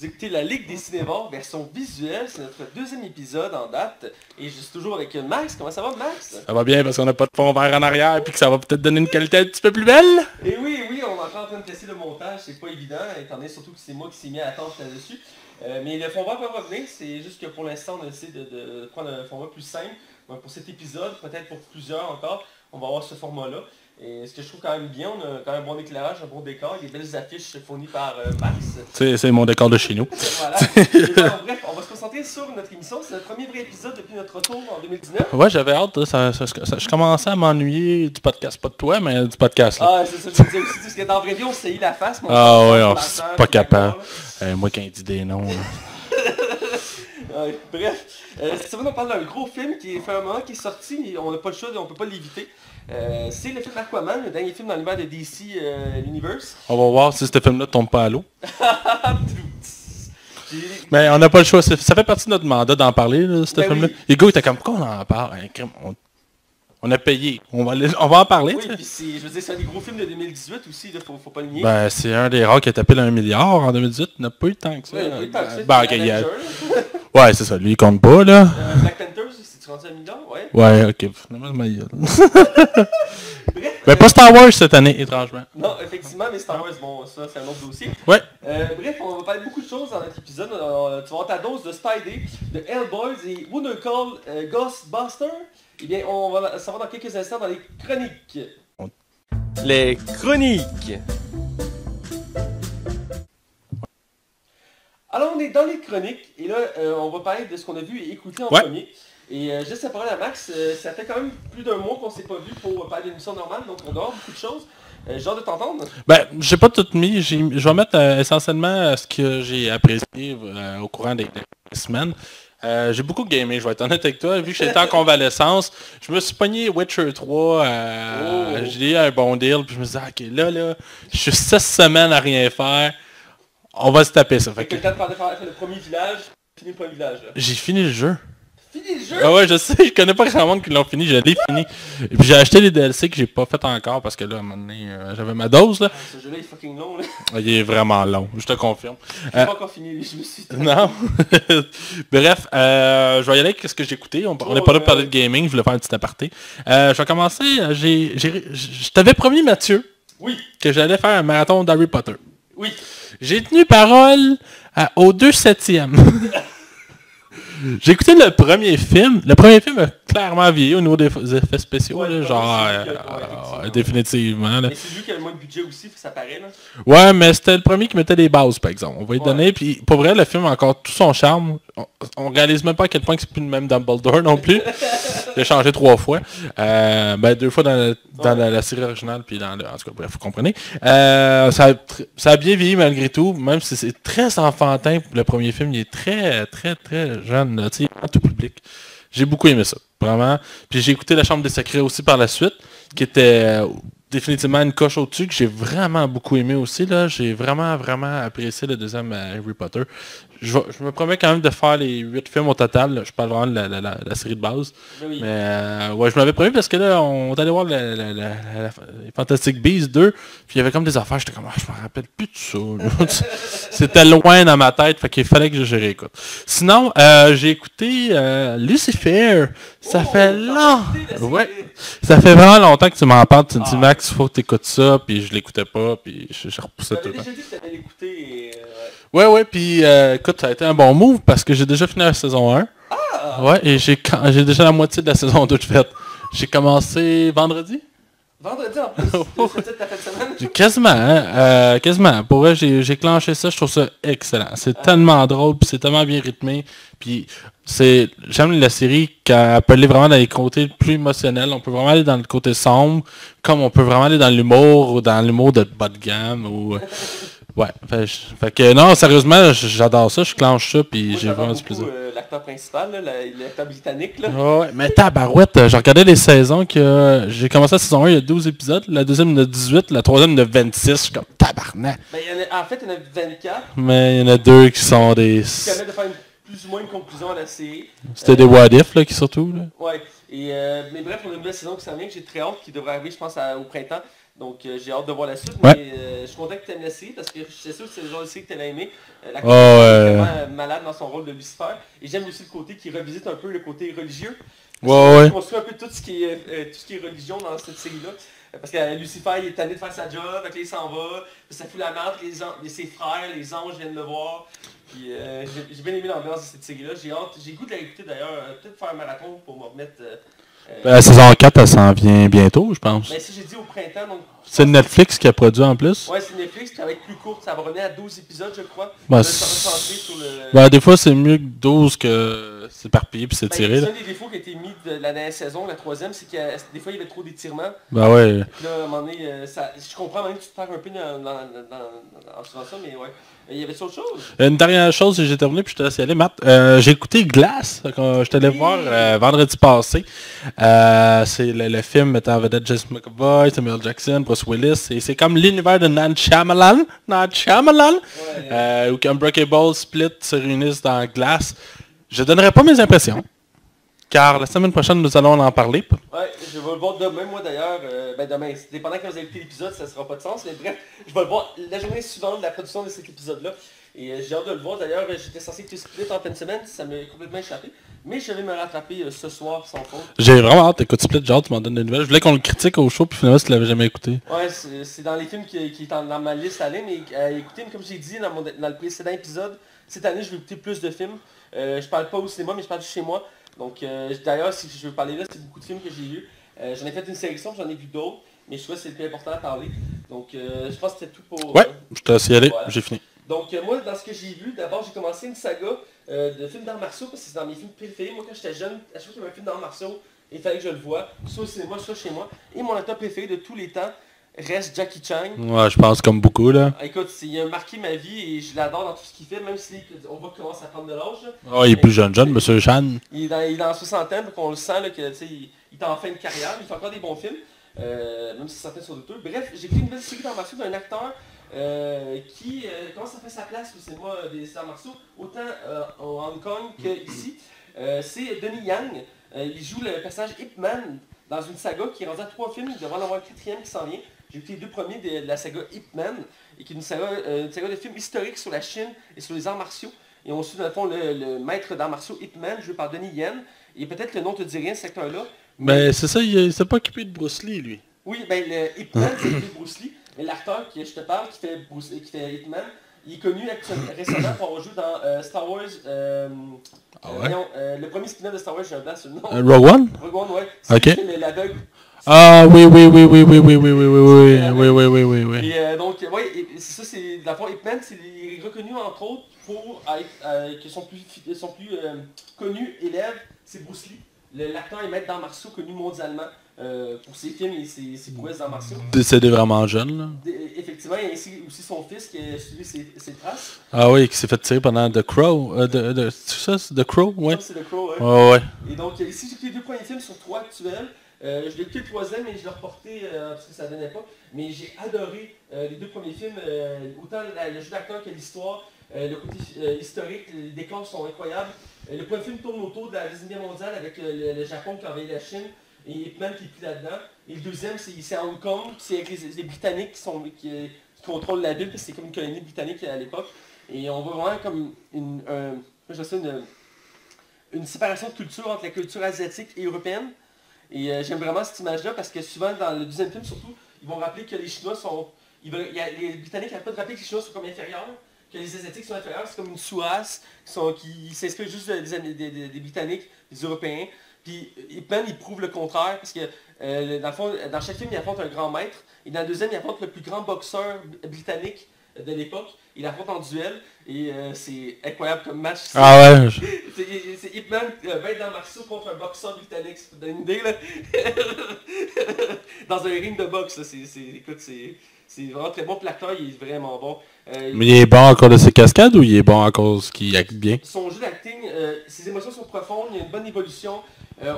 Vous écoutez la Ligue des Cinévores, version visuelle, c'est notre deuxième épisode en date. Et je suis toujours avec Max. Comment ça va, Max? Ça va bien parce qu'on n'a pas de fond vert en arrière puis que ça va peut-être donner une qualité un petit peu plus belle. Et oui, on est encore en train de tester le montage, c'est pas évident, étant donné surtout que c'est moi qui s'est mis à la tâche là-dessus. Mais le fond vert va revenir, c'est juste que pour l'instant on essaie de prendre un format plus simple. Donc pour cet épisode, peut-être pour plusieurs encore, on va avoir ce format-là. Et ce que je trouve quand même bien, on a quand même un bon éclairage, un bon décor, des belles affiches fournies par Max. C'est mon décor de chez nous. Voilà. Alors, bref, on va se concentrer sur notre émission. C'est notre premier vrai épisode depuis notre retour en 2019. Ouais, j'avais hâte. Je commençais à m'ennuyer du podcast. Pas de toi, mais du podcast. Là. Ah, c'est ça, je me disais aussi. Parce que dans la vraie vie, on s'est eu la face. Mais C'est pas capable. Moi qui ai dit des noms. Bref, cette semaine, on parle d'un gros film qui fait un moment qui est sorti. On n'a pas le choix, on peut pas l'éviter. C'est le film Aquaman, le dernier film dans l'univers de DC Universe. On va voir si ce film-là tombe pas à l'eau. Mais on n'a pas le choix. Ça fait partie de notre mandat d'en parler, là, ce film-là. Oui. Les gars, ils étaient comme, pourquoi on en parle? On a payé. On va en parler. Oui, puis je veux dire, c'est un des gros films de 2018 aussi, il faut pas le nier. Ben, c'est un des rares qui a tapé le 1 milliard en 2018. Il n'a pas eu tant que ça. Ouais, il n'a pas eu tant que ça. Ouais, c'est ça. Lui, il compte pas, là. Black Panther, c'est-tu rendu à 1 milliard? Ouais. Ouais, ok. Finalement, ma gueule. Ben, pas Star Wars cette année, étrangement. Non, effectivement, mais Star Wars, bon, ça, c'est un autre dossier. Ouais. Bref, on va parler de beaucoup de choses dans notre épisode. Tu vas avoir ta dose de Spidey, de Hellboy et Wonder Call Ghostbuster. Eh bien, on va savoir dans quelques instants dans les chroniques. Les chroniques. Alors, on est dans les chroniques, et là, on va parler de ce qu'on a vu et écouté en premier. Et juste la parole à Max, ça fait quand même plus d'un mois qu'on s'est pas vu pour parler d'une émission normale, donc on doit avoir beaucoup de choses. J'ai hâte de t'entendre. Ben, j'ai pas tout mis. Je vais mettre essentiellement ce que j'ai apprécié au courant des semaines. J'ai beaucoup gamé, je vais être honnête avec toi. Vu que j'étais en convalescence, je me suis pogné Witcher 3. J'ai eu un bon deal, puis je me suis dit, ok, là, je suis 16 semaines à rien faire. On va se taper ça. Fait que le temps de faire le premier village, fini le premier village. J'ai fini le jeu. Fini le jeu? Ah ouais, je sais, je connais pas grand monde qui l'ont fini, je l'ai fini. Et puis j'ai acheté les DLC que j'ai pas fait encore parce que là, à un moment donné, j'avais ma dose là. Ce jeu-là est fucking long là. Il est vraiment long, je te confirme. J'ai pas encore fini, je me suis... Non. Bref, je vais y aller avec ce que j'ai écouté. On n'est pas là pour parler de gaming, je voulais faire un petit aparté. Je vais commencer, je t'avais promis, Mathieu, que j'allais faire un marathon d'Harry Potter. Oui. J'ai tenu parole aux 2/7. J'ai écouté le premier film. Le premier film a clairement vieilli au niveau des effets spéciaux. Ouais, là, genre, définitivement. Là. Mais c'est lui qui a le moins de budget aussi, ça paraît là. Ouais, mais c'était le premier qui mettait les bases, par exemple. On va y donner. Puis pour vrai, le film a encore tout son charme. On réalise même pas à quel point que c'est plus le même Dumbledore non plus. Il a changé 3 fois. 2 fois dans la série originale, puis dans le... En tout cas, bref, vous comprenez. Ça a bien vieilli malgré tout, même si c'est très enfantin. Le premier film, il est très, très, très jeune, là, tu sais, tout public. J'ai beaucoup aimé ça, vraiment. Puis j'ai écouté La Chambre des Secrets aussi par la suite, qui était définitivement une coche au-dessus, que j'ai vraiment beaucoup aimé aussi, là. J'ai vraiment, vraiment apprécié le deuxième Harry Potter. Je me promets quand même de faire les 8 films au total. Là. Je parle vraiment de la série de base. Oui. Mais ouais, je m'avais promis parce que là, on est allé voir les Fantastic Beasts 2. Puis il y avait comme des affaires, j'étais comme, je me rappelle plus de ça. C'était loin dans ma tête, fait qu'il fallait que je réécoute. Sinon, j'ai écouté Lucifer. Ça fait longtemps. Ouais. Ça fait vraiment longtemps que tu m'en parles. Tu me dis, Max, il faut que tu écoutes ça. Puis je l'écoutais pas. Puis je repoussais tout le temps. J'ai déjà dit que tu allais l'écouter. Ouais, puis écoute, ça a été un bon move parce que j'ai déjà fini la saison 1. Ouais, et j'ai déjà la moitié de la saison 2 de fait. J'ai commencé vendredi. Vendredi en plus, de ta fin de semaine. Quasiment. Pour vrai, j'ai clenché ça, je trouve ça excellent. C'est tellement drôle, puis c'est tellement bien rythmé. Puis j'aime la série qu'elle peut aller vraiment dans les côtés plus émotionnels. On peut vraiment aller dans le côté sombre, comme on peut vraiment aller dans l'humour, ou dans l'humour de bas de gamme, ou... Ouais, fait que non, sérieusement, j'adore ça, je clenche ça, puis j'ai vraiment du plaisir. L'acteur principal, l'acteur britannique, là. Ouais, mais tabarouette, j'ai regardé les saisons que j'ai commencé la saison 1, il y a 12 épisodes, la deuxième il y en a 18, la troisième il y en a 26, je suis comme tabarnak. Ben, en fait, il y en a 24. Mais il y en a 2 qui sont des... Qui permettent de faire plus ou moins une conclusion à la série. C'était des what if, là, qui surtout, là. Ouais, mais bref, on a une nouvelle saison qui s'en vient, que j'ai très hâte, qui devrait arriver, je pense, au printemps. Donc j'ai hâte de voir la suite, Ouais. mais je suis content que tu aimes la série parce que je suis sûr que c'est le genre de série que tu allais aimer. L'acteur est vraiment malade dans son rôle de Lucifer. Et j'aime aussi le côté qui revisite un peu le côté religieux. Ouais. Il construit un peu tout ce qui est religion dans cette série-là. Parce que Lucifer, il est tanné de faire sa job, donc il s'en va, puis ça fout la merde, ses frères, les anges viennent le voir. Puis j'ai bien aimé l'ambiance de cette série-là. J'ai hâte, j'ai le goût de la écouter d'ailleurs, peut-être faire un marathon pour me remettre... La saison 4, elle s'en vient bientôt, je pense. Ben ça j'ai dit au printemps, donc... C'est Netflix qui a produit en plus? Ouais, c'est Netflix, puis ça va être plus court, ça va revenir à 12 épisodes, je crois. Ben, Ça va se recentrer sur le... Ben, des fois, c'est mieux que 12 que c'est éparpillé puis c'est Ben, tiré. c'est Là. un des défauts qui a été mis de la dernière saison, la troisième, c'est que des fois il y avait trop d'étirements. Ben ouais. Puis là, à un moment donné, je comprends même que tu te perds un peu en faisant ça, mais ouais. Il y avait autre chose. Une dernière chose, j'ai terminé puis je te laisse y aller, Matt. J'ai écouté Glass, je t'allais voir vendredi passé. C'est le film mettant en vedette Jesse McAvoy, Samuel Jackson, Bruce Willis. Et c'est comme l'univers de Nan Shyamalan, où Unbreakable, Split se réunissent dans Glass. Je donnerai pas mes impressions. Car la semaine prochaine, nous allons en parler. Ouais, je vais le voir demain, moi d'ailleurs. Ben demain, dépendant quand vous avez écouté l'épisode, ça sera pas de sens. Mais bref, je vais le voir la journée suivante de la production de cet épisode-là. Et j'ai hâte de le voir d'ailleurs. J'étais censé écouter Split en fin de semaine, ça m'a complètement échappé. Mais je vais me rattraper ce soir sans faute. J'ai vraiment hâte d'écouter Split, genre tu m'en donnes des nouvelles. Je voulais qu'on le critique au show, puis finalement tu l'avais jamais écouté. Ouais, c'est dans les films qui est dans ma liste à aller, mais écoutez, comme j'ai dit dans le précédent épisode, cette année je vais écouter plus de films. Je parle pas au cinéma, mais je parle de chez moi. Donc d'ailleurs, si je veux parler là, c'est beaucoup de films que j'ai vus. J'en ai fait une sélection, j'en ai vu d'autres, mais je trouve que c'est le plus important à parler. Donc je pense que c'était tout pour... Ouais, je te laisse y aller, voilà. j'ai fini. Donc moi, dans ce que j'ai vu, d'abord j'ai commencé une saga de films d'arts martiaux, parce que c'est dans mes films préférés. Moi quand j'étais jeune, à chaque fois qu'il y avait un film d'arts martiaux, il fallait que je le voie, soit au cinéma, soit chez moi. Et mon acteur préféré de tous les temps reste Jackie Chan. Ouais, je pense comme beaucoup là. Écoute, il a marqué ma vie et je l'adore dans tout ce qu'il fait, même si on voit qu'il commence à prendre de l'âge. Oh, il est plus jeune, monsieur Chan. Il est dans la soixantaine, donc on le sent là, que, il est en fin de carrière, il fait encore des bons films, même si certains sont douteux. Bref, j'ai pris une belle série d'arts martiaux d'un acteur qui commence à faire sa place au cinéma des arts martiaux, autant au Hong Kong qu'ici. C'est Donnie Yang. Il joue le personnage Ip Man dans une saga qui est rendue à 3 films, il devrait en avoir un 4e qui s'en vient. J'ai écouté les 2 premiers de la saga Ip Man, et qui est une saga de films historiques sur la Chine et sur les arts martiaux. Et on suit dans le fond le maître d'arts martiaux Ip Man, joué par Donnie Yen. Et peut-être le nom te dit rien, cet acteur-là. Mais c'est ça, il s'est pas occupé de Bruce Lee, lui. Oui, ben le Ip Man, c'est Bruce Lee. Mais l'acteur qui je te parle, qui fait Ip Man, il est connu récemment pour avoir joué dans Star Wars. Le premier spin-off de Star Wars, j'ai un blanc sur le nom. Rogue One? Rogue One, ouais. Ok. L'aveugle. Ah oui. Et donc, ouais, c'est ça, c'est la fois Ip Man, il est reconnu entre autres pour être que son plus connu élève, c'est Bruce Lee. L'acteur et maître d'arts martiaux connu mondialement pour ses films et ses prouesses d'arts martiaux. Décédé vraiment jeune, là. Effectivement, il y a aussi son fils qui a suivi ses traces. Ah oui, qui s'est fait tirer pendant The Crow. C'est ça, c'est The Crow, ouais. Ça, c'est The Crow, ouais. Et donc, ici, j'ai écouté les 2 premiers films sur 3 actuels. Je l'ai écouté le 3e et je l'ai reporté parce que ça donnait pas. Mais j'ai adoré les 2 premiers films, autant le jeu d'acteur que l'histoire, le côté historique, les décors sont incroyables. Le premier film tourne autour de la Deuxième Guerre mondiale avec le Japon qui a envahi la Chine et Ip Man qui est pris là-dedans. Et le deuxième, c'est à Hong Kong, c'est avec les Britanniques qui contrôlent la ville, parce que c'est comme une colonie britannique à l'époque. Et on voit vraiment comme une séparation de culture entre la culture asiatique et européenne. Et j'aime vraiment cette image-là parce que souvent dans le deuxième film surtout, ils vont rappeler que les Chinois sont... les Britanniques n'arrêtent pas de rappeler que les Chinois sont comme inférieurs, que les Asiatiques sont inférieurs, c'est comme une sous-race qui s'inspire juste des Britanniques, des Européens. Puis Ip Man, il prouve le contraire parce que dans le fond, dans chaque film, il affronte un grand maître. Et dans le deuxième, il affronte le plus grand boxeur britannique de l'époque. Il affronte en duel. Et c'est incroyable comme match. Ah ouais. C'est Ip Man, maître d'arts martiaux contre un boxeur britannique. Ça peut donner une idée, là. Dans un ring de boxe, là. Écoute, c'est vraiment très bon. Puis l'acteur, il est vraiment bon. Mais il est bon à cause de ses cascades ou il est bon à cause qu'il acte bien? Son jeu d'acting, ses émotions sont profondes, il y a une bonne évolution.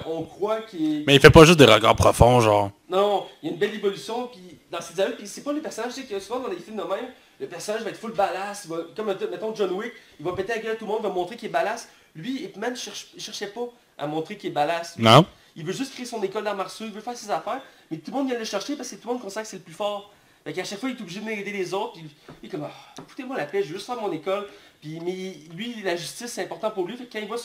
On croit qu'il est... Mais il fait pas juste des regards profonds, genre. Non, il y a une belle évolution, puis dans ses dialogues, puis c'est pas le personnage, tu sais que souvent dans les films de même, le personnage va être full badass, comme mettons John Wick, il va péter la gueule à tout le monde, va montrer qu'il est badass. Lui, Ip Man cherchait pas à montrer qu'il est badass. Non. il veut juste créer son école d'arts martiaux, il veut faire ses affaires, mais tout le monde vient le chercher parce que tout le monde considère que c'est le plus fort. Fait qu'à chaque fois, il est obligé de aider les autres, puis il est comme, ah, écoutez-moi la paix, je veux juste faire mon école. Puis, mais lui, la justice, c'est important pour lui. Fait que quand il voit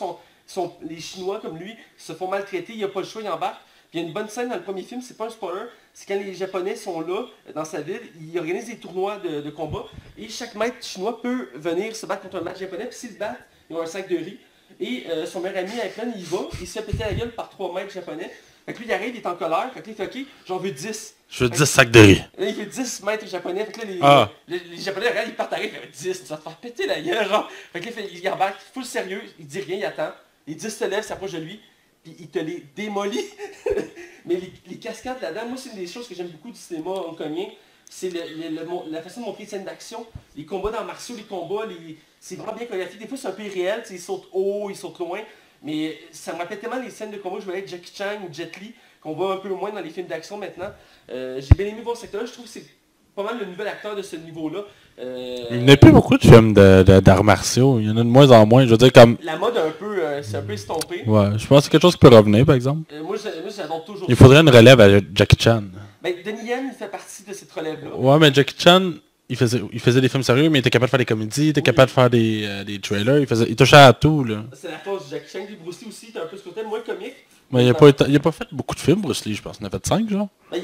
les Chinois comme lui se font maltraiter, il n'a pas le choix, il embarque. Puis il y a une bonne scène dans le premier film, c'est pas un spoiler, c'est quand les Japonais sont là, dans sa ville, ils organisent des tournois de combat, et chaque maître chinois peut venir se battre contre un maître japonais, puis s'ils se battent, ils ont un sac de riz. Et son meilleur ami, Akron, il va, il se fait péter la gueule par 3 maîtres japonais. Fait que lui, il arrive, il est en colère, fait que là, il fait, ok, j'en veux 10. Je veux 10 sacs de riz. Là, il fait 10 maîtres japonais, fait que là, les Japonais, regarde, ils partent à rire, il fait 10, tu vas te faire péter la gueule, genre. Fait que là, il embarque, full sérieux, il dit rien, il attend. Les 10 se lèvent, s'approchent de lui, puis il te les démolit. Mais les cascades là-dedans, moi, c'est une des choses que j'aime beaucoup du cinéma hongkonien. C'est la façon de montrer les scènes d'action, les combats dans martiaux, les combats, c'est vraiment bien chorégraphié. Des fois, c'est un peu irréel, ils sautent haut, ils sautent loin. Mais ça me rappelle tellement les scènes de combat que je voyais avec Jackie Chan ou Jet Li, qu'on voit un peu moins dans les films d'action maintenant. J'ai bien aimé voir ce secteur-là, je trouve que c'est pas mal le nouvel acteur de ce niveau-là. Il n'y a plus beaucoup de films d'arts martiaux, il y en a de moins en moins, je veux dire comme... La mode c'est un peu estompé. Ouais, je pense que c'est quelque chose qui peut revenir par exemple. Moi j'adore toujours Il faudrait une relève à Jackie Chan. Ben, Donnie Yen, il fait partie de cette relève-là. Ouais, mais Jackie Chan, il faisait des films sérieux, mais il était capable de faire des comédies, il était capable de faire des trailers, il touchait à tout, là. C'est la force de Jackie Chan, puis Bruce Lee aussi, t'as un peu ce côté moins comique. Mais il a pas fait beaucoup de films, Bruce Lee, je pense. Il en a fait 5, genre. Ben,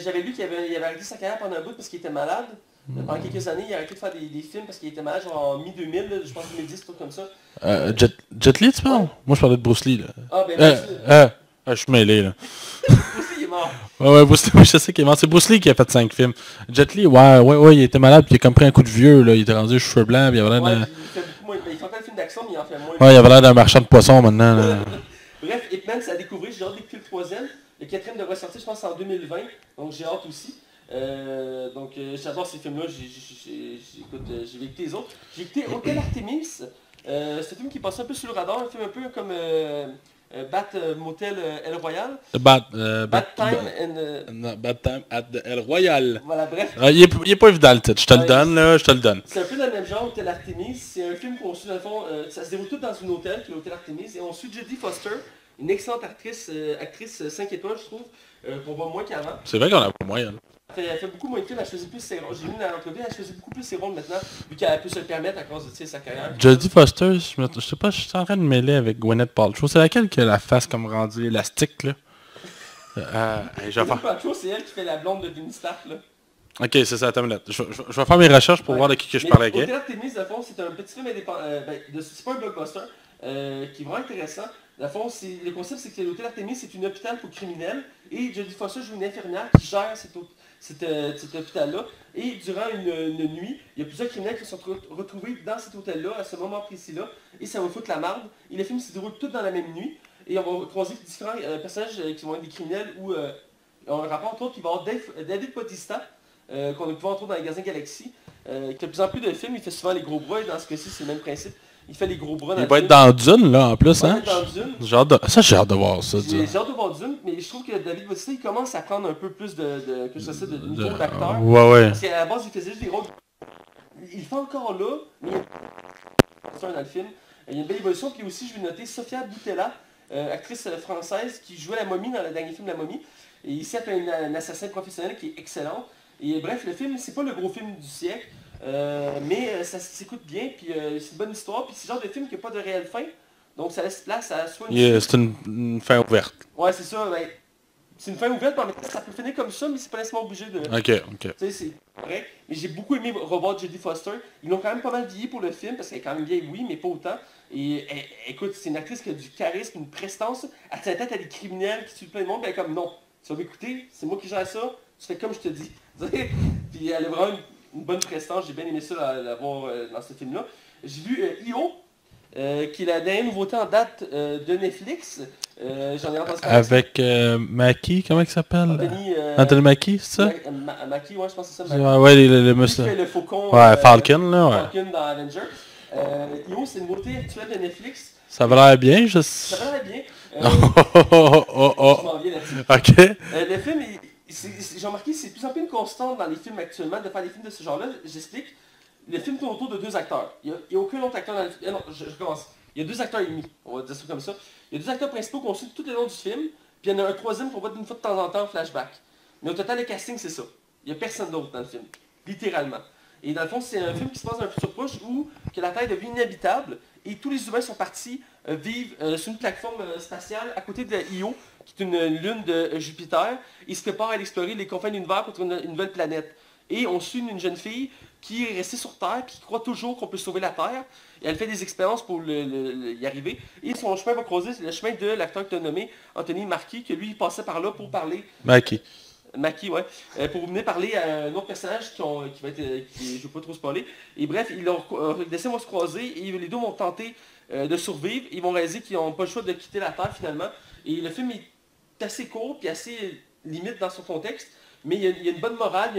j'avais lu qu'il avait arrêté sa carrière pendant un bout parce qu'il était malade. Pendant quelques années, il a arrêté de faire des films parce qu'il était malade, genre en mi-2000, je pense 2010, tout comme ça. Jet Li, tu parles? Ouais. Moi, je parlais de Bruce Lee, là. Ah, ben, je suis mêlé, là. Bruce Lee est mort. Ouais, Bruce Lee, oui, je sais qu'il est mort. C'est Bruce Lee qui a fait 5 films. Jet Li, ouais, il était malade, puis il a comme pris un coup de vieux, là. Il était rendu cheveux blancs, puis il avait l'air d'un... Il fait beaucoup moins. Il fait pas de films d'action, mais il en fait moins. Ouais, il avait l'air d'un marchand de poissons, maintenant, là. Bref, Ip Man, c'est à découvrir. J'ai hâte d'écouter le 3e. Le 4e devrait sortir, je pense, en 2020. Donc, j'ai hâte aussi. J'adore ces films-là. J'ai écouté les autres. J'ai écouté Hotel Artemis. C'est un film qui passe un peu sur le radar. Un film un peu comme Bat Motel El Royal. Bad Time at the El Royal. Voilà, bref. Il est pas évident le titre. Je te le donne, là. Je te le donne. C'est un peu dans le même genre, Hotel Artemis. C'est un film qu'on suit, dans le fond, ça se déroule tout dans un hôtel, qui est l'Hôtel Artemis. Et on suit Jodie Foster, une excellente actrice 5 étoiles, je trouve, qu'on voit moins qu'avant. C'est vrai qu'on a pas moyen. Elle fait beaucoup moins de films, elle faisait plus ses rôles. J'ai vu dans l'entrevue, elle faisait beaucoup plus ses rôles maintenant, vu qu'elle peut se le permettre à cause de sa carrière. Jodie Foster, je sais pas, je suis en train de mêler avec Gwyneth Paltrow. C'est laquelle qui a la face comme rendue élastique, là? Gwyneth Paltrow, c'est elle qui fait la blonde de Tony Stark, là. Ok, c'est ça, attends une minute. Je vais faire mes recherches pour voir de qui que je parlais. Hotel Artemis, dans le fond, c'est un petit film indépendant. C'est pas un blockbuster, qui est vraiment intéressant. Dans le fond, le concept, c'est que l'Hôtel Artemis, c'est un hôpital pour criminels. Et Jodie Foster joue une infirmière qui gère cet hôpital-là. Et durant une nuit, il y a plusieurs criminels qui se sont retrouvés dans cet hôtel-là, à ce moment précis-là. Et ça va foutre la marde. Et le film se déroule tout dans la même nuit. Et on va croiser différents personnages qui vont être des criminels ou on rapport entre autres qu'il va y avoir David Bautista, qu'on a pu voir entre autres dans les Gardiens Galaxy, qui a de plus en plus de films, il fait souvent les gros bras, et dans ce cas-ci, c'est le même principe. Il fait les gros bras dans il va être dans Dune, là, en plus, hein? Dans Dune. J'ai hâte de voir ça, Dune. J'ai hâte de voir Dune, mais je trouve que David Bautista, il commence à prendre un peu plus de niveau d'acteur. Ouais. Parce qu'à la base, il faisait juste des rôles... Il fait encore là, mais il y a dans le film. Il y a une belle évolution, puis aussi, je vais noter Sofia Boutella, actrice française, qui jouait la momie dans le dernier film La Momie. Et ici, elle fait un assassin professionnel qui est excellent. Et bref, le film, c'est pas le gros film du siècle, mais ça s'écoute bien, puis c'est une bonne histoire, puis c'est le genre de film qui n'a pas de réelle fin, donc ça laisse place à soit une... c'est une fin ouverte. Ouais, c'est ça, ben, c'est une fin ouverte, mais en même temps, ça peut finir comme ça, mais c'est pas nécessairement obligé de... Ok. Tu sais, c'est vrai, mais j'ai beaucoup aimé revoir Jodie Foster. Ils l'ont quand même pas mal vieilli pour le film, parce qu'elle est quand même vieille, oui, mais pas autant. Et écoute, c'est une actrice qui a du charisme, une prestance, à sa tête, elle a des criminels qui tuent plein de monde, puis elle est comme, non, tu vas m'écouter, c'est moi qui gère ça, tu fais comme je te dis. Puis elle a vraiment une bonne prestance, j'ai bien aimé ça la voir dans ce film-là. J'ai vu I.O., qui est la dernière nouveauté en date de Netflix. J'en ai entendu parler. Avec Mackie, comment il s'appelle? Anthony Mackie, c'est ça? Mackie, ouais, je pense que c'est ça. Ouais, le monsieur. Qui fait le faucon. Ouais, Falcon, là, ouais. Falcon dans Avenger. I.O., c'est une nouveauté actuelle de Netflix. Ça va l'air bien, Ça va l'air bien. Je m'en viens là-dessus. Ok. Le film, j'ai remarqué que c'est de plus en plus une constante dans les films actuellement de faire des films de ce genre-là. J'explique. Le film tourne autour de 2 acteurs. Il n'y a aucun autre acteur dans le film. Non, je commence. Il y a 2 acteurs et demi. On va dire ça comme ça. Il y a 2 acteurs principaux qu'on suit tout le long du film. Puis il y en a un troisième qu'on voit une fois de temps en temps en flashback. Mais au total, le casting, c'est ça. Il n'y a personne d'autre dans le film. Littéralement. Et dans le fond, c'est un film qui se passe dans un futur proche où que la Terre devient inhabitable et tous les humains sont partis vivre sur une plateforme spatiale à côté de la Io, qui est une lune de Jupiter. Ils se préparent à explorer les confins de l'univers contre une nouvelle planète. Et on suit une jeune fille qui est restée sur Terre et qui croit toujours qu'on peut sauver la Terre. Et elle fait des expériences pour y arriver. Et son chemin va croiser le chemin de l'acteur que tu as nommé, Anthony Mackie, que lui, il passait par là pour parler. Mackie, ouais. Pour venir parler à un autre personnage qui va être... je ne vais pas trop spoiler. Et bref, les dessins vont se croiser et les deux vont tenter de survivre. Ils vont réaliser qu'ils n'ont pas le choix de quitter la Terre finalement. Et le film est assez court puis assez limite dans son contexte. Mais il y a une bonne morale,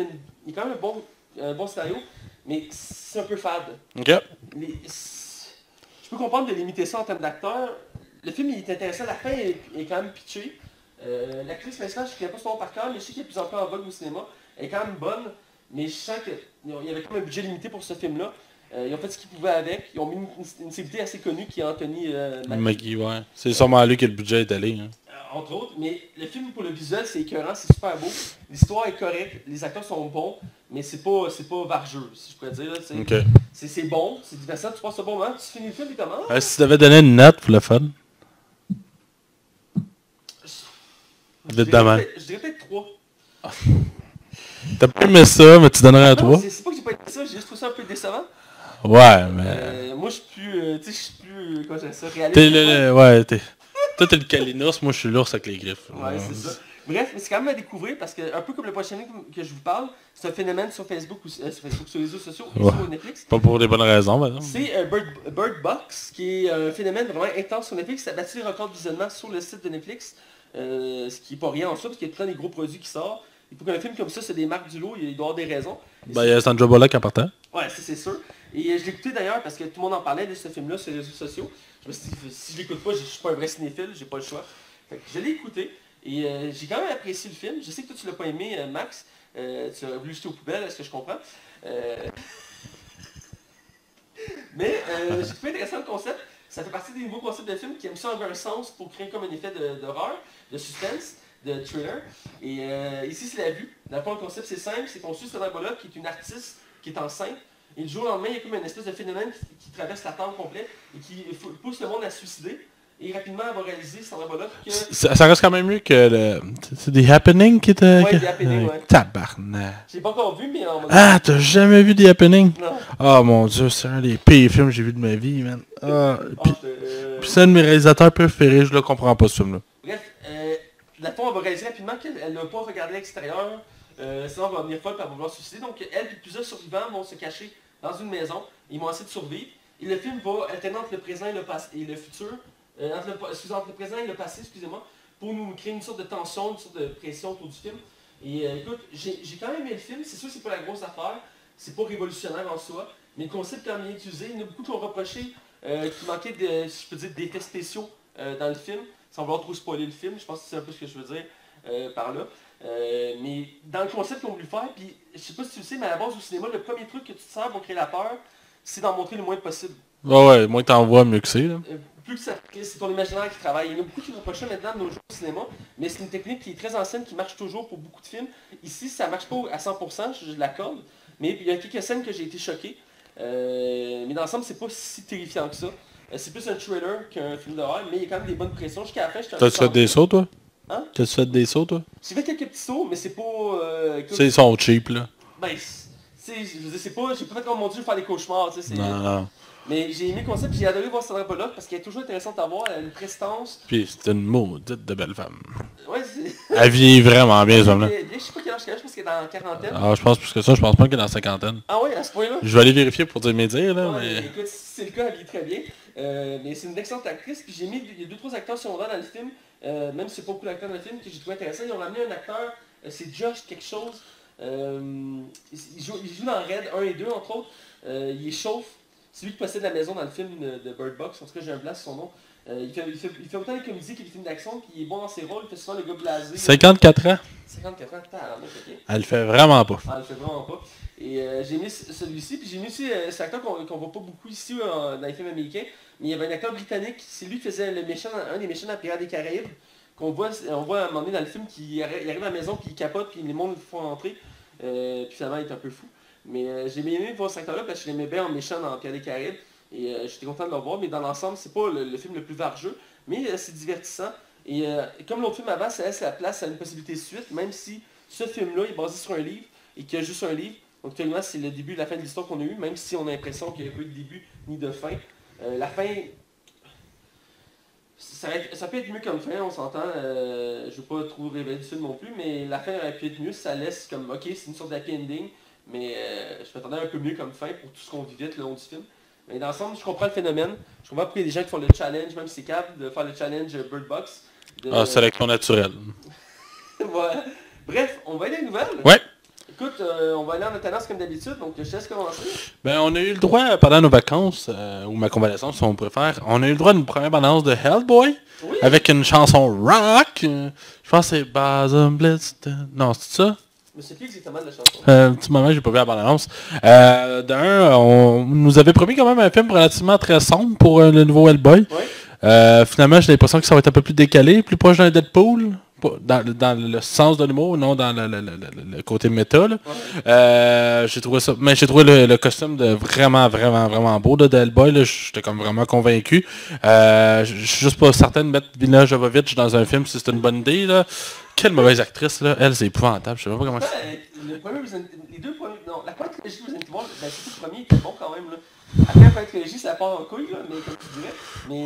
il y a quand même un bon scénario. Mais c'est un peu fade. Ok. Je peux comprendre de limiter ça en termes d'acteurs. Le film il est intéressant, la fin est quand même pitchée. L'actrice principale, je ne connais pas son nom par cœur, mais je sais qu'elle est de plus en plus en vogue au cinéma. Elle est quand même bonne, mais je sens qu'il y avait quand même un budget limité pour ce film-là. Ils ont fait ce qu'ils pouvaient avec. Ils ont mis une célébrité assez connue qui est Anthony Mackie, ouais. C'est sûrement à lui que le budget est allé. Hein. Entre autres, mais le film pour le visuel, c'est écœurant, c'est super beau. L'histoire est correcte, les acteurs sont bons, mais c'est pas vargeux, si je pourrais dire. Là, Okay. C'est bon, c'est divertissant, tu passes un bon moment, tu finis le film et comment? Si tu devais donner une note pour le fun. Je dirais peut-être 3. T'as pas aimé ça, mais tu donnerais à 3? C'est pas que j'ai pas aimé ça, j'ai juste trouvé ça un peu décevant. Ouais, mais... moi, je suis plus, comment j'ai ça, réaliste. Toi, t'es le Kalinos, moi, je suis l'ours avec les griffes. Ouais, c'est ça. Bref, mais c'est quand même à découvrir parce que, un peu comme le prochain film que je vous parle, c'est un phénomène sur Facebook, sur les réseaux sociaux et sur Netflix. Pas pour des bonnes raisons, madame. C'est Bird Box, qui est un phénomène vraiment intense sur Netflix. Ça a battu les records de visionnement sur le site de Netflix, ce qui n'est pas rien en soi, parce qu'il y a plein de gros produits qui sortent. Et pour qu'un film comme ça, c'est des marques du lot, il doit y avoir des raisons. Il y a Sandra Bullock en partant. Ouais, ça c'est sûr. Et je l'ai écouté d'ailleurs parce que tout le monde en parlait de ce film-là sur les réseaux sociaux. Je me suis dit, si je l'écoute pas, je suis pas un vrai cinéphile, j'ai pas le choix. Fait que je l'ai écouté et j'ai quand même apprécié le film. Je sais que toi tu l'as pas aimé, Max. Tu as voulu jeter aux poubelles, est-ce que je comprends? Mais j'ai trouvé intéressant le concept. Ça fait partie des nouveaux concepts de films qui aiment ça avoir un sens pour créer comme un effet d'horreur, de suspense, de thriller. Et ici, c'est la vue. Dans le fond, le concept, c'est simple. C'est qu'on suit Sandra Bullock, qui est une artiste qui est enceinte. Et du jour au lendemain, il y a comme une espèce de phénomène qui traverse la Terre complète et qui pousse le monde à se suicider. Et rapidement, elle va réaliser, Sandra Bullock, que... Ça reste quand même mieux que le... C'est The Happening qui était... Ouais, The Happening, ouais. Tabarnak. J'ai pas encore vu, mais en mode... Ah, t'as jamais vu The Happening? Non. Oh mon dieu, c'est un des pires films que j'ai vu de ma vie, man. Puis c'est un de mes réalisateurs préférés, je le comprends pas ce film-là. Bref, la femme va réaliser rapidement qu'elle n'a pas regardé l'extérieur, sinon elle va venir folle et elle va vouloir se suicider. Donc elle et plusieurs survivants vont se cacher dans une maison, ils vont essayer de survivre. Et le film va alterner entre le présent et le futur, entre le présent et le passé, excusez-moi, pour nous créer une sorte de tension, une sorte de pression autour du film. Et écoute, j'ai quand même aimé le film, c'est sûr que c'est pas la grosse affaire, c'est pas révolutionnaire en soi, mais le concept est quand même bien utilisé. Il y en a beaucoup qui ont reproché qu'il manquait si je peux dire, d'effets spéciaux dans le film, sans vouloir trop spoiler le film, je pense que c'est un peu ce que je veux dire par là. Mais dans le concept qu'ils ont voulu faire, puis je sais pas si tu le sais, mais à la base au cinéma, le premier truc que tu te sers pour créer la peur, c'est d'en montrer le moins possible. Ouais, moins t'en vois, mieux que c'est. Plus que ça, c'est ton imaginaire qui travaille. Il y en a beaucoup qui reprochent maintenant de nos jours au cinéma, mais c'est une technique qui est très ancienne, qui marche toujours pour beaucoup de films. Ici, ça marche pas à 100%, je l'accorde, mais il y a quelques scènes que j'ai été choqué. Mais dans l'ensemble, c'est pas si terrifiant que ça. C'est plus un thriller qu'un film d'horreur, mais il y a quand même des bonnes pressions. Jusqu'à la fin, je T'as-tu fait des sauts, toi? Hein? T'as-tu fait des sauts, toi? J'ai fait quelques petits sauts, mais c'est pas... Ils sont cheap, là. Ben, je veux dire, c'est pas... J'ai pas fait comme mon dieu faire des cauchemars, tu sais. Non. Mais j'ai aimé le concept, j'ai adoré voir Sandra Bullock parce qu'elle est toujours intéressante à voir, elle a une prestance. Puis c'est une maudite de belle femme. Ouais, c'est... Elle vit vraiment bien, ce femme-là. Je sais pas quel âge qu'elle a, je pense qu'elle est dans la quarantaine. Ah, je pense plus que ça, je pense pas qu'elle est dans la cinquantaine. Ah ouais, à ce point-là? Je vais aller vérifier pour dire mes dires, là, Ouais, mais... écoute, si c'est le cas, elle vit très bien. Mais c'est une excellente actrice, puis il y a 2-3 acteurs secondaires dans le film, même si c'est pas beaucoup d'acteurs dans le film, que j'ai trouvé intéressant. Ils ont ramené un acteur, c'est Josh quelque chose. Il joue dans Red 1 et 2, entre autres. Il est chauffe. C'est lui qui possède la maison dans le film de Bird Box, en tout cas j'ai un blanc sur son nom. Il fait autant les comédies que les films d'action, puis il est bon dans ses rôles, il fait souvent le gars blasé. 54 ans? 54 ans, ok. Elle le fait vraiment pas. Elle le fait vraiment pas. Et j'ai mis celui-ci, puis j'ai mis aussi cet acteur qu'on voit pas beaucoup ici dans les films américains, mais il y avait un acteur britannique, c'est lui qui faisait un des méchants dans Pirates des Caraïbes. qu'on voit, on voit à un moment donné dans le film qu'il arrive à la maison, puis il capote, puis les mondes le font rentrer. Puis finalement, il est un peu fou. Mais j'ai bien aimé voir cet acteur-là parce que je l'aimais bien en méchant dans Pierre des Caraïbes. Et j'étais content de le voir, mais dans l'ensemble, c'est pas le film le plus vargeux, mais c'est divertissant. Et comme l'autre film avant, ça laisse la place à une possibilité de suite, même si ce film-là est basé sur un livre et qu'il y a juste un livre. Donc tellement c'est le début et la fin de l'histoire qu'on a eu, même si on a l'impression qu'il n'y a pas eu de début ni de fin. La fin, ça peut être mieux comme fin, on s'entend. Je ne veux pas trop révéler du film non plus, mais la fin aurait pu être mieux. Ça laisse comme, ok, c'est une sorte d'happy ending, mais je m'attendais un peu mieux comme fin pour tout ce qu'on vivait tout le long du film. Mais dans l'ensemble, je comprends le phénomène. Je comprends pourquoi il y a des gens qui font le challenge, même si c'est capable de faire le challenge Bird Box. Sélection naturelle. Voilà. Bref, on va aller à la nouvelle. Ouais. Écoute, on va aller en alternance comme d'habitude, donc je te laisse commencer. Ben, on a eu le droit, pendant nos vacances, ou ma convalescence, si on préfère, on a eu le droit d'une première bande-annonce de Hellboy, oui. Avec une chanson rock. Je pense que c'est Basum Blitz. Non, c'est ça? Mais c'est plus exactement de la chanson. Petit moment, j'ai pas vu la bande-annonce. On nous avait promis quand même un film relativement très sombre pour le nouveau Hellboy. Oui. Finalement, j'ai l'impression que ça va être un peu plus décalé, plus proche d'un Deadpool. Dans le sens de l'humour, non dans le côté méta. Ouais. J'ai trouvé ça. Mais j'ai trouvé le costume de vraiment beau de Hellboy. J'étais comme vraiment convaincu. Je suis juste pas certain de mettre Milla Jovovich dans un film si c'est une bonne idée. Là. Quelle mauvaise actrice, là. Elle, c'est épouvantable. Je sais pas comment les deux premiers. Non, la première trilogie de Resident Evil, surtout le premier était bon quand même. Là. Après la première trilogie, ça part en couille, là, mais comme tu dirais. Mais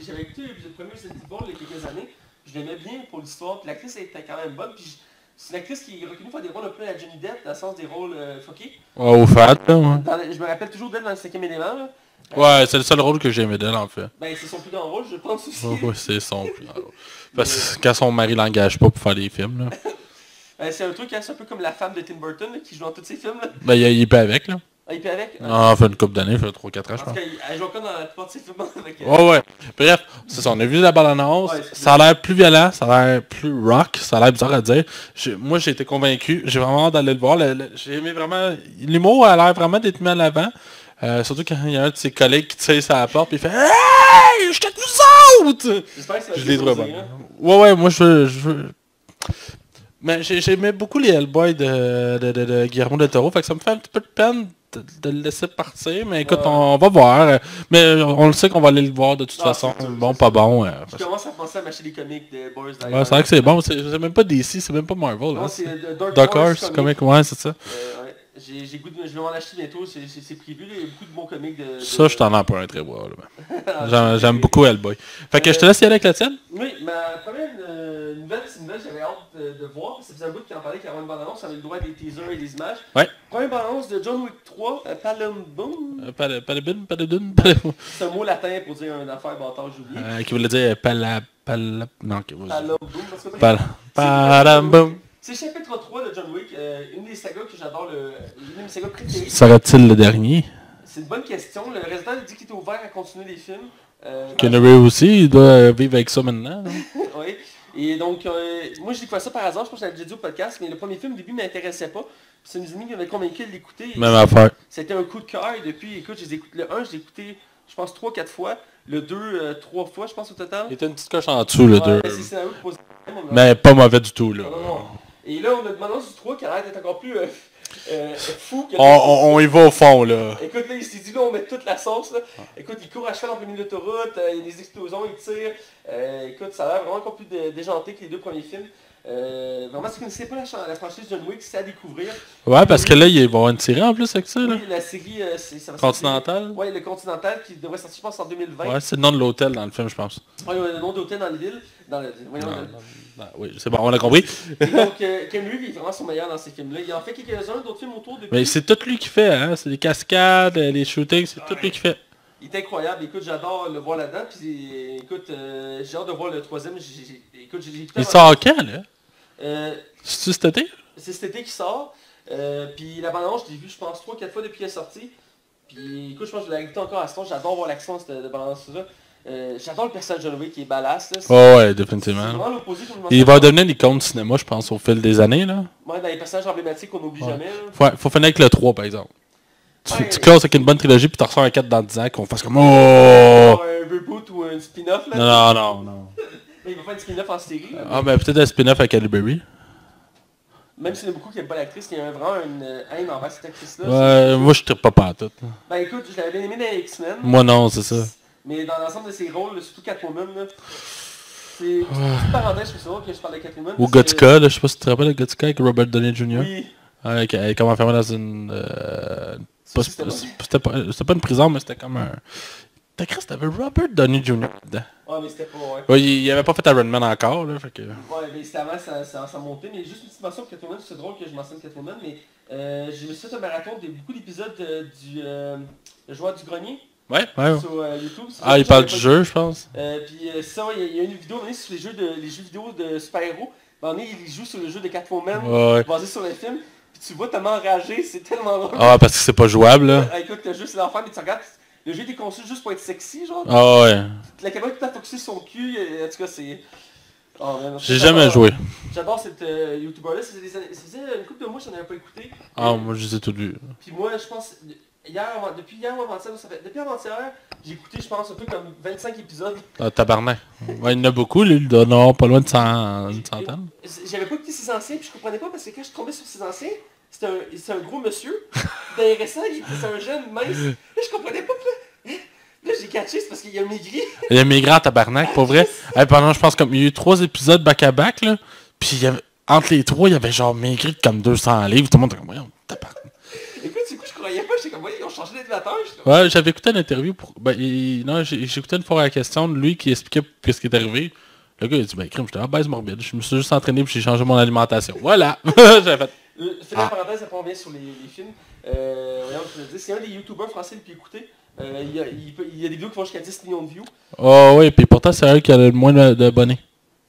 j'avais écouté le premier Resident Evil il y a quelques années. Je l'aimais bien pour l'histoire, puis l'actrice était quand même bonne, puis c'est une actrice qui est reconnue pour des rôles un peu à Johnny Depp, dans le sens des rôles fuckés. Au fat, là, ouais. Je me rappelle toujours d'elle dans le 5e élément, là. Ouais, c'est le seul rôle que j'aimais d'elle, en fait. Ben, c'est son plus grand rôle, je pense aussi. Ouais, c'est son plus grand rôle. Parce que quand son mari l'engage pas pour faire des films, là. C'est un truc, hein, c'est un peu comme la femme de Tim Burton, là, qui joue dans tous ses films, là. Ben, il est pas avec, là. Ah, il peut avec? Ah, fait une couple d'années, fait 3-4 ans, je pense. Parce qu'elle joue encore dans la plupart de ses films avec elle. Ouais. Bref, c'est ça, on a vu la bande-annonce. Ouais, ça a l'air plus violent, ça a l'air plus rock, ça a l'air bizarre à dire. Moi, j'ai été convaincu, j'ai vraiment hâte d'aller le voir. J'ai aimé vraiment... L'humour a l'air vraiment d'être mis à l'avant. Surtout quand il y a un de ses collègues qui tire sur la porte et il fait « Hey, je t'ai vous autres! » J'espère que ça va je les trouve bon. Ouais, moi, je veux... Mais j'aimais beaucoup les Hellboy de Guillermo del Toro, fait que ça me fait un petit peu de peine de le laisser partir, mais écoute, on va voir. Mais on le sait qu'on va aller le voir de toute façon. Bon, pas bon. Je commence à penser à m'acheter des comics de Boris Dyer. Ouais, c'est vrai que c'est bon. C'est même pas DC, c'est même pas Marvel. Non, c'est Dark Horse Comics, ouais, c'est ça. J'ai goût de, je vais m'en acheter bientôt, c'est prévu, il y a beaucoup de bons comics de... Ça, je t'en emprunterai voir. J'aime beaucoup Hellboy. Fait que je te laisse y aller avec la tienne. Oui, ma première nouvelle, c'est une nouvelle que j'avais hâte de voir, parce que ça faisait un bout qu'il en parlait, qu'il y avait une bande-annonce, on avait le droit des teasers et des images. Ouais. Première bande-annonce de John Wick 3, Palambum. Palabun. C'est un mot latin pour dire une affaire bâtard, j'ai oublié. Qui voulait dire non, Palambum. C'est chapitre 3 de John Wick, une des sagas que j'adore, une de mes sagas préférées. Sera-t-il le dernier? C'est une bonne question. Le résident dit qu'il était ouvert à continuer les films. Keanu aussi, il doit vivre avec ça maintenant. Oui. Et donc, moi j'ai découvert ça par hasard, je pense que j'avais déjà dit au podcast, mais le premier film au début ne m'intéressait pas. C'est une amis qui m'avaient convaincu de l'écouter. Même affaire. C'était un coup de cœur et depuis, écoute, le 1, je l'ai écouté, je pense 3-4 fois. Le 2, 3 fois, je pense au total. Il était une petite coche en dessous, le 2. Mais Mais pas mauvais du tout, là. Non. Et là, on a demandé du 3 qui a l'air d'être encore plus fou. Que on y va au fond, là. Écoute, là, il s'est dit, là, on met toute la sauce, là. Écoute, il court à cheval en plein milieu de l'autoroute, il y a des explosions, il tire. Écoute, ça a l'air vraiment encore plus déjanté que les deux premiers films. Vraiment, si vous ne connaissez pas la franchise John Wick, c'est à découvrir. Ouais, parce que là, il va y avoir une série en plus avec ça, là. Oui, la série... Continental. Oui, le Continental qui devrait sortir, je pense, en 2020. Ouais, c'est le nom de l'hôtel dans le film, je pense. Oui, le nom d'hôtel dans la ville. Oui, c'est bon, on a compris. Et donc, Ken Reeves est vraiment son meilleur dans ces films-là. Il en fait quelques-uns d'autres films autour depuis. Mais c'est tout lui qui fait, hein. C'est les cascades, les shootings, c'est tout lui qui fait. Il est incroyable. Écoute, j'adore le voir là-dedans. Puis, écoute, j'ai hâte de voir le troisième. Écoute, j'ai écouté... Il sort quand, là? C'est-tu cet été? C'est cet été qui sort. Puis la bande-annonce, je l'ai vu, je pense, 3-4 fois depuis qu'elle est sortie. Puis écoute, je pense que je l'ai écouté encore à ce temps. J'adore voir l'action de cette bande-annonce-là. J'adore le personnage de John Wick qui est badass. Oh ouais, définitivement. C'est vraiment l'opposé. Il va devenir l'icône du cinéma, je pense, au fil des années, là. Ouais, dans les personnages emblématiques qu'on n'oublie jamais. Là. Ouais, faut finir avec le 3, par exemple. Tu closes avec une bonne trilogie, puis tu ressors un 4 dans 10 ans, qu'on fasse comme... Oh! Un reboot ou un spin-off, là. Non. Mais Il va faire une spin-off en série. Là, Ah, ben peut-être un spin-off à Caliberry. même s'il y en a beaucoup qui n'aiment pas l'actrice, il y a vraiment une haine envers cette actrice-là. Ouais, moi je trippe pas tout. Ben écoute, je l'avais bien aimé dans les X-Men. Moi non, c'est ça. Mais dans l'ensemble de ses rôles, surtout Catwoman, là, c'est une petite parenthèse, je trouve ça drôle que je parle de Catwoman. Ou parce que- Gothica, là, je sais pas si tu te rappelles de Gothica avec Robert Downey Jr. Oui. Elle est comme enfermée dans une... Ça aussi, c'était c'était pas une prison, mais c'était comme un... T'avais Robert Downey Jr. dedans. Ouais, mais c'était pas, ouais. Ouais, il avait pas fait Iron Man encore, là, fait que... Ouais, mais c'était avant ça montait, mais juste une petite mention de Catwoman, c'est drôle que je mentionne Catwoman, mais j'ai fait un marathon de beaucoup d'épisodes du Le Joueur du Grenier Ouais. sur YouTube. Ah, il parle du jeu, je pense. Puis ça, il y a une vidéo menée sur les jeux vidéo de super-héros. Il joue sur le jeu de Catwoman, Ouais. basé sur le film. Puis tu vois tellement enragé, c'est tellement drôle. Ah, parce que c'est pas jouable, là. Écoute, le jeu c'est l'enfer, mais tu regardes, le jeu était conçu juste pour être sexy, genre. Ah ouais. La caméra est tout à focusée sur son cul, en tout cas c'est... Oh, man, J'ai jamais joué. J'adore cette YouTuber-là, ça faisait une couple de mois que je n'en avais pas écouté. Ah, moi je les ai tous vus. Puis moi, je pense, depuis hier ou avant-hier, depuis avant-hier, j'ai écouté, je pense, un peu comme 25 épisodes. Ah, tabarnak. Ouais, il y en a beaucoup, lui, il doit en avoir pas loin de une centaine. J'avais pas écouté ses anciens, puis je comprenais pas, parce que quand je tombais sur ses anciens, c'est un gros monsieur. Derrière ça, c'est un jeune mince. Là, je comprenais pas, là j'ai catché, c'est parce qu'il a maigri. Il a migré en tabarnak, pour vrai. Pendant, je pense, comme il y a eu 3 épisodes back-à-back, là. Puis il y avait, entre les 3, il y avait genre maigri de comme 200 livres. Tout le monde était comme, voyons, tabarnak. Écoute, c'est quoi, je croyais pas, j'étais comme, voyons, ils ont changé d'animateur. Ouais, j'avais écouté une interview pour... non, j'ai écouté une fois la question de lui qui expliquait ce qui est arrivé. Le gars, il a dit, ben, crime, j'étais obèse morbide. Je me suis juste entraîné puis j'ai changé mon alimentation. Voilà! J'avais fait... Fais la parenthèse, après on revient sur les films. Voyons, je te dis, c'est un des youtubeurs français le plus écouté. Il y a des vidéos qui font jusqu'à 10 millions de views. Oh oui, puis pourtant, c'est eux qui a le moins d'abonnés.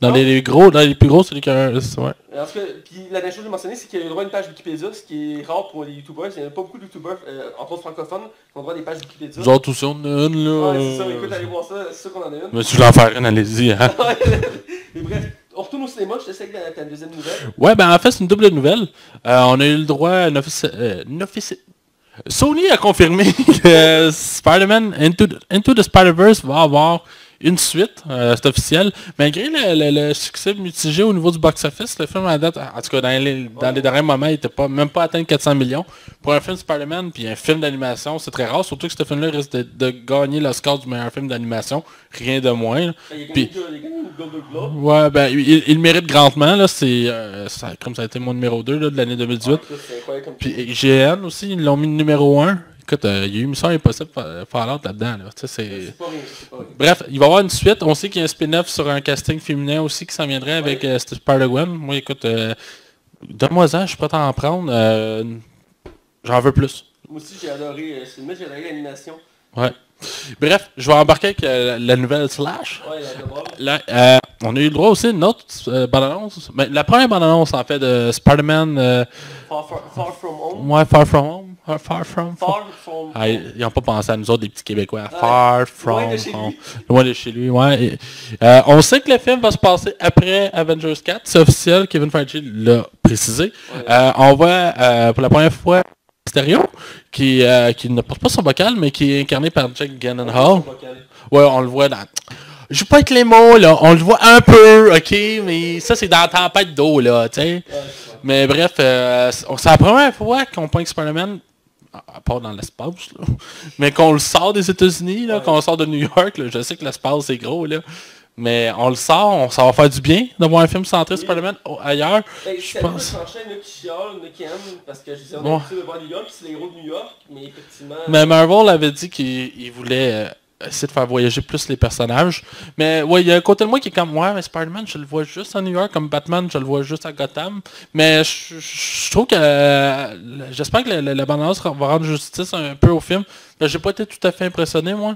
Dans les plus gros, c'est lui qui a un... Ouais. En tout cas, puis la dernière chose que j'ai mentionné, c'est qu'il y a le droit à une page Wikipédia, ce qui est rare pour les youtubeurs. Il n'y a pas beaucoup de youtubeurs, entre autres francophones, qui ont droit à des pages Wikipédia. Nous autres aussi, on en a une, là. Ouais, c'est ça, écoute, allez voir ça, c'est sûr qu'on en a une. Mais si je voulais en faire une, allez-y, hein. Mais bref, on retourne au cinéma, je te sais avec ta deuxième nouvelle. Ouais, ben en fait, c'est une double nouvelle. On a eu le droit à Sony a confirmé que Spider-Man Into the Spider-Verse va avoir une suite, c'est officiel. Malgré le succès mitigé au niveau du box-office, le film à date, en tout cas dans les derniers moments, il n'était même pas atteint 400 millions. Pour un film Spider-Man puis un film d'animation, c'est très rare, surtout que ce film-là risque de gagner le score du meilleur film d'animation, rien de moins. Là. Il a Puis, gagné une Golden Globe. ouais, ben il mérite grandement, là, comme ça a été mon numéro 2 là, de l'année 2018. C'est incroyable comme Puis IGN aussi, ils l'ont mis numéro 1. Écoute, il y a eu Mission Impossible Fallout là-dedans. Là. c'est pas rien. Bref, il va y avoir une suite. On sait qu'il y a un spin-off sur un casting féminin aussi qui s'en viendrait avec Spider-Gwen. Moi, écoute, donne-moi-en, je suis prêt à en prendre. J'en veux plus. Moi aussi, j'ai adoré ce film, j'ai adoré l'animation. Ouais. Bref, je vais embarquer avec la nouvelle Slash. Ouais, Là, on a eu le droit aussi d'une autre bande-annonce. Mais la première bande-annonce, en fait, de Spider-Man... Far From Home. Ouais, Far From Home. Far From Home. Ils n'ont pas pensé à nous autres, les petits Québécois. Far From Loin de chez Home. lui. Loin de chez lui, ouais. On sait que le film va se passer après Avengers 4. C'est officiel, Kevin Feige l'a précisé. Ouais. On voit pour la première fois Mysterio, qui ne porte pas son bocal, mais qui est incarné par Jake Gyllenhaal. Ouais, on le voit dans... Je vais pas être les mots, là. On le voit un peu, ok, mais ça, c'est dans la tempête d'eau, là, tu sais. Mais bref, c'est la première fois qu'on pointe Spider-Man, à part dans l'espace, là, mais qu'on le sort des États-Unis, là, qu'on le sort de New York, là. Je sais que l'espace, c'est gros, là. Mais on le sort, ça va faire du bien d'avoir un film centré Spider-Man ailleurs. Je pense. Il y en a qui chialent, il y en a qui aiment, parce que je sais, on a l'habitude de voir New York, c'est les héros de New York, mais effectivement... Mais Marvel avait dit qu'il voulait essayer de faire voyager plus les personnages. Mais ouais, il y a un côté de moi qui est comme, ouais, mais Spider-Man, je le vois juste à New York, comme Batman, je le vois juste à Gotham. Mais je trouve que... j'espère que la bande-annonce va rendre justice un peu au film. J'ai pas été tout à fait impressionné, moi.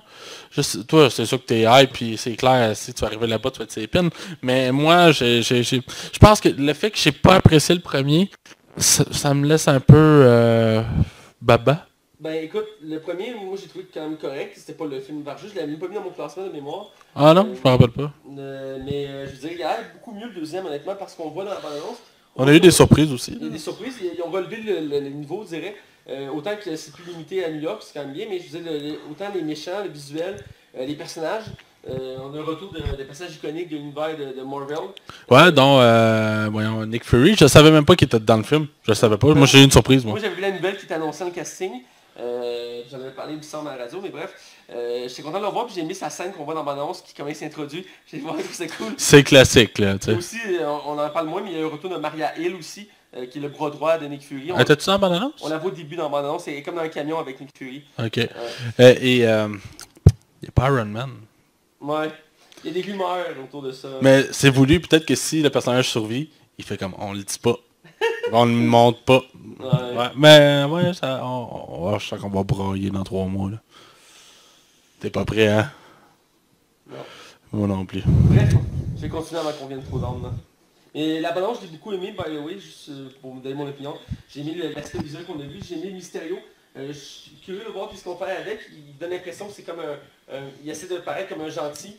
Toi, c'est sûr que t'es hype, puis c'est clair, si tu vas arriver là-bas, tu vas être ses pines. Mais moi, je pense que le fait que j'ai pas apprécié le premier, ça me laisse un peu baba. Ben écoute, le premier, moi j'ai trouvé quand même correct, c'était pas le film Varjus, je l'avais même pas mis dans mon classement de mémoire. Ah non, je me rappelle pas. Mais je dirais qu'il a beaucoup mieux le deuxième, honnêtement, parce qu'on voit dans la bande-annonce. On a eu des surprises aussi. Il y a des surprises, ils ont relevé le niveau, je dirais. Autant que c'est plus limité à New York, c'est quand même bien, mais je disais, autant les méchants, le visuel, les personnages, On a un retour de passages iconiques de l'univers de Marvel. Ouais, dont, voyons, Nick Fury. Je savais même pas qu'il était dans le film. Je savais pas. Moi, j'ai eu une surprise, moi. Moi, j'avais vu la nouvelle qui était annoncée en casting. J'en avais parlé, il me semble, à la radio, mais bref. J'étais content de le voir, puis j'ai aimé sa scène qu'on voit dans l'annonce qui commence à s'introduire. J'ai vu que c'est cool. C'est classique, là, tu sais. Et aussi, on en parle moins, mais il y a un retour de Maria Hill aussi, qui est le bras droit de Nick Fury. T'as-tu dans la bande-annonce? On la voit au début dans l'annonce, c'est comme dans un camion avec Nick Fury. Ok. Il n'y a pas Iron Man. Ouais. Il y a des rumeurs autour de ça. Mais c'est voulu, peut-être que si le personnage survit, il fait comme, on le dit pas. On le montre pas. Ouais. Mais, ouais, ça, je sens qu'on va broyer dans 3 mois, là. T'es pas prêt, hein? Non. Moi non plus. Bref, je vais continuer avant qu'on vienne trop d'âme, là. Et la balance, je l'ai beaucoup aimé, by the way, juste pour vous donner mon opinion. J'ai aimé l'aspect visuel qu'on a vu, j'ai aimé Mysterio. Je suis curieux de voir ce qu'on fait avec. Il donne l'impression que c'est comme il essaie de paraître comme un gentil.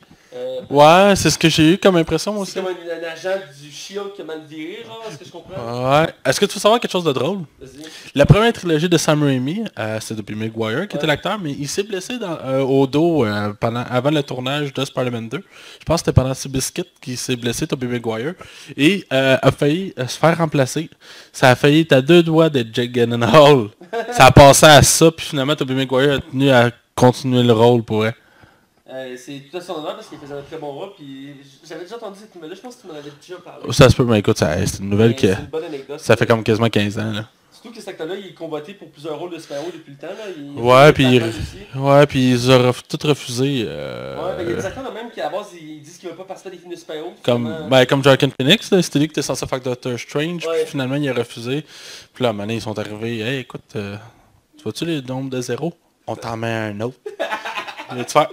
Ouais, c'est ce que j'ai eu comme impression, moi aussi. C'est comme un agent du Shield qui a mal viré, genre, est-ce que je comprends? Ouais. Est-ce que tu veux savoir quelque chose de drôle? Vas-y. La première trilogie de Sam Raimi, c'est depuis Maguire qui était l'acteur, mais il s'est blessé au dos avant le tournage de Spider-Man 2. Je pense que c'était pendant Seabiscuit qu'il s'est blessé, Tobey Maguire, et a failli se faire remplacer. Ça a failli être à 2 doigts de Jake Gyllenhaal. Ça a passé à ça, puis finalement Tobey Maguire a tenu à continuer le rôle pour elle. C'est tout à son honneur parce qu'il faisait un très bon rôle, puis j'avais déjà entendu cette nouvelle-là, je pense que tu m'en avais déjà parlé. Ça se peut, mais écoute, c'est une nouvelle C'est une bonne anecdote. Ça fait comme quasiment 15 ans, là. Surtout que cet acteur-là, il est convoité pour plusieurs rôles de super-héros depuis le temps, là. Ouais, puis ils ont tout refusé. Ouais, ben il y a des acteurs là même qui à la base, ils disent qu'ils veulent pas participer à des films de super-héros. Comme Joaquin Phoenix, c'était lui qui était censé faire Doctor Strange, ouais. Puis finalement il a refusé. Puis là, maintenant ils sont arrivés, hey, écoute, tu vois-tu les nombres de 0? On t'en met un autre. Et tu fais,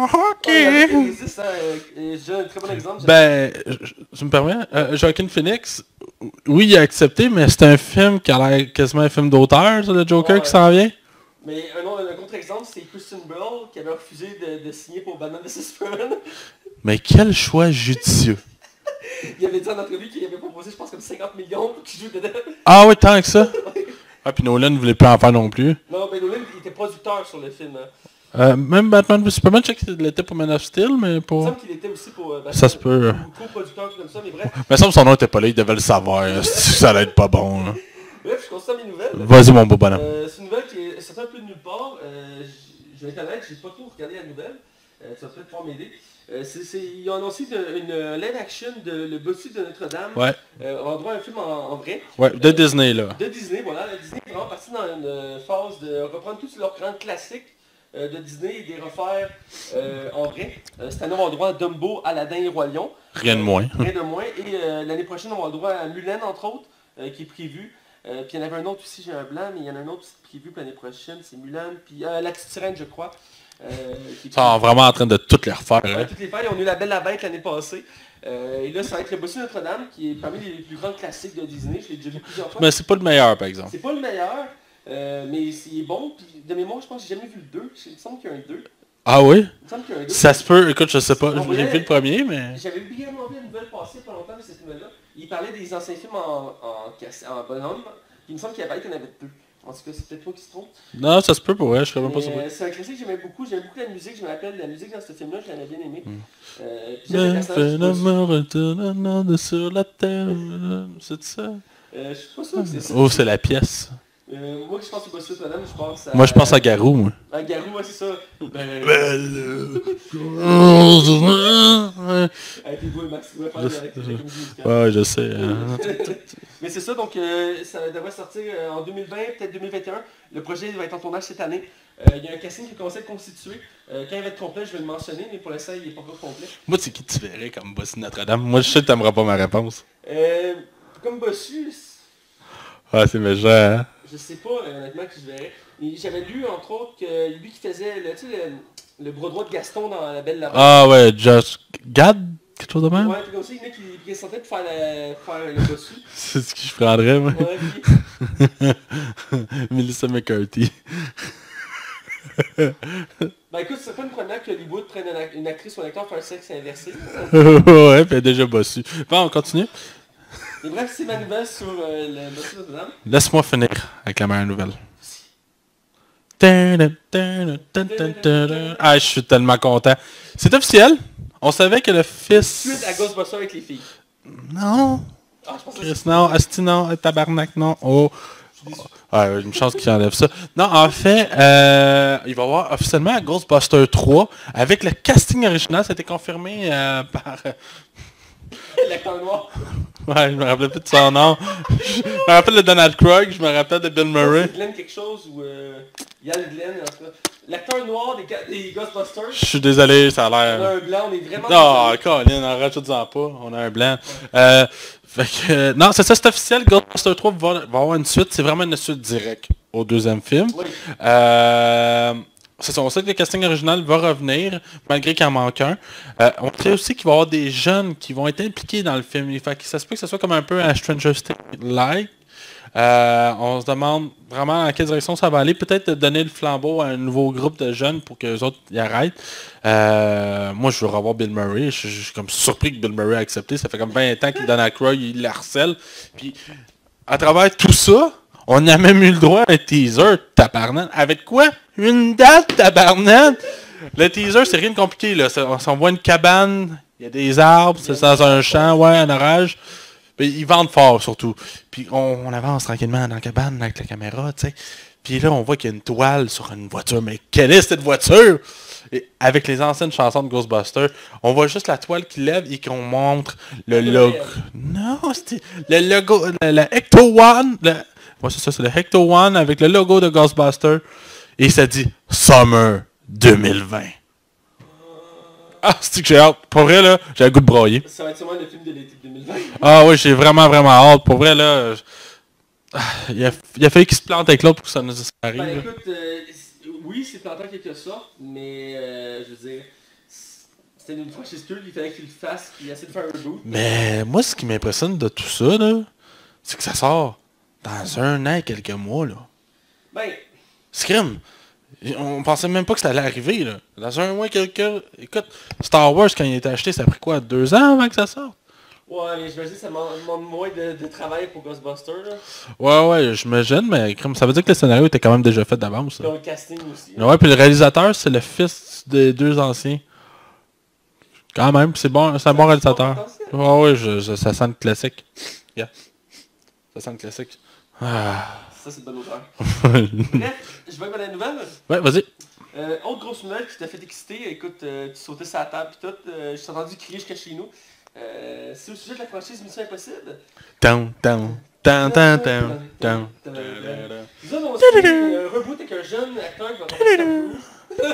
ok. J'ai un très bon exemple. Tu me permets, Joaquin Phoenix, oui, il a accepté, mais c'est un film qui a l'air quasiment un film d'auteur, le Joker qui s'en vient. Mais un contre-exemple, c'est Christian Bale qui avait refusé de signer pour Batman vs Superman. Mais quel choix judicieux. Il avait dit en entrevue qu'il avait proposé, je pense, comme 50 millions pour qu'il joue dedans. Ah ouais, tant que ça. Ah, puis Nolan ne voulait plus en faire non plus. Non, mais Nolan, il était producteur sur le film. Même Batman vs Superman, je sais qu'il était pour Man of Steel, mais pour... Il me semble qu'il était aussi pour Batman. Ça se peut. Co-producteur, comme ça, mais bref. Mais ça, son nom était pas là, il devait le savoir. Ça allait être pas bon. Là. Bref, je constate mes nouvelles. Vas-y, mon beau bonhomme. C'est une nouvelle qui est sortie un peu de nulle part. Je vais être honnête, j'ai pas trop regardé la nouvelle. Tu vas peut-être pouvoir m'aider. Ils ont annoncé une live action de Le Bossu de Notre-Dame. Ouais. On va droit à un film en vrai. Ouais, de Disney, là. De Disney, voilà. La Disney est vraiment partie dans une phase de reprendre tous leurs grands classiques de Disney et de les refaire en vrai. Cette année, on va avoir droit à Dumbo, Aladdin et Roi Lion. Rien de moins. Rien de moins. Et l'année prochaine, on va avoir droit à Mulan, entre autres, qui est prévu. Puis il y en avait un autre aussi, j'ai un blanc, mais il y en a un autre prévu pour l'année prochaine, c'est Mulan. Puis La Petite Sirène, je crois. Ils sont vraiment en train de toutes les refaire. Ouais, toutes les faire. On a eu La Belle la Bête l'année passée. Et là, ça va être Le Bossu Notre-Dame, qui est parmi les plus grands classiques de Disney. Je l'ai déjà vu plusieurs fois. Mais c'est pas le meilleur, par exemple. C'est pas le meilleur, mais c'est bon. Puis de mémoire, je pense que j'ai jamais vu le 2. Il me semble qu'il y a un 2. Ah oui? Il me semble qu'il y a un 2. Ça se peut, écoute, je sais pas. J'ai vu le premier, mais... J'avais brièvement vu une nouvelle passer pas longtemps de cette nouvelle-là. Il parlait des anciens films en bonhomme. Il me semble qu'il y avait qu'il y en avait 2. En tout cas, c'est peut-être moi qui se trompe. Non, ça se peut pour vrai, je serais même pas surpris. C'est un classique que j'aimais beaucoup. J'aimais beaucoup la musique. Je me rappelle la musique dans ce film-là, je l'avais bien aimé. Retourne sur la terre, c'est ça? Je suis pas sûr que c'est ça. Oh, c'est la pièce. Moi, je pense au Bossu Notre-Dame, je pense à... Moi, je pense à Garou, moi. À Garou, ouais, c'est ça. Avec les doigts Max, tu faire avec la comédie musicale. Ouais, je sais. Mais c'est ça, donc ça devrait sortir en 2020, peut-être 2021. Le projet va être en tournage cette année. Il y a un casting qui commence à être constitué. Quand il va être complet, je vais le mentionner, mais pour l'instant, il n'est pas encore complet. Moi, c'est qui tu verrais comme Bossu Notre-Dame? Moi, je sais que t'aimeras pas ma réponse. Comme Bossu... Ah, c'est méchant, hein? Je sais pas, honnêtement, que je verrais. J'avais lu, entre autres, que lui qui faisait le bras droit de Gaston dans La Belle la Bête. Ah ouais, Just Gad? Quelque chose de même? Ouais, comme ça, il y en a qui est censé faire le Bossu. C'est ce que je prendrais, moi. Ouais, Melissa McCarthy. Ben écoute, c'est pas une première que Hollywood prenne une actrice ou un acteur pour un sexe inversé. Ouais, puis déjà Bossu. Bon, on continue. Et bref, c'est ma nouvelle sur le Bossu Notre-Dame. Laisse-moi finir avec la meilleure nouvelle. Ah, je suis tellement content. C'est officiel. On savait que le fils... Suite à Ghostbusters avec les filles. Non. Ah, je pense que Chris, non. Asti, non. Tabarnak, non. Oh. Ouais, une chance qu'il enlève ça. Non, en fait, il va y avoir officiellement Ghostbusters 3 avec le casting original. Ça a été confirmé par... l'acteur noir. Ouais, je me rappelle plus de son nom. Je me rappelle de Donald Craig, je me rappelle de Bill Murray. C'est Glenn quelque chose ou Yann Glenn, en tout cas. L'acteur noir des Ghostbusters. Je suis désolé, ça a On a l'air... un blanc, on est vraiment... Non, Colin, en rajoute-en pas. On a un blanc. Fait que, non, c'est ça, c'est officiel. Ghostbusters 3 va avoir une suite. C'est vraiment une suite directe au deuxième film. Oui. C'est ça, on sait que le casting original va revenir, malgré qu'il en manque un. On sait aussi qu'il va y avoir des jeunes qui vont être impliqués dans le film. Fait que ça se peut que ce soit comme un peu un Stranger Things-like. On se demande vraiment à quelle direction ça va aller. Peut-être donner le flambeau à un nouveau groupe de jeunes pour que les autres y arrêtent. Moi, je veux revoir Bill Murray. Je suis comme surpris que Bill Murray a accepté. Ça fait comme 20 ans qu'il donne à Croy, il le harcèle. Puis, à travers tout ça, on a même eu le droit à un teaser, tabarnak. Avec quoi? Une date, tabarnak! Le teaser, c'est rien de compliqué, là. On voit une cabane, il y a des arbres, c'est dans un champ, ouais, un orage. Puis ils vendent fort, surtout. Puis on avance tranquillement dans la cabane avec la caméra, tu sais. Puis là, on voit qu'il y a une toile sur une voiture. Mais quelle est cette voiture? Et avec les anciennes chansons de Ghostbusters, on voit juste la toile qui lève et qu'on montre le logo. Non, c'était le logo, le Ecto One. Ouais, c'est ça, c'est le Ecto One avec le logo de Ghostbusters. Et ça dit Summer 2020. Ah, c'est que j'ai hâte. Pour vrai, là, j'ai le goût de broyer. Ça va être sûrement le film de l'été 2020. Ah oui, j'ai vraiment, vraiment hâte. Pour vrai, là, il a fallu qu'il se plante avec l'autre pour que ça nous arrive. Ben écoute, oui, c'est planté en quelque sorte, mais je veux dire, c'était une franchise culte, il fallait qu'il le fasse, qu'il essaie de faire un reboot. Mais moi, ce qui m'impressionne de tout ça, là, c'est que ça sort dans 1 an et quelques mois, là. Ben, Scrim! On pensait même pas que ça allait arriver, là. Dans 1 mois, Écoute, Star Wars, quand il a été acheté, ça a pris quoi, 2 ans avant que ça sorte? ouais, mais j'imagine que ça demande moins de travail pour Ghostbusters, là. Ouais, j'imagine, mais crime, ça veut dire que le scénario était quand même déjà fait d'avance. Puis le casting aussi. Ouais, puis le réalisateur, c'est le fils des 2 anciens. Quand même, c'est bon, c'est un bon réalisateur. Ouais, ça sent le classique. Yeah. Ça sent le classique. Ah. Ça, c'est de bonne auteur. Bref, je vais avec la nouvelle. Ouais, vas-y. Autre grosse nouvelle qui t'a fait exciter, écoute, tu sautais sur la table et tout, je t'ai entendu crier jusqu'à chez nous. C'est au sujet de la franchise Mission Impossible. Down. Nous avons aussi un reboot avec un jeune acteur qui va remplacer Tom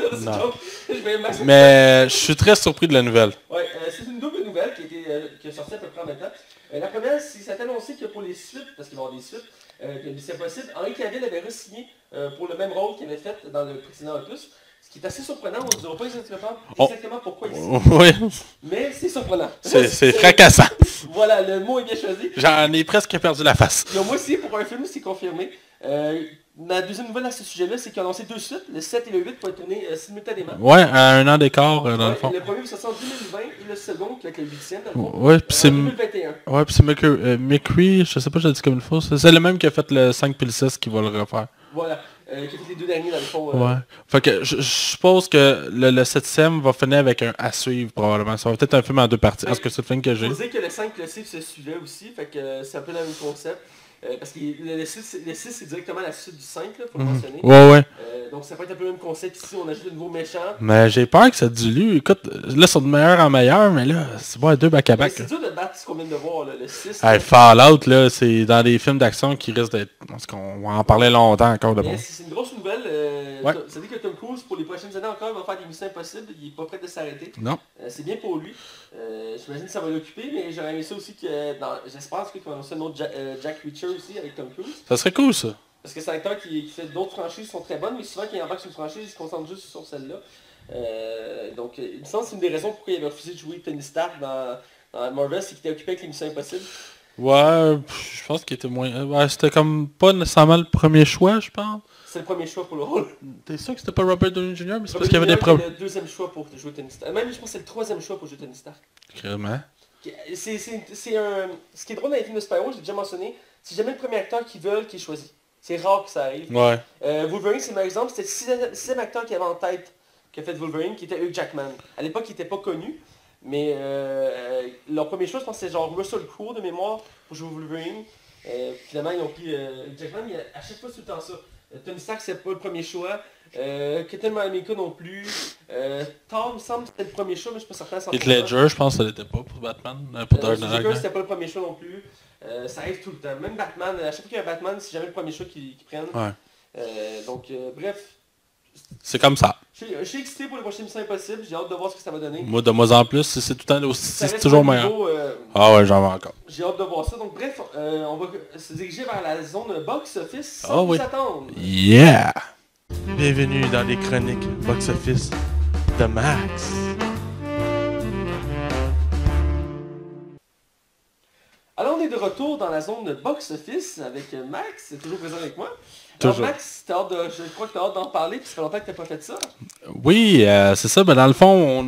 Cruise. Non. Je vais m'acheter. Mais je suis très surpris de la nouvelle. Ouais, c'est une double nouvelle qui est sortie à peu près en même temps. La première, c'est ça a été annoncé que pour les suites, parce qu'il va y avoir des suites, que Mission Impossible, Henry Cavill avait re-signé pour le même rôle qu'il avait fait dans le précédent opus. Ce qui est assez surprenant, on ne dira pas exactement pourquoi ici. Oui. Mais c'est surprenant. C'est fracassant. Voilà, le mot est bien choisi. J'en ai presque perdu la face. Et moi aussi, pour un film, c'est confirmé. Ma deuxième nouvelle à ce sujet-là, c'est qu'ils ont annoncé 2 suites, le 7 et le 8 pour être tournés simultanément. Ouais, à 1 an d'écart, dans le fond. Le premier va sortir en 2020 et le second, qui va être le 8e, dans le fond, Ouais, puis c'est... 2021. Ouais, puis c'est McCree, je sais pas, je l'ai dit comme il faut. C'est le même qui a fait le 5 puis le 6 qui va le refaire. Voilà, qui a fait les 2 derniers, dans le fond. Ouais. Fait que je suppose que le 7e va finir avec un à suivre, probablement. Ça va peut-être un film en 2 parties. Est-ce que c'est le film que j'ai? Faut dire que le 5 et le 6 se suivaient aussi, fait que c'est un peu le même concept. Parce que le 6 c'est directement la suite du 5, là, faut le mentionner. Ouais. Donc ça peut être un peu le même concept ici, on ajoute de nouveaux méchants. Mais j'ai peur que ça dilue. Écoute, là, c'est de meilleur en meilleur, mais là, c'est pas 2 back-à-back. C'est dur de battre ce qu'on vient de voir, là, le 6. Hey, Fallout, là, c'est dans des films d'action qui risquent d'être... Parce qu'on va en parler longtemps encore de bon. C'est une grosse nouvelle. Ouais. Ça dit que Tom Cruise, pour les prochaines années encore, va faire des missions impossibles. Il est pas prêt de s'arrêter. Non. C'est bien pour lui. J'imagine que ça va l'occuper, mais j'aurais aimé ça aussi que... J'espère qu'il va annoncer un autre Jack Reacher aussi avec Tom Cruise. Ça serait cool, ça. Parce que c'est un acteur qui fait d'autres franchises qui sont très bonnes, mais souvent quand il embarque sur une franchise, il se concentre juste sur celle-là. Donc, il me semble que c'est une des raisons pourquoi il avait refusé de jouer Tony Stark dans Marvel, c'est qu'il était occupé avec les missions impossibles. Ouais, je pense qu'il était moins... Ouais, c'était comme pas nécessairement le premier choix, je pense. C'est le premier choix pour le rôle. T'es sûr que c'était pas Robert Downey Jr., mais c'est parce Robert qu'il y avait des Downey Jr. problèmes. le deuxième choix pour jouer Tony Stark. Même, je pense que c'est le troisième choix pour jouer Tony Stark. Vraiment. C'est un... Ce qui est drôle dans les films de Spyro, j'ai déjà mentionné, c'est jamais le premier acteur qu'ils veulent qui est choisi. C'est rare que ça arrive. Ouais. Wolverine, c'est mon exemple, c'était le sixième acteur qui avait en tête qui a fait Wolverine, qui était Hugh Jackman. À l'époque, il n'était pas connu, mais leur premier choix, je pense que c'était genre Russell Crowe de mémoire pour jouer Wolverine. Finalement, ils ont pris Hugh Jackman, mais à chaque fois, c'est tout le temps ça. Tony Stark, c'est pas le premier choix. Captain America non plus. Thor, me semble, c'était le premier choix, mais je suis pas certain. Heath Ledger, je pense que ça l'était pas pour Batman. Pour Dark Knight. Joker, c'était pas le premier choix non plus. Ça arrive tout le temps. Même Batman, à chaque fois qu'il y a un Batman, c'est jamais le premier choix qu'ils prennent. Ouais. Bref. C'est comme ça. Je suis excité pour les prochaines Missions Impossibles. J'ai hâte de voir ce que ça va donner. Moi, de moins en plus, c'est tout le temps aussi, Ça c'est reste toujours pas meilleur. niveau, Ah ouais, j'en veux encore. J'ai hâte de voir ça. Donc bref, on va se diriger vers la zone box-office Ah sans oui. plus attendre. Yeah! Bienvenue dans les chroniques box-office de Max. Alors on est de retour dans la zone box-office avec Max, toujours présent avec moi. Toujours. Alors Max, je crois que tu as hâte d'en parler, puis ça fait longtemps que tu n'as pas fait ça. Oui, c'est ça. Ben dans le fond, on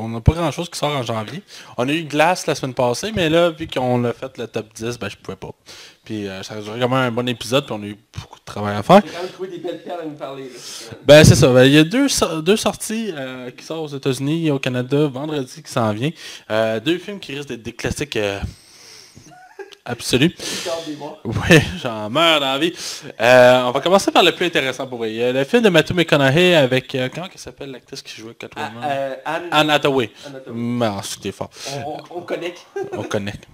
n'a pas grand-chose qui sort en janvier. On a eu Glass la semaine passée, mais là, vu qu'on a fait le top 10, ben je pouvais pas. Puis ça a duré quand même un bon épisode, puis on a eu beaucoup de travail à faire. J'ai quand même trouvé des belles perles à nous parler. Là. Ben c'est ça. Ben, il y a deux sorties qui sortent aux États-Unis et au Canada vendredi qui s'en vient. Deux films qui risquent d'être des classiques absolus. Oui, j'en meurs dans la vie. On va commencer par le plus intéressant pour vous. Il y a le film de Matthew McConaughey avec... comment elle s'appelle l'actrice qui jouait Catwoman? Anne Hathaway. Ah, c'était fort. On connecte. On connecte.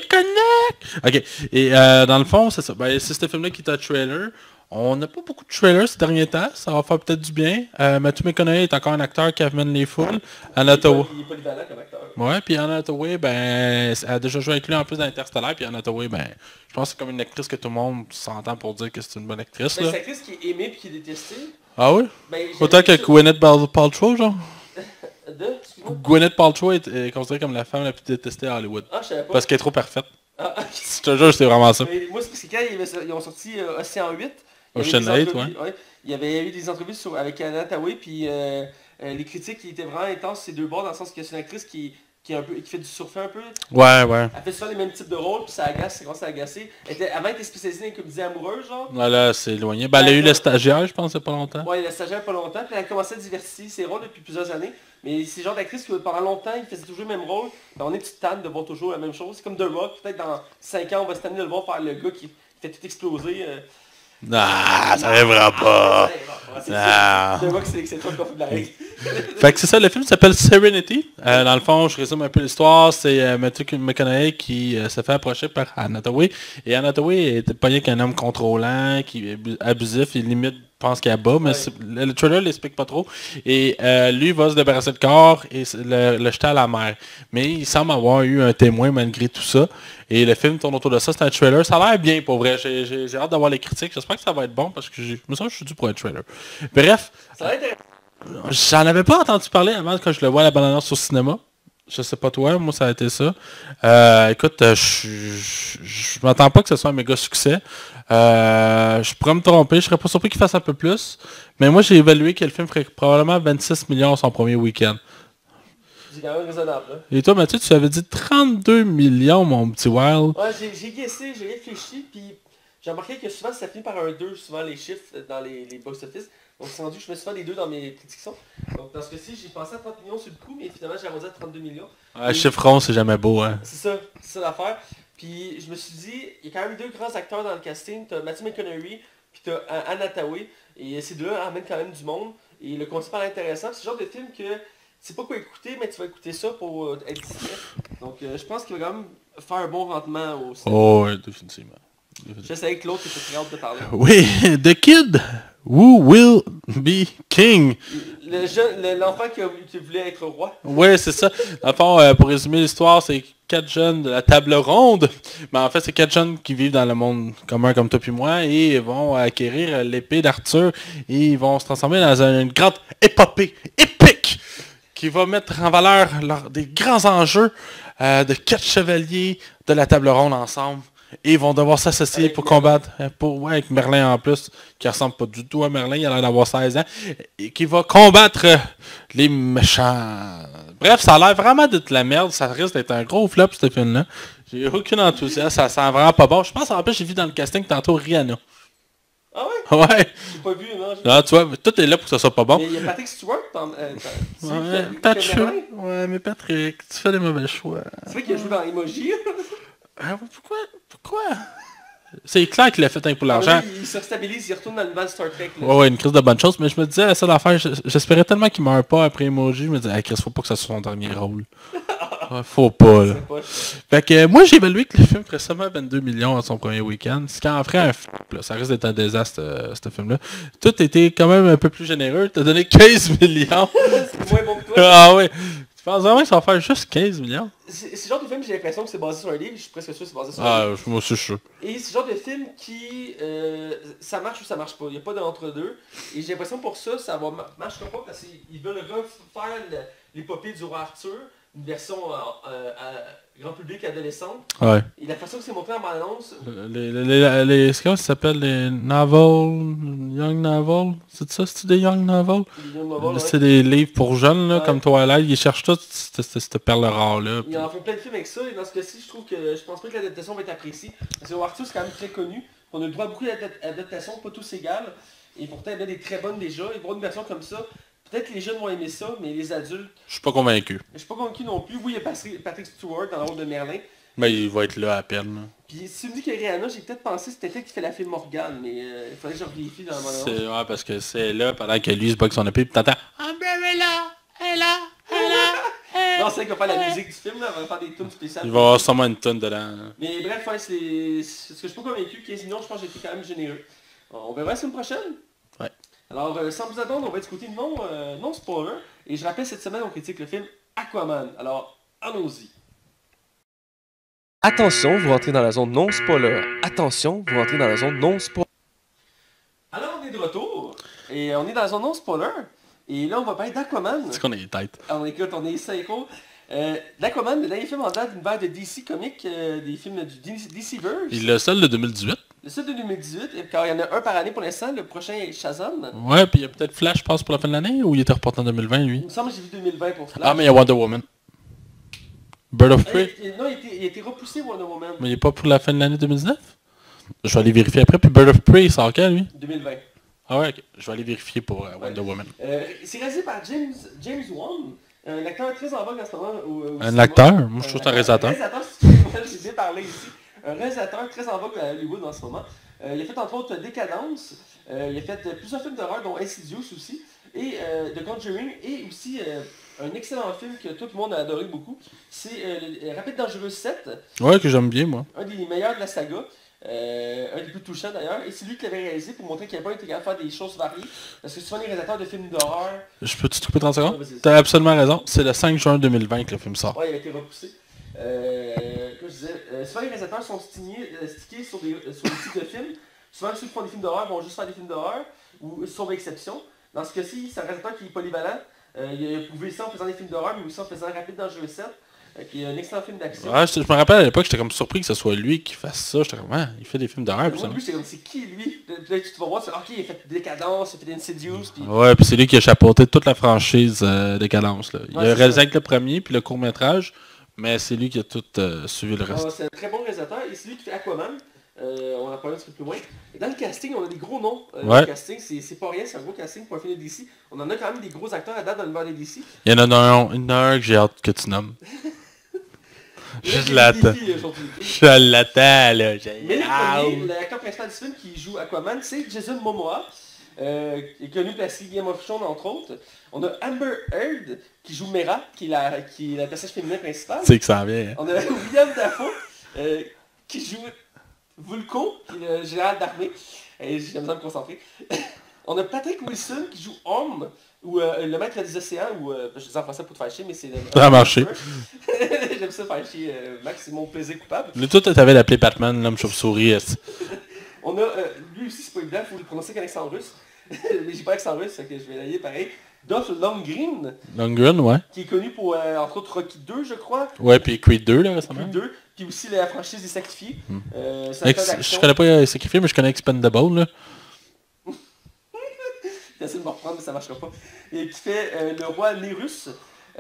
Connect! Ok. Et dans le fond, c'est ça. Ben, c'est ce film-là qui est un trailer. On n'a pas beaucoup de trailers ces derniers temps. Ça va faire peut-être du bien. Matthew McConaughey est encore un acteur qui amène les foules. Anne Hathaway. Il est polyvalent comme acteur. Ouais, puis Anne Hathaway, ben, elle a déjà joué avec lui en plus dans Interstellar. Puis Anne Hathaway, ben, je pense que c'est comme une actrice que tout le monde s'entend pour dire que c'est une bonne actrice. Ben, Là. c'est une actrice qui est aimée et qui est détestée. Ah oui? Ben, Autant que Gwyneth Paltrow, genre? Excuse-moi? Gwyneth Paltrow est considérée comme la femme la plus détestée à Hollywood. Ah, je savais pas. Parce qu'elle est trop parfaite. Ah, ok. Je te jure, c'est vraiment ça. Mais moi, c'est parce que quand ils ont sorti Océan 8, Ocean 8, ouais. Il y avait eu des entrevues avec Anne Hathaway, puis les critiques qui étaient vraiment intenses ces deux bords, dans le sens que c'est une actrice qui fait du surfer un peu. Ouais, ouais. Elle fait souvent les mêmes types de rôles, puis ça commence à agacer. Avant, elle était spécialisée dans les comédies amoureuses, genre. Voilà, c'est éloigné. Ben, elle a eu le stagiaire, je pense, il n'y a pas longtemps. Ouais, le stagiaire pas longtemps, puis elle a commencé à diversifier ses rôles depuis plusieurs années. Mais c'est le genre d'actrice que pendant longtemps, il faisait toujours le même rôle. Ben, on est petite tanne de voir toujours la même chose. C'est comme The Rock, peut-être dans 5 ans, on va se tanner de le voir faire le gars qui fait tout exploser. Ah, ça n'arrivera pas. The Rock, c'est toi qui a fait de la règle. Fait que c'est ça, le film s'appelle Serenity. Dans le fond, je résume un peu l'histoire. C'est Matthew McConaughey qui se fait approcher par Anne Hathaway. Et Anne Hathaway est pas rien qu'un homme contrôlant, qui est abusif, il limite pense qu'il y a bas, mais le trailer l'explique pas trop. Et lui va se débarrasser de corps et le jeter à la mer. Mais il semble avoir eu un témoin malgré tout ça. Et le film tourne autour de ça. C'est un trailer. Ça a l'air bien pour vrai. J'ai hâte d'avoir les critiques. J'espère que ça va être bon parce que je me sens que je suis dû pour un trailer. Bref. Ça va être... J'en avais pas entendu parler avant quand je le vois à la bande-annonce au cinéma. Je sais pas toi, moi ça a été ça. Écoute, je m'attends pas que ce soit un méga succès. Je pourrais me tromper, je serais pas surpris qu'il fasse un peu plus. Mais moi j'ai évalué que le film ferait probablement 26 millions son premier week-end. C'est quand même raisonnable. Là. Et toi Mathieu, tu avais dit 32 millions mon petit Wild. Ouais, j'ai guessé, j'ai réfléchi, puis j'ai remarqué que souvent ça finit par un 2, souvent les chiffres dans les box-office. Donc c'est rendu que je mets souvent les 2 dans mes prédictions. Donc dans ce cas-ci, j'ai pensé à 30 millions sur le coup, mais finalement j'ai arrondi à 32 millions. Ouais, chiffre rond, c'est jamais beau, hein. C'est ça l'affaire. Puis je me suis dit, il y a quand même 2 grands acteurs dans le casting. T'as Matthew McConaughey, puis t'as Anne Hathaway. Et ces deux-là amènent quand même du monde. Et le concept est intéressant. C'est le genre de film que tu sais pas quoi écouter, mais tu vas écouter ça pour être distrait. Donc je pense qu'il va quand même faire un bon rendement au cinéma. Oh, ouais, définitivement. Je sais que l'autre était très hâte de parler. Oui, The Kid Who Will Be King. L'enfant qui voulait être roi. Oui, c'est ça. Dans le fond, pour résumer l'histoire, c'est 4 jeunes de la table ronde. Mais en fait, c'est 4 jeunes qui vivent dans le monde commun comme toi puis moi et vont acquérir l'épée d'Arthur et ils vont se transformer dans une grande épopée épique qui va mettre en valeur des grands enjeux de 4 chevaliers de la table ronde ensemble. Et ils vont devoir s'associer pour combattre, avec Merlin en plus, qui ressemble pas du tout à Merlin, il a l'air d'avoir 16 ans, et qui va combattre les méchants. Bref, ça a l'air vraiment d'être la merde, ça risque d'être un gros flop ce film-là. J'ai aucun enthousiasme, ça sent vraiment pas bon. Je pense en plus j'ai vu dans le casting tantôt Rihanna. Ah ouais? Ouais. J'ai pas vu, non. Là, tu vois, tout est là pour que ça soit pas bon. Mais il y a Patrick Stewart, Ouais, Patrick. Ouais, mais Patrick, tu fais des mauvais choix. C'est vrai qu'il a joué dans Emoji. Ah, pourquoi? C'est clair qu'il l'a fait pour l'argent. Il se stabilise, il retourne dans le nouvelle Star Trek. Là. Ouais, une crise de bonne chose, mais je me disais, la seule affaire, j'espérais tellement qu'il meure pas après Emoji, je me disais, Chris, faut pas que ça soit son dernier rôle. Ouais, faut pas, là. Fait que moi, j'ai évalué que le film ferait seulement 22 millions à son premier week-end, ce qui en ferait un flop, là. Ça risque d'être un désastre, ce film-là. Tout était quand même un peu plus généreux, t'as donné 15 millions. C'est moins bon que toi. Ah ouais. Tu penses vraiment que ça va faire juste 15 millions? C'est le genre de film, j'ai l'impression que c'est basé sur un livre, je suis presque sûr que c'est basé sur un Ah, livre. moi aussi, je suis sûr. Et c'est le genre de film qui, ça marche ou ça marche pas, il n'y a pas d'entre-deux. Et j'ai l'impression pour ça, ça va marchera pas parce qu'ils veulent refaire l'épopée du roi Arthur, une version grand public adolescente. Ouais. Et la façon que c'est montré en bande-annonce... C'est comment ça s'appelle? Les novels? Young novels? C'est ça, c'est des young novels? C'est des livres pour jeunes, là, comme Twilight. Ils cherchent tout cette perle rare-là. Il en fait plein de films avec ça, et dans ce cas-ci, je pense pas que l'adaptation va être appréciée. Parce que Arthur, c'est quand même très connu. On a le droit à beaucoup d'adaptations, pas tous égales. Et pourtant, il y en a des très bonnes déjà. Et pour une version comme ça, peut-être que les jeunes vont aimer ça, mais les adultes... Je suis pas convaincu. Je suis pas convaincu non plus. Oui, il y a Patrick Stewart dans le rôle de Merlin. Mais il va être là à peine. Là. Puis si tu me dis que Rihanna, j'ai peut-être pensé que c'était elle qui fait la fille Morgane, mais il faudrait que je vérifie dans mon annonce. Ouais, parce que c'est là, pendant que lui se bat avec son épée, puis t'entends « Umbrella, elle là. Non, c'est vrai qu'il va faire la musique du film, là, il va faire des tunes spéciales. Il va y avoir sûrement une tonne dedans. Là. Mais bref, ouais, c'est ce que je suis pas convaincu. 15 millions, je pense que j'ai été quand même généreux. On verra la semaine prochaine. Ouais. Alors, sans plus attendre, on va discuter de non spoiler. Et je rappelle, cette semaine, on critique le film Aquaman. Alors, allons-y. Attention, vous rentrez dans la zone non spoiler. Attention, vous rentrez dans la zone non spoiler. Alors, on est de retour. Et on est dans la zone non spoiler. Et là, on va parler d'Aquaman. C'est qu'on a les têtes. Alors, écoute, on est synchro. L'Aquaman, le dernier film en date d'une vague de DC Comics, des films du DCverse. Il est le seul de 2018. Le seul de 2018, et car il y en a un par année pour l'instant, le prochain est Shazam. Ouais, puis il y a peut-être Flash passe pour la fin de l'année, ou il était reporté en 2020, lui? Il me semble que j'ai vu 2020 pour Flash. Ah, mais il y a Wonder Woman. Bird of Prey. Non, il a été repoussé Wonder Woman. Mais il est pas pour la fin de l'année 2019? Je vais aller vérifier après. Puis Bird of Prey, il sort quand, lui? 2020. Ah ouais, ok. Je vais aller vérifier pour Wonder Woman. C'est réalisé par James Wan, un acteur très en vogue en ce moment. Un acteur? Moi, je trouve que c'est un réalisateur. Un réalisateur, j'ai bien parlé ici. Un réalisateur très en vogue à Hollywood en ce moment. Il a fait entre autres Décadence. Il a fait plusieurs films d'horreur, dont Insidious aussi. Et The Conjuring. Et aussi un excellent film que tout le monde a adoré beaucoup. C'est Rapide Dangereux 7. Ouais, que j'aime bien, moi. Un des meilleurs de la saga. Un des plus touchants d'ailleurs. Et c'est lui qui l'avait réalisé pour montrer qu'il n'avait pas été capable de faire des choses variées. Parce que souvent les réalisateurs de films d'horreur... Je peux te couper 30 secondes? Ouais, vas-y. T'as absolument raison. C'est le 5 juin 2020 que le film sort. Ouais, il a été repoussé. Comme je disais, souvent les réalisateurs sont stickés sur des types de films. Souvent ceux qui font des films d'horreur vont juste faire des films d'horreur, ou sauf exception. Dans ce cas-ci, c'est un réalisateur qui est polyvalent. Il a prouvé ça en faisant des films d'horreur, mais aussi en faisant Rapide Dangereux 7, qui est un excellent film d'action. Ouais, je me rappelle à l'époque, j'étais comme surpris que ce soit lui qui fasse ça. J'étais comme, il fait des films d'horreur. Moi, au début, c'est comme, c'est qui lui? Puis là, tu te vas voir, c'est ok, il a fait Décadence, il a fait Insidious, puis... Ouais, puis c'est lui qui a chapeauté toute la franchise Décadence. Là. Il Ouais, a réalisé avec le premier, puis le court-métrage, mais c'est lui qui a tout suivi le reste. C'est un très bon réalisateur, et c'est lui qui fait Aquaman. On en parlera un petit peu plus loin. Et dans le casting, on a des gros noms. Ouais. Le casting, c'est pas rien, c'est un gros casting pour un film de DC. On en a quand même des gros acteurs à date dans l'univers de DC. Il y en a un que j'ai hâte que tu nommes. Je l'attends. Je l'attends, là. Mais le premier, l'acteur principal du film qui joue Aquaman, c'est Jason Momoa, qui est connu de la série Game of Thrones, entre autres. On a Amber Heard, qui joue Mera, qui est la personnage féminin principal. C'est que ça en vient. Hein. On a William Dafoe, qui joue Vulko, qui est le général d'armée. J'ai besoin de me concentrer. On a Patrick Wilson, qui joue Homme, ou le maître des océans, ou je dis en français pour te faire chier, mais c'est... Ça a marché. J'aime ça faire chier, Max, c'est mon plaisir coupable. Mais toi, t'avais l'appelé Batman, l'homme chauve-souris. On a, lui aussi c'est pas évident, il faut le prononcer qu'un accent russe. Mais j'ai pas accent russe, fait que je vais l'aller pareil. Dolph Lundgren. Lundgren, ouais. Qui est connu pour, entre autres, Rocky 2, je crois. Ouais, puis Creed 2, là, récemment. Creed 2, puis aussi la franchise des Sacrifiés. Je connais pas les Sacrifiés, mais je connais Expendable, là. J'essaie de me reprendre, mais ça marchera pas. Et qui fait le roi Nérus.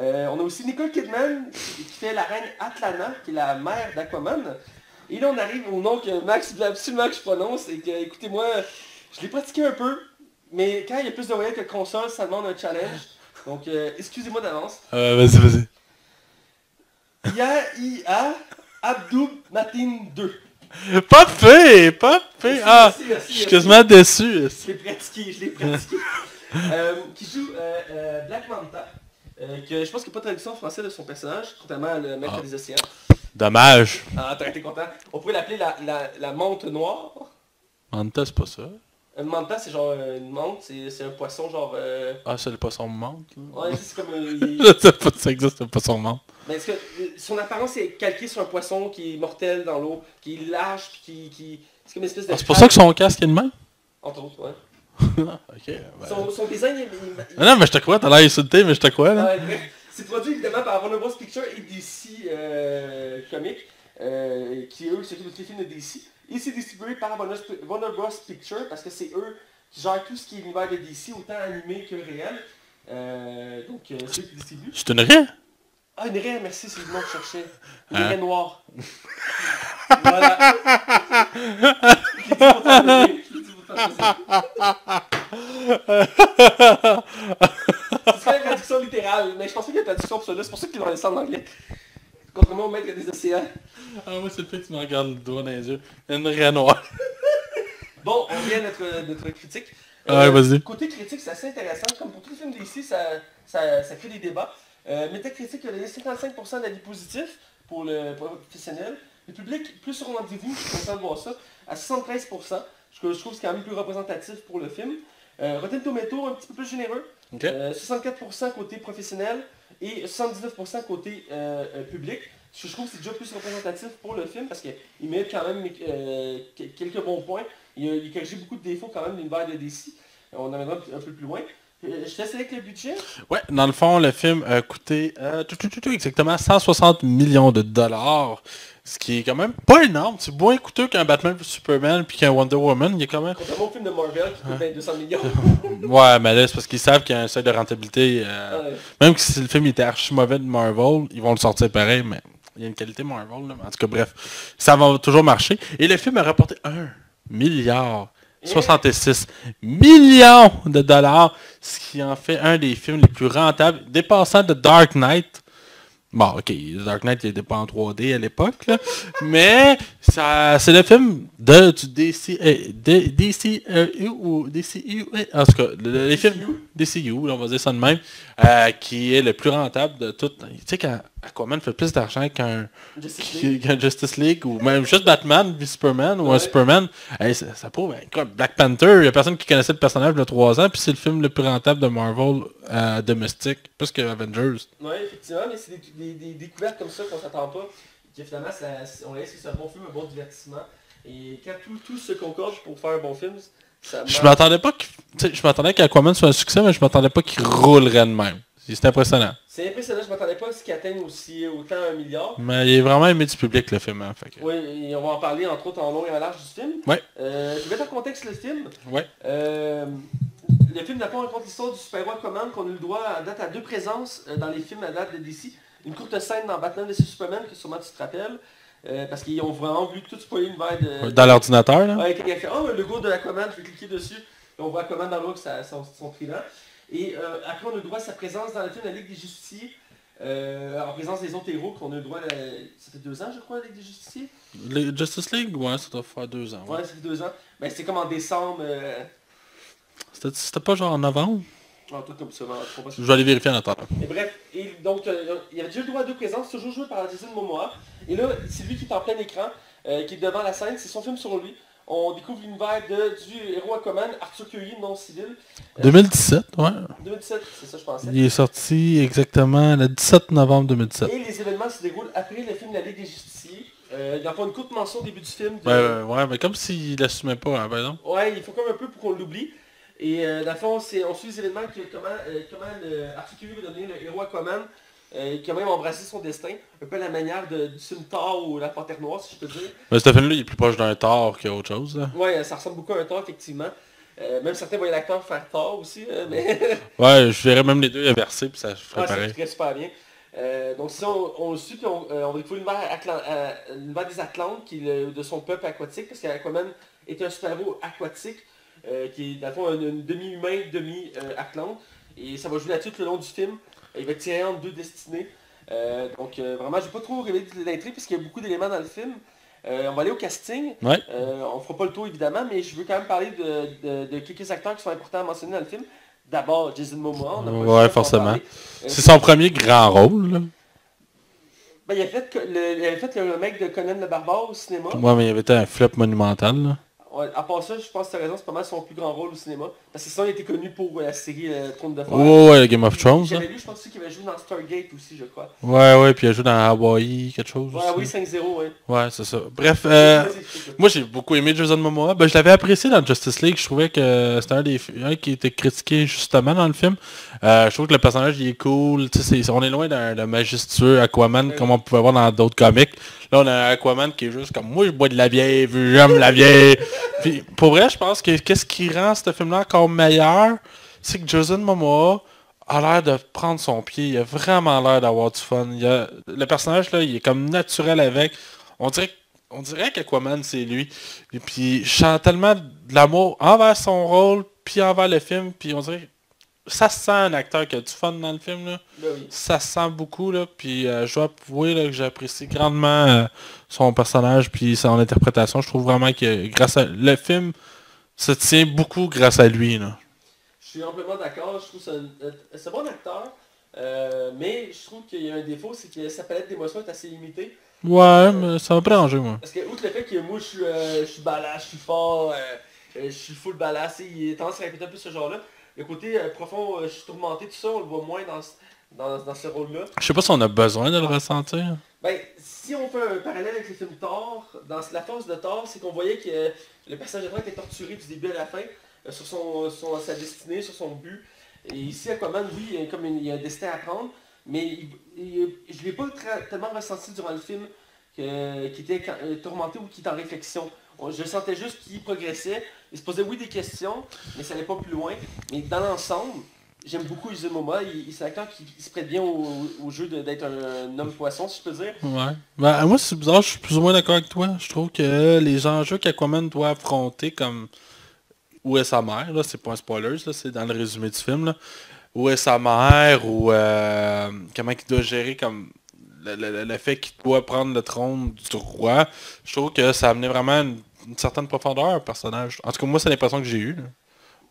On a aussi Nicole Kidman qui fait la reine Atlana, qui est la mère d'Aquaman. Et là on arrive au nom que Max voulait absolument que je prononce et que, écoutez-moi, je l'ai pratiqué un peu, mais quand il y a plus de voyelles que de console, ça demande un challenge. Donc excusez-moi d'avance. Vas-y. Yahya Abdou Matin 2. Pas fait. Ah, Merci, je suis quasiment déçu. Je l'ai pratiqué. Qui joue Black Manta. Que je pense qu'il n'y a pas de traduction en français de son personnage, contrairement à le maître des océans. Dommage. Ah, t'as été content. On pourrait l'appeler la menthe noire. Manta, c'est pas ça. Une manta, c'est genre une menthe, c'est un poisson genre... Ah, c'est le poisson menthe. Ouais, c'est comme... Je sais pas si ça existe, le poisson menthe. Mais est-ce que son apparence est calquée sur un poisson qui est mortel dans l'eau, qui est large, puis qui... C'est comme une espèce de... C'est pour ça que son casque est de même? Entre autres, ouais. Ok. Ben... Son design, Ah non, mais je te crois, t'as l'air insulté, mais je te crois, là. C'est produit évidemment par Warner Bros. Pictures et DC Comics, qui eux s'occupent de tous les films de DC. Et c'est distribué par Warner Bros. Pictures parce que c'est eux qui gèrent tout ce qui est l'univers de DC, autant animé que réel. Donc c'est eux qui distribuent. C'est une raie? Ah, une raie, merci, c'est le nom que je cherchais. Une raie noire. Voilà. Je l'ai dit pour t'en c'est une traduction littérale, mais je pense qu'il y a une traduction pour ça là, c'est pour ça qu'ils l'ont laissé en anglais. Contrairement au maître des océans. Ah ouais, c'est le fait que tu me regardes le doigt dans les yeux. Une raie noire. Bon, on revient à notre critique. Ouais, vas-y. Côté critique, c'est assez intéressant. Comme pour tous les films d'ici, ça crée des débats. Metacritic a donné 55% d'avis positifs pour le professionnel. Le public, plus au rendez-vous, je suis content de voir ça, à 73%. Je trouve que c'est quand même plus représentatif pour le film. Rotten Tomato, un petit peu plus généreux. Okay. 64% côté professionnel et 79% côté public. Je trouve que c'est déjà plus représentatif pour le film parce qu'il mérite quand même quelques bons points. Il corrige beaucoup de défauts quand même de l'univers de DC. On en reviendra un peu plus loin. Je te laisse avec le budget. Ouais, dans le fond, le film a coûté exactement 160 millions de dollars. Ce qui est quand même pas énorme. C'est moins coûteux qu'un Batman vs Superman puis qu'un Wonder Woman. Il y a quand même... Contrairement au film de Marvel qui coûte 200 millions. Ouais, mais là, c'est parce qu'ils savent qu'il y a un seuil de rentabilité. Ouais. Même si le film était archi mauvais de Marvel, ils vont le sortir pareil, mais il y a une qualité Marvel. Là. En tout cas, bref, ça va toujours marcher. Et le film a rapporté 1 milliard 66 millions de dollars, ce qui en fait un des films les plus rentables, dépassant The Dark Knight. Bon, ok, The Dark Knight il n'était pas en 3D à l'époque, là, mais c'est le film du DCU ou DCU, en tout cas, les films DCU, on va dire ça de même, qui est le plus rentable de tout. Tu sais qu'Aquaman fait plus d'argent qu'un Justice League ou même juste Batman v Superman ou un Superman. Hey, ça prouve, Black Panther, il n'y a personne qui connaissait le personnage il y a 3 ans, puis c'est le film le plus rentable de Marvel domestique, plus que Avengers. Oui, effectivement, mais c'est des découvertes comme ça qu'on s'attend pas. Que finalement, on laisse que c'est un bon film, un bon divertissement. Et quand tout se concorde pour faire un bon film, ça je m'attendais pas je m'attendais qu'Aquaman soit un succès, mais je m'attendais pas qu'il roulerait de même. C'est impressionnant. C'est impressionnant, je m'attendais pas à ce qu'il atteigne aussi autant 1 milliard. Mais il est vraiment aimé du public le film. Hein, fait que... Oui, et on va en parler entre autres en long et en large du film. Ouais. Je vais mettre en contexte le film. Ouais. Le film d'abord raconte l'histoire du super-héros Aquaman qu'on a eu le droit à date à 2 présences dans les films à date de DC. Une courte scène dans Batman vs Superman que sûrement tu te rappelles. Parce qu'ils ont vraiment voulu tout spoiler l'univers de... Dans l'ordinateur, là? Ouais, quand il a fait « Oh, le logo de Aquaman, je vais cliquer dessus. » Et on voit Aquaman dans l'eau avec son trident. Et après, on a eu droit à sa présence dans le film La Ligue des Justiciers, en présence des autres héros qu'on a eu droit à... Ça fait 2 ans, je crois, La Ligue des Justiciers. Le Justice League, ouais, ça doit faire 2 ans. Ouais, ça fait 2 ans. Ben, c'était comme en décembre... C'était pas genre en novembre? Un truc comme ça, je vais aller vérifier en attendant. Et bref, et donc, il y avait déjà le droit à 2 présences, toujours joué par Jason Momoa. Et là, c'est lui qui est en plein écran, qui est devant la scène, c'est son film sur lui. On découvre l'univers du héros Aquaman, Arthur Curry, non civil. 2017, ouais. 2017, c'est ça je pensais. Il est sorti exactement le 17 novembre 2017. Et les événements se déroulent après le film La Ligue des Justiciers. Il y a une courte mention au début du film. Ouais, mais comme s'il l'assumait pas, hein, par exemple. Ouais, il faut comme un peu pour qu'on l'oublie. Et dans le fond, on suit les événements comment Arthur Curry va devenir le héros Aquaman, qui a même embrassé son destin, un peu à la manière du film Thor ou La Panthère Noire, si je peux dire. Mais ce film-là, il est plus proche d'un Thor qu'autre chose. Là. Ouais, ça ressemble beaucoup à un Thor, effectivement. Même certains voyaient l'acteur faire Thor aussi, mais Ouais, je verrais même les deux inversés, puis ça ferait ouais, ça pareil. expliquait super bien. Donc si on le suit, puis on va découvrir l'univers des Atlantes, qui est de son peuple aquatique, parce qu'Aquaman est un super-héros aquatique, qui est dans le fond un demi-humain, demi-Atlante, et ça va jouer là-dessus tout le long du film. Il va tirer entre deux destinées. Donc vraiment, je ne vais pas trop révéler de l'intrigue, parce qu'il y a beaucoup d'éléments dans le film. On va aller au casting. Ouais. On fera pas le tour évidemment, mais je veux quand même parler de quelques acteurs qui sont importants à mentionner dans le film. D'abord, Jason Momoa, on n'a pas le choix Ouais, d'en forcément. parler. C'est son premier grand rôle, là. Ben, il a fait le mec de Conan le Barbare au cinéma. Ouais, mais il avait été un flop monumental, là. Ouais, à part ça, je pense que tu as raison, c'est pas mal son plus grand rôle au cinéma. Parce que sinon, il était connu pour la série Trône de Fer. Ouais, Game of Thrones, là. J'avais lu, je pense aussi qu'il avait joué dans Stargate aussi, je crois. Ouais, puis il a joué dans Hawaii, quelque chose Ouais, aussi. oui, 5-0, ouais. Ouais, c'est ça. Bref, Vas-y, je t'écoute. moi j'ai beaucoup aimé Jason Momoa. Ben, je l'avais apprécié dans Justice League. Je trouvais que c'était un qui était critiqué justement dans le film. Je trouve que le personnage il est cool. Tu sais, on est loin d'un majestueux Aquaman comme on pouvait voir dans d'autres comics. Là, on a un Aquaman qui est juste comme moi, je bois de la vieille, j'aime la vieille. Puis pour vrai, je pense que qu'est-ce qui rend ce film-là encore meilleur, c'est que Jason Momoa a l'air de prendre son pied. Il a vraiment l'air d'avoir du fun. Le personnage, là, il est comme naturel avec. On dirait qu'Aquaman, c'est lui. Et puis, je sens tellement de l'amour envers son rôle, puis envers le film, puis on dirait... Ça se sent un acteur qui a du fun dans le film, là. Ben oui. Ça se sent beaucoup, là. Puis, je dois avouer là, que j'apprécie grandement son personnage, puis son interprétation. Je trouve vraiment que grâce à... Le film se tient beaucoup grâce à lui, là. Je suis amplement d'accord, je trouve que c'est un bon acteur, mais je trouve qu'il y a un défaut, c'est que sa palette d'émotions est assez limitée. Ouais, mais ça m'a pas dérangé, moi. Parce que, outre le fait que moi je suis badass, je suis fort, je suis full badass, il a tendance à répéter un peu ce genre-là. Le côté profond, je suis tourmenté, tout ça, on le voit moins dans ce rôle-là. Je sais pas si on a besoin de le ressentir. Ben, si on fait un parallèle avec le film Thor, dans la force de Thor, c'est qu'on voyait que le personnage de Thor était torturé du début à la fin, sur sa destinée, sur son but. Et ici, Aquaman, oui, il y a un destin à prendre, mais je ne l'ai pas tellement ressenti durant le film qu'il était tourmenté ou qu'il était en réflexion. Je sentais juste qu'il progressait, il se posait oui des questions, mais ça n'allait pas plus loin. Mais dans l'ensemble, j'aime beaucoup Jason Momoa, c'est un acteur qui se prête bien au jeu d'être un homme poisson, si je peux dire. Ouais. Ben, moi, c'est bizarre, je suis plus ou moins d'accord avec toi. Je trouve que les enjeux qu'Aquaman doit affronter, comme où est sa mère, là, c'est pas un spoiler, là, c'est dans le résumé du film, là. Où est sa mère, ou comment il doit gérer comme le fait qu'il doit prendre le trône du roi. Je trouve que ça a amené vraiment une certaine profondeur au personnage. En tout cas, moi, c'est l'impression que j'ai eue, là.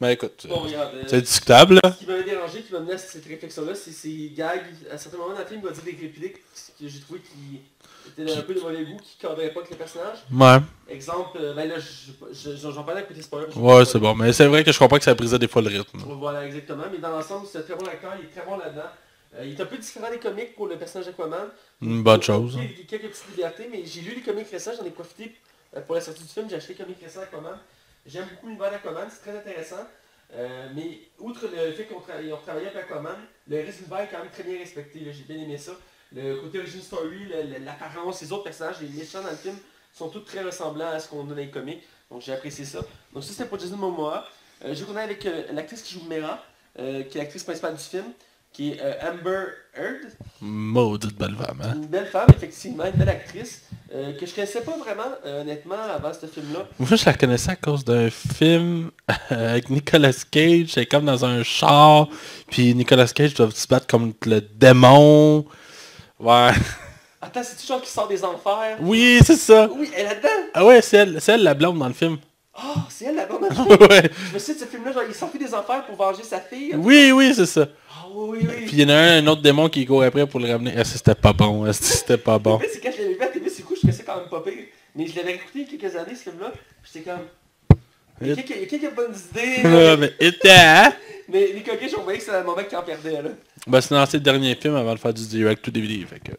Mais écoute, Bon, regarde, c'est discutable, là. ce qui m'avait dérangé, qui m'a mené à cette réflexion-là, c'est ces gags. À certains moments dans le film, il va dire des répliques que j'ai trouvé qui étaient un peu de mauvais goût, qui ne cadraient pas avec le personnage. Ouais. Exemple, ben là, j'en parlais à côté spoiler. Ouais, c'est bon. Mais c'est vrai que je comprends que ça brisait des fois le rythme. Voilà, exactement. Mais dans l'ensemble, c'est un très bon acteur, il est très bon là-dedans. Il est un peu différent des comics pour le personnage d'Aquaman. Une bonne chose. Il y a quelques petites libertés, mais j'ai lu les comics récents, j'en ai profité pour la sortie du film, j'ai acheté les comics récents d'Aquaman. J'aime beaucoup l'univers d'Aquaman, c'est très intéressant. Mais outre le fait qu'ils ont travaillé avec Aquaman, le reste de l'univers est quand même très bien respecté, j'ai bien aimé ça. Le côté origin story, l'apparence, les autres personnages, les méchants dans le film sont tous très ressemblants à ce qu'on a dans les comics, donc j'ai apprécié ça. Donc ça c'était pour Jason Momoa. Je connais avec l'actrice qui joue Mera, qui est l'actrice principale du film, qui est Amber Heard. Maudite belle femme, hein? Une belle femme, effectivement, une belle actrice, que je connaissais pas vraiment, honnêtement, avant ce film-là. Moi, je la connaissais à cause d'un film avec Nicolas Cage. C'est comme dans un char. Puis Nicolas Cage doit se battre comme le démon. Ouais. Attends, c'est-tu genre qui sort des enfers? Oui, c'est ça. Oui, elle est là-dedans! Ah ouais, c'est elle la blonde dans le film. Oh, c'est elle la bonne Ouais. Je me suis dit de ce film-là, genre, il s'enfuit des enfers pour venger sa fille. Oui, c'est ça. Ah oui, oui. Puis il y en a un autre démon qui court après pour le ramener. C'était pas bon. C'était pas bon. Mais c'est quand je l'avais vu à la TV, c'est cool, je connaissais quand même pas pire. Mais je l'avais écouté il y a quelques années, ce film-là. J'étais comme... Il y a quelques bonnes idées, là. Mais était. Mais les coquilles, on voyait que c'était le moment qui en perdait, là. Ben, c'est lancé le dernier film avant de faire du direct to DVD. Fait que...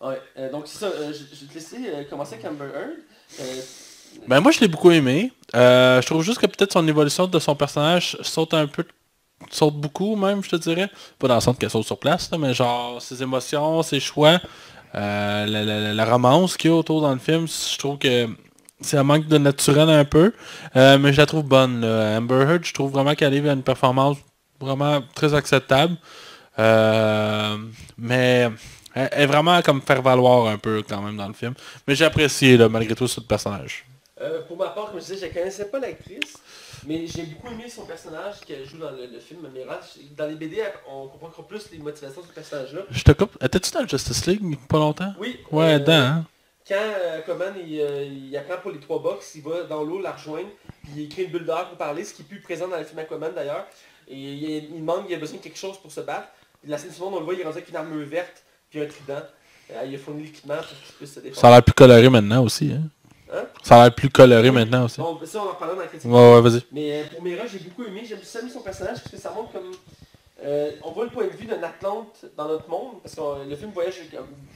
Ouais, donc c'est ça, je vais te laisser commencer avec Amber Heard. Ben moi je l'ai beaucoup aimé. Je trouve juste que peut-être son évolution de son personnage saute beaucoup même, je te dirais. Pas dans le sens qu'elle saute sur place, là, mais genre ses émotions, ses choix, la romance qu'il y a autour dans le film, je trouve que ça manque de naturel un peu. Mais je la trouve bonne. Là. Amber Heard, je trouve vraiment qu'elle livre une performance vraiment très acceptable. Mais elle est vraiment comme faire valoir un peu quand même dans le film. Mais j'ai apprécié là, malgré tout ce personnage. Pour ma part, comme je disais, je ne connaissais pas l'actrice, mais j'ai beaucoup aimé son personnage qu'elle joue dans le film Mera. Dans les BD, on comprend encore plus les motivations de ce personnage-là. Je te coupe. Étais-tu dans le Justice League pas longtemps? Oui. Ouais, dedans, hein? Quand Aquaman il apprend pour les 3 box, il va dans l'eau la rejoindre, puis il crée une bulle d'air pour parler, ce qui est plus présent dans le film Aquaman d'ailleurs. Et il demande, il a besoin de quelque chose pour se battre. Puis la scène suivante, on le voit, il est rendu avec une armure verte, puis un trident. Il a fourni l'équipement pour qu'il puisse se défendre. Ça a l'air plus coloré maintenant aussi, hein? Hein? Ça a l'air plus coloré maintenant aussi. Bon, ça on en reparlera dans la critique. Ouais, vas-y. Mais pour Mera, j'ai beaucoup aimé, j'aime son personnage parce que ça montre comme... on voit le point de vue d'un Atlante dans notre monde, parce que le film voyage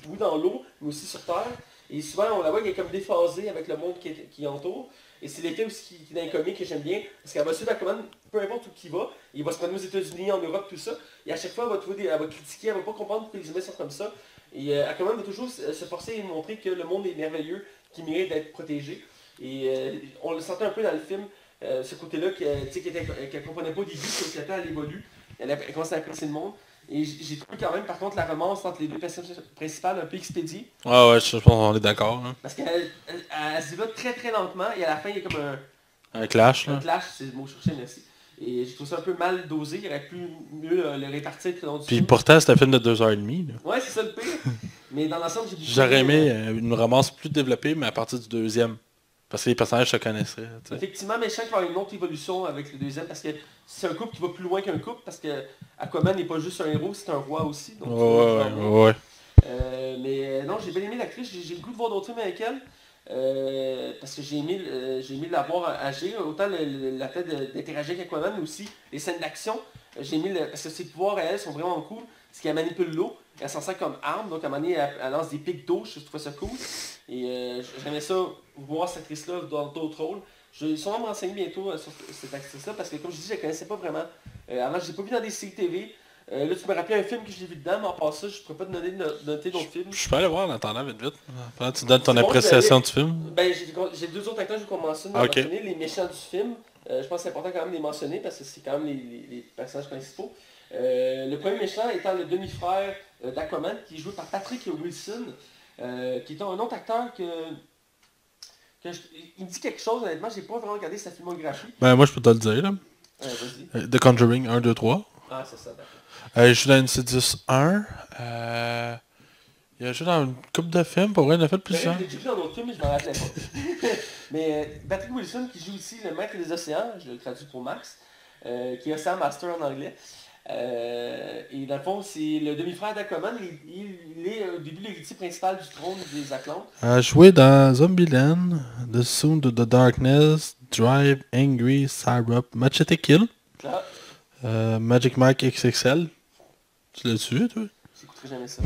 oui, dans l'eau, mais aussi sur Terre. Et souvent, on la voit qu'elle est comme déphasée avec le monde qui entoure. Et c'est l'effet aussi qui est dans les comics que j'aime bien, parce qu'elle va suivre Aquaman, peu importe où il va, il va se promener aux États-Unis, en Europe, tout ça. Et à chaque fois, elle va critiquer, elle va pas comprendre pourquoi les humains sont comme ça. Et Aquaman va toujours se forcer à montrer que le monde est merveilleux, qu'il mérite d'être protégé. Et on le sentait un peu dans le film, ce côté-là, qu'elle comprenait pas au début, que le temps elle évolue. Elle commence à apprécier le monde. Et j'ai trouvé quand même, par contre, la romance entre les deux personnages principales un peu expédiée. Ouais, je pense qu'on est d'accord. Hein. Parce qu'elle se développe très très lentement et à la fin, il y a comme un clash. Un clash, c'est le mot que je cherchais, merci. Et je trouve ça un peu mal dosé, il aurait pu mieux le répartir tout au long du film. Puis pourtant, c'est un film de 2h30. Là. Ouais, c'est ça le pire. Mais dans l'ensemble, j'aurais aimé une romance plus développée, mais à partir du deuxième. Parce que les personnages se connaisseraient. T'sais. Effectivement, mais je sens qu'il va y avoir une autre évolution avec le deuxième, parce que c'est un couple qui va plus loin qu'un couple, parce que Aquaman n'est pas juste un héros, c'est un roi aussi. Donc ouais. Mais non, j'ai bien aimé l'actrice, j'ai le goût de voir d'autres films avec elle. Parce que j'ai aimé la voir agir, autant la fait d'interagir avec Aquaman, mais aussi les scènes d'action. J'ai aimé parce que ses pouvoirs à elle sont vraiment cool, parce qu'elle manipule l'eau, elle s'en sert comme arme, donc à un moment donné, elle lance des pics d'eau, je trouvais ça cool. Et j'aimais ça, voir cette actrice-là dans d'autres rôles. Je vais sûrement me renseigner bientôt sur cette actrice-là, parce que comme je dis, je la connaissais pas vraiment. Avant, je l'ai pas vu dans des séries TV. Là, tu me rappelles un film que je l'ai vu dedans, mais en passant ça, je pourrais pas te noter d'autres films. Je peux aller voir en attendant vite. Pendant que tu donnes ton appréciation du film. Ben, j'ai 2 autres acteurs que je vais mentionner, les méchants du film. Je pense que c'est important quand même de les mentionner, parce que c'est quand même les personnages principaux. Le premier méchant étant le demi-frère d'Aquaman, qui est joué par Patrick Wilson, qui est un autre acteur il me dit quelque chose, honnêtement, j'ai pas vraiment regardé sa filmographie. Ben, moi, je peux te le dire, là. Vas-y. The Conjuring 1, 2, 3. Ah, c'est ça, d'accord. Je joue dans Insidious 1. Il a joué dans une couple de films, pour vrai, il en a fait plusieurs. J'ai vu dans d'autres films, mais je m'en rappelais pas. Mais Patrick Wilson qui joue ici le maître des océans, je le traduis pour Max, qui est Ocean Master en anglais. Et dans le fond, c'est le demi-frère d'Aquaman, il est au début l'héritier principal du trône des Atlantes. A joué dans Zombieland, The Sound of the Darkness, Drive, Angry, Syrup, Machete Kill, Magic Mike XXL. Tu l'as-tu vu, toi? J'écouterai jamais ça.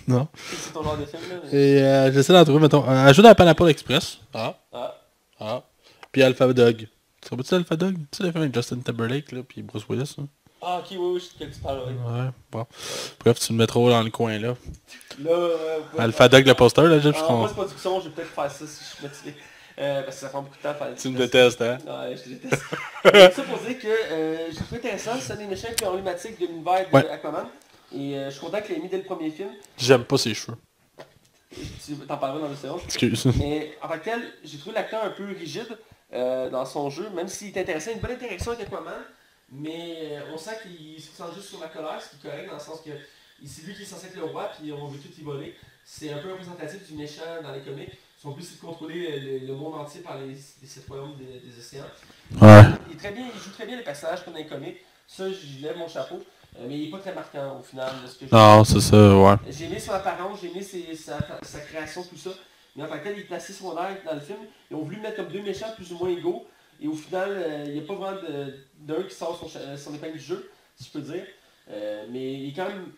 Non. C'est ton genre de film, là. Mais... Et j'essaie d'en trouver, mettons. Elle joue dans Pineapple Express. Puis Alpha Dog. Tu te rappelles-tu d'Alpha Dog? Tu sais, le film avec Justin Timberlake, là, puis Bruce Willis, hein? Ah, ok, oui, je sais de quel tu parles, oui. Ouais, bon. Bref, tu me mets trop dans le coin, là. Là, Alpha Dog, le poster, là, je en post-production, je vais peut-être faire ça si je suis motivé. Parce que ça prend beaucoup de temps à faire. Tu me détestes, hein? Ouais, je te déteste. Ça pour dire que j'ai trouvé intéressant, c'est un des méchants plus emblématiques de l'univers d'Aquaman. Et je suis content qu'il l'ait mis dès le premier film. J'aime pas ses cheveux. Tu t'en parleras dans le séance. Excuse. Mais en tant que tel, j'ai trouvé l'acteur un peu rigide dans son jeu, même s'il est intéressant, une bonne interaction avec Aquaman. Mais on sent qu'il se concentre juste sur la colère, ce qui est correct dans le sens que c'est lui qui est censé être le roi, puis on veut tout y voler. C'est un peu représentatif du méchant dans les comics. Son but c'est de contrôler le monde entier par les 7 royaumes des océans. Ouais. Il joue très bien les personnages comme dans les comics. Ça, je lève mon chapeau. Mais il n'est pas très marquant au final de ce que non, c'est ça, ouais. J'ai aimé son apparence, j'ai aimé sa création, tout ça. Mais en tant que tel, il est placé secondaire dans le film. Ils ont voulu mettre comme 2 méchants plus ou moins égaux. Et au final, il n'y a pas vraiment d'un qui sort son épingle du jeu, si je peux dire. Mais il est quand même...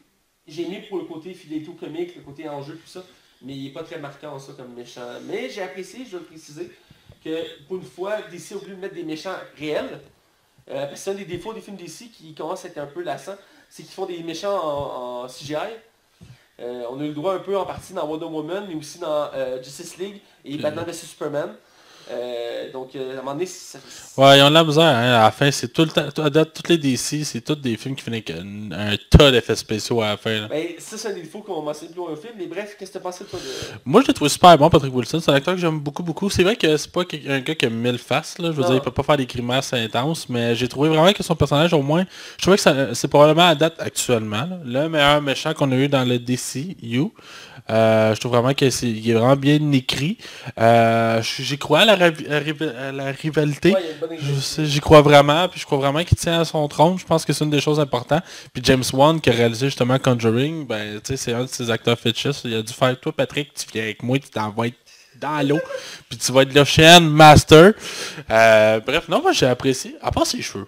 J'ai aimé pour le côté fidélité au comique, le côté enjeu, tout ça. Mais il n'est pas très marquant en ça comme méchant. Mais j'ai apprécié, je dois le préciser, que pour une fois, DC a voulu mettre des méchants réels. Parce que c'est un des défauts des films DC qui commence à être un peu lassant. C'est qu'ils font des méchants en CGI. On a eu le droit un peu en partie dans Wonder Woman, mais aussi dans Justice League et Batman vs Superman. Donc, à un moment donné, Ouais, ils ont de la misère, hein. À la fin, c'est tout le temps, à date, toutes les DC, c'est tous des films qui finissent avec un tas d'effets spéciaux à la fin, là. ben, ça, c'est un des défauts qu'on mentionne plus loin au film. Mais bref, qu'est-ce que tu as pensé, toi, de... Moi, je l'ai trouvé super bon, Patrick Wilson. C'est un acteur que j'aime beaucoup, beaucoup. C'est vrai que c'est pas un gars qui a 1000 faces, là. Je veux Non. dire, il peut pas faire des grimaces intenses, mais j'ai trouvé vraiment que son personnage, au moins, je trouvais que c'est probablement à date actuellement, là, le meilleur méchant qu'on a eu dans le DCU. Je trouve vraiment qu'il est vraiment bien écrit. J'y crois à la rivalité. Ouais, il y a une bonne rivalité. J'y crois vraiment, puis je crois vraiment qu'il tient à son trône. Je pense que c'est une des choses importantes. Puis James Wan, qui a réalisé justement Conjuring, ben, tu sais, c'est un de ses acteurs fétiches. Il a dû faire, toi, Patrick, tu viens avec moi, tu t'envoies dans l'eau, puis tu vas être le chien master. Bref, non, moi j'ai apprécié, à part ses cheveux.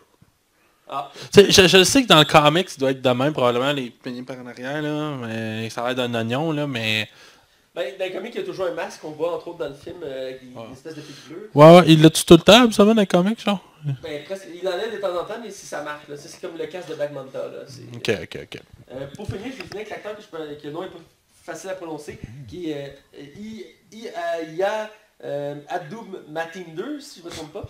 Ah. Je sais que dans le comics, il doit être de même, probablement, les peignés par en arrière, là, mais ça a l'air d'un oignon, là, mais... Ben, dans le comic, il y a toujours un masque qu'on voit, entre autres, dans le film, avec une espèce de fille bleue. Ouais, il l'a-tu tout le temps, ça va, dans le comics, genre? Ben, presque, il enlève de temps en temps, mais c'est sa marque, là. Ça, c'est comme le casque de Black Manta, là. Ok. Pour finir, je vais finir avec l'acteur que le nom est pas facile à prononcer, qui est Ia Abdoum Matin 2, si je me trompe pas.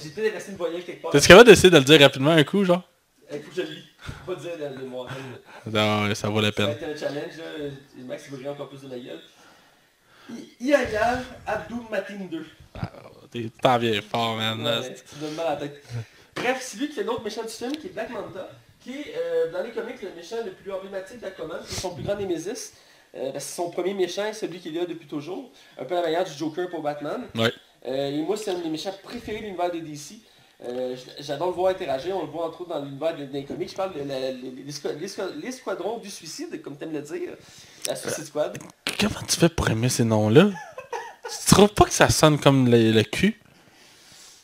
J'ai peut-être inversé une voyelle quelque part. T'es-tu capable d'essayer de le dire rapidement un coup, genre? Il faut que je le lis. Faut pas dire de moi. Non, ça vaut la Ça va peine. être un challenge, là. Max, il briller encore plus de ma gueule. Ia Abdoum Matin 2. T'en viens fort, man. Ouais, tu donnes mal à la tête. Bref, c'est lui qui fait l'autre méchant du film, qui est Black Manta, qui est dans les comics le méchant le plus emblématique d'Aquaman, c'est son plus grand némésis. C'est son premier méchant, celui qui est là depuis toujours. Un peu la manière du Joker pour Batman. Ouais. Et moi, c'est un de mes méchants préférés de l'univers de DC. J'adore le voir interagir, on le voit entre autres dans l'univers des comics. Je parle de l'escadron du suicide, comme t'aimes le dire. La Suicide Squad. Comment tu fais pour aimer ces noms-là? Tu trouves pas que ça sonne comme le cul?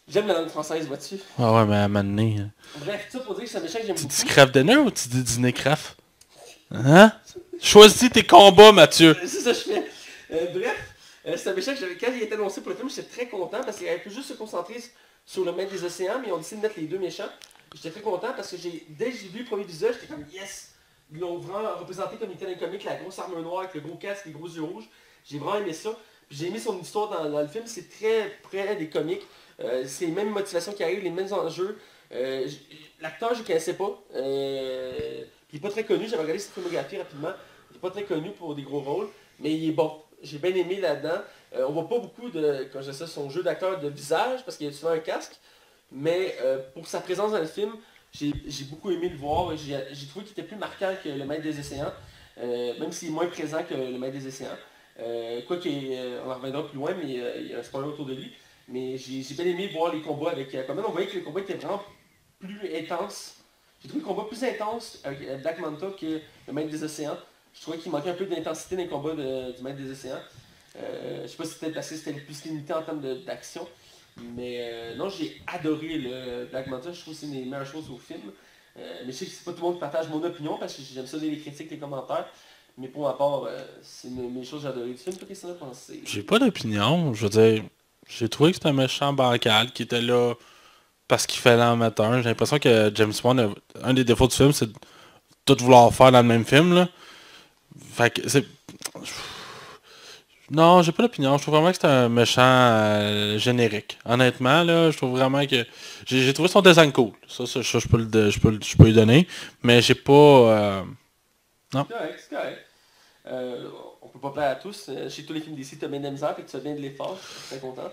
J'aime la langue française, vois-tu. Ah ouais, mais à un moment donné... Bref, tout ça pour dire que c'est un méchant que j'aime Tu beaucoup. dis craft dinner ou tu dis dîner craft? Hein? Choisis tes combats, Mathieu. C'est ça que je fais. Bref, c'est un méchant que quand il a été annoncé pour le film, j'étais très content parce qu'il aurait pu juste se concentrer sur le maître des océans, mais ils ont décidé de mettre les deux méchants. J'étais très content parce que dès que j'ai vu le premier visage, j'étais comme yes! Ils l'ont vraiment représenté comme il était dans les comics, la grosse armure noire avec le gros casque, les gros yeux rouges. J'ai vraiment aimé ça. Puis j'ai aimé son histoire dans le film, c'est très près des comics. C'est les mêmes motivations qui arrivent, les mêmes enjeux. L'acteur, je ne connaissais pas. Il n'est pas très connu, j'avais regardé sa filmographie rapidement. Il n'est pas très connu pour des gros rôles, mais il est bon. J'ai bien aimé là-dedans. On voit pas beaucoup de, quand je dis ça, son jeu d'acteur de visage, parce qu'il a souvent un casque. Mais pour sa présence dans le film, j'ai beaucoup aimé le voir. J'ai trouvé qu'il était plus marquant que le Maître des Océans, même s'il est moins présent que le Maître des Océans. Quoi qu'on en reviendra plus loin, mais il y a un spoiler autour de lui. Mais j'ai bien aimé voir les combats avec Aquaman. On voyait que les combats étaient vraiment plus intenses. J'ai trouvé le combat plus intense avec Black Manta que le Maître des Océans. Je trouvais qu'il manquait un peu d'intensité dans les combats du Maître des Océans. Je sais pas si c'était parce que c'était plus limité en termes d'action. Mais non, j'ai adoré le Black Manta. Je trouve que c'est une des meilleures choses au film. Mais je sais que c'est pas tout le monde qui partage mon opinion parce que j'aime ça les critiques, les commentaires. Mais pour ma part, c'est une des choses que j'ai adoré du film. Toi, qu'est-ce que t'en as pensé? J'ai pas d'opinion. Je veux dire, j'ai trouvé que c'était un méchant bancal qui était là parce qu'il fallait en mettre un. J'ai l'impression que James Wan, un des défauts du film, c'est de tout vouloir faire dans le même film, là. Fait que c'est... Non, j'ai pas d'opinion. Je trouve vraiment que c'est un méchant générique. Honnêtement, là, je trouve vraiment que... J'ai trouvé son design cool. Ça je peux lui donner. Mais j'ai pas... Non. C'est correct. On peut pas plaire à tous. Chez tous les films d'ici, tu as bien de la misère, fait que tu as bien de l'effort. Je suis très content.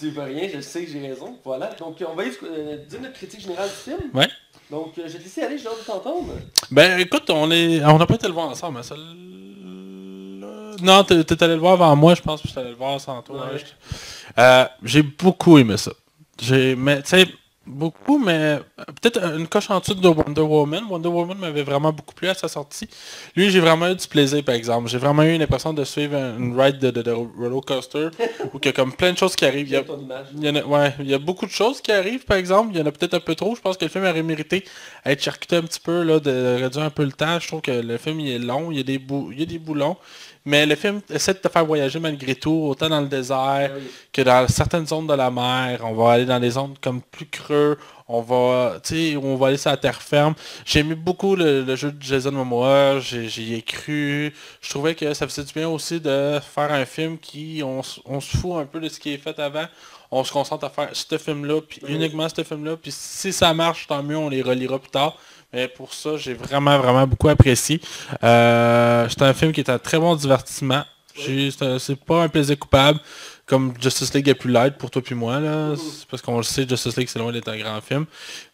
Tu veux rien, je sais que j'ai raison. Voilà. Donc, on va dire notre critique générale du film. Ouais. Donc, je vais te laisser aller, j'ai hâte de t'entendre. Ben, écoute, on n'a pas été le voir ensemble, mais celle-là... Non, t'es allé le voir avant moi, je pense, puis t'es allé le voir sans toi. Ouais. J'ai beaucoup aimé ça. Mais, tu sais, beaucoup, mais peut-être une coche en dessous de Wonder Woman. Wonder Woman m'avait vraiment beaucoup plu à sa sortie. Lui, j'ai vraiment eu du plaisir, par exemple. J'ai vraiment eu l'impression de suivre une ride de roller coaster, où il y a comme plein de choses qui arrivent. Il y a beaucoup de choses qui arrivent, par exemple. Il y en a peut-être un peu trop. Je pense que le film aurait mérité à être charcuté un petit peu, là, de réduire un peu le temps. Je trouve que le film, il est long, il y a des bouts longs. Mais le film essaie de te faire voyager malgré tout, autant dans le désert que dans certaines zones de la mer. On va aller dans des zones comme plus creuses. monstre, on va aller sur la terre ferme. J'ai aimé beaucoup le jeu de Jason Momoa, j'y ai cru. Je trouvais que ça faisait du bien aussi de faire un film on se fout un peu de ce qui est fait avant. On se concentre à faire ce film-là, puis uniquement ce film-là. Puis si ça marche, tant mieux, on les reliera plus tard. Mais pour ça, j'ai vraiment, vraiment beaucoup apprécié. C'est un film qui est un très bon divertissement. C'est pas un plaisir coupable. Comme Justice League est plus light pour toi puis moi, là. C'est parce qu'on le sait, Justice League, c'est loin d'être un grand film.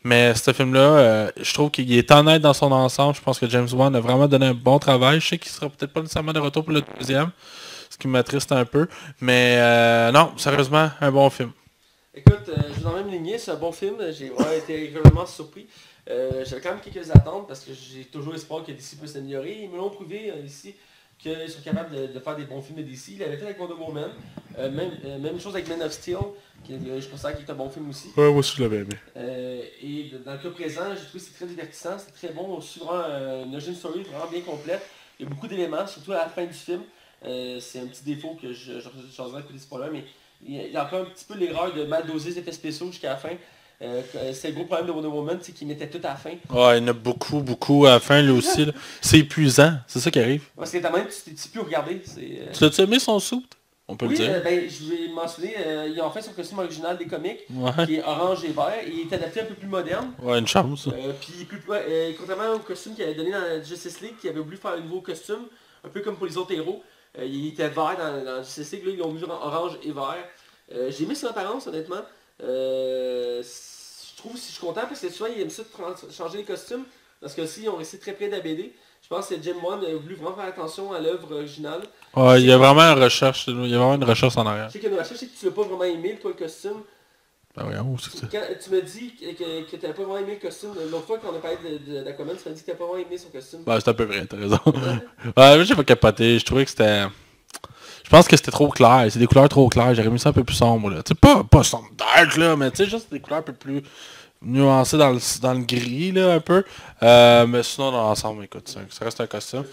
Mais ce film-là, je trouve qu'il est honnête dans son ensemble. Je pense que James Wan a vraiment donné un bon travail. Je sais qu'il sera peut-être pas nécessairement de retour pour le deuxième, ce qui m'attriste un peu. Mais non, sérieusement, un bon film. Écoute, je suis dans la même lignée, c'est un bon film. J'ai vraiment été agréablement surpris. J'avais quand même quelques attentes parce que j'ai toujours espoir que DC peut s'améliorer. Ils me l'ont prouvé ici qu'ils sont capables de faire des bons films de DC. Ils l'avaient fait avec Wonder Woman. Même chose avec Man of Steel, qui je considère qu'il est un bon film aussi. Ouais, moi aussi je l'avais aimé. Et dans le cas présent, j'ai trouvé que c'est très divertissant, c'est très bon. On suit vraiment une origin story vraiment bien complète. Il y a beaucoup d'éléments, surtout à la fin du film. C'est un petit défaut que j'oserais écouter spoiler, mais il y a encore un petit peu l'erreur de mal doser les effets spéciaux jusqu'à la fin. C'est le gros problème de Wonder Woman, c'est qu'il mettait tout à la fin. Ouais, il y en a beaucoup, beaucoup à la fin, lui aussi. Là. C'est épuisant, c'est ça qui arrive. Parce que t'as même, tu t'es plus regardé. Tu l'as-tu aimé son suit? On peut le dire. Je vais mentionner, il a en fait son costume original des comics, Ouais. qui est orange et vert, et il est adapté un peu plus moderne. Ouais, une chance. Puis contrairement au costume qu'il avait donné dans Justice League, qui avait voulu faire un nouveau costume, un peu comme pour les autres héros, il était vert dans Justice League, là ils l'ont mis orange et vert. J'ai aimé son apparence honnêtement. Je suis content parce que souvent ils aiment ça de changer les costumes. Parce que aussi, ils ont resté très près de la BD. Je pense que Jim Wan a voulu vraiment faire attention à l'œuvre originale. Ouais, il y a vraiment une recherche, en arrière. Je sais qu'il y a une recherche, je sais que tu l'as pas vraiment aimé, toi, le costume. Ben oui, c'est ça. Quand tu me dis que tu n'as pas vraiment aimé le costume, l'autre fois qu'on a parlé d'Aquaman, tu m'as dit que tu n'as pas vraiment aimé son costume. Ben, c'est à peu vrai, t'as raison. Ouais, j'ai pas capoté, je trouvais que c'était... Je pense que c'était trop clair, c'est des couleurs trop claires, j'aurais mis ça un peu plus sombre, là. Tu sais, pas sombre dark, là, mais tu sais, juste des couleurs un peu plus nuancées dans le gris, là, un peu. Mais sinon, dans l'ensemble, écoute, ça reste un costume.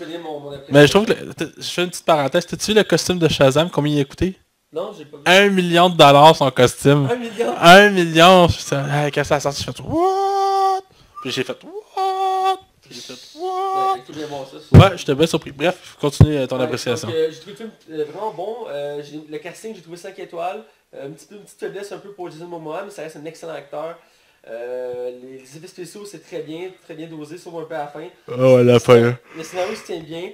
Mais je trouve que, je fais une petite parenthèse, t'as-tu vu le costume de Shazam, combien il a coûté? Non, j'ai pas vu. 1 million de dollars son costume. 1 million? 1 million! Quand ça a sorti, j'ai fait what? Puis j'ai fait what? Puis j'ai fait what? Ouais, j'étais bien surpris. Bref, continue ton appréciation. J'ai trouvé le film vraiment bon. Le casting, j'ai trouvé 5 étoiles. Une petite faiblesse un peu pour Jason Momoa, mais ça reste un excellent acteur. Les effets spéciaux, c'est très bien dosé, sauf un peu à la fin. Oh, la fin. Le scénario se tient bien.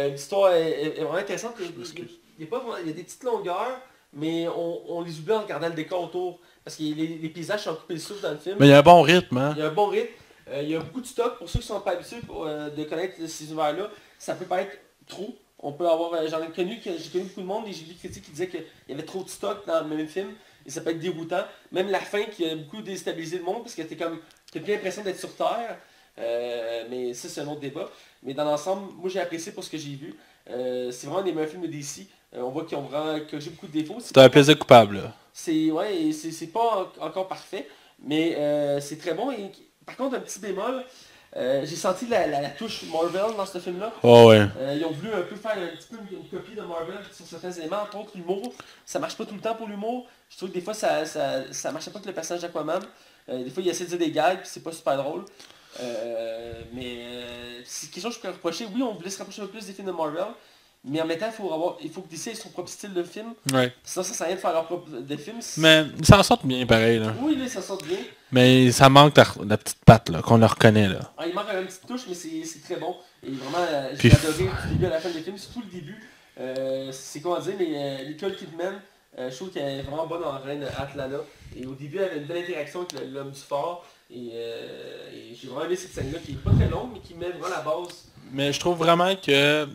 L'histoire est vraiment intéressante. Il y a des petites longueurs, mais on les oublie en regardant le décor autour. Parce que les paysages sont coupés le souffle dans le film. Mais il y a un bon rythme, hein. Il y a un bon rythme. Il y a beaucoup de stock. Pour ceux qui ne sont pas habitués de connaître ces univers-là, ça peut paraître trop. On peut avoir, j'ai connu beaucoup de monde et j'ai vu des critiques qui disaient qu'il y avait trop de stock dans le même film. Et ça peut être déroutant. Même la fin qui a beaucoup déstabilisé le monde parce que t'as bien l'impression d'être sur Terre. Mais ça c'est un autre débat. Mais dans l'ensemble, moi j'ai apprécié pour ce que j'ai vu. C'est vraiment des meilleurs films de DC. On voit qu'ils ont vraiment corrigé beaucoup de défauts. C'est un plaisir coupable. Là. C'est pas encore parfait. Mais c'est très bon. Et, par contre, un petit bémol. J'ai senti la touche Marvel dans ce film-là. Oh ouais. Ils ont voulu un peu faire un petit peu une copie de Marvel sur certains éléments, entre autres l'humour. Ça marche pas tout le temps pour l'humour. Je trouve que des fois ça marchait pas avec le personnage d'Aquaman. Des fois il essaie de dire des gags puis c'est pas super drôle. C'est quelque chose que je peux reprocher. Oui, on voulait se rapprocher un peu plus des films de Marvel. Mais en même temps, il faut que DC ait son propre style de film. Ouais. Sinon ça sert à rien de faire leur propre de film. Mais ils s'en sortent bien pareil là. Oui, ils s'en sortent bien. Mais ça manque la petite patte là, qu'on le reconnaît là. Il manque une petite touche, mais c'est très bon. Et vraiment, j'ai adoré du début à la fin des films, surtout le début. C'est comment dire, mais Nicole Kidman, je trouve qu'elle est vraiment bonne en Reine Atlanta. Et au début, elle avait une belle interaction avec l'homme du fort. Et j'ai vraiment aimé cette scène-là qui est pas très longue, mais qui met vraiment la base. Mais je trouve vraiment que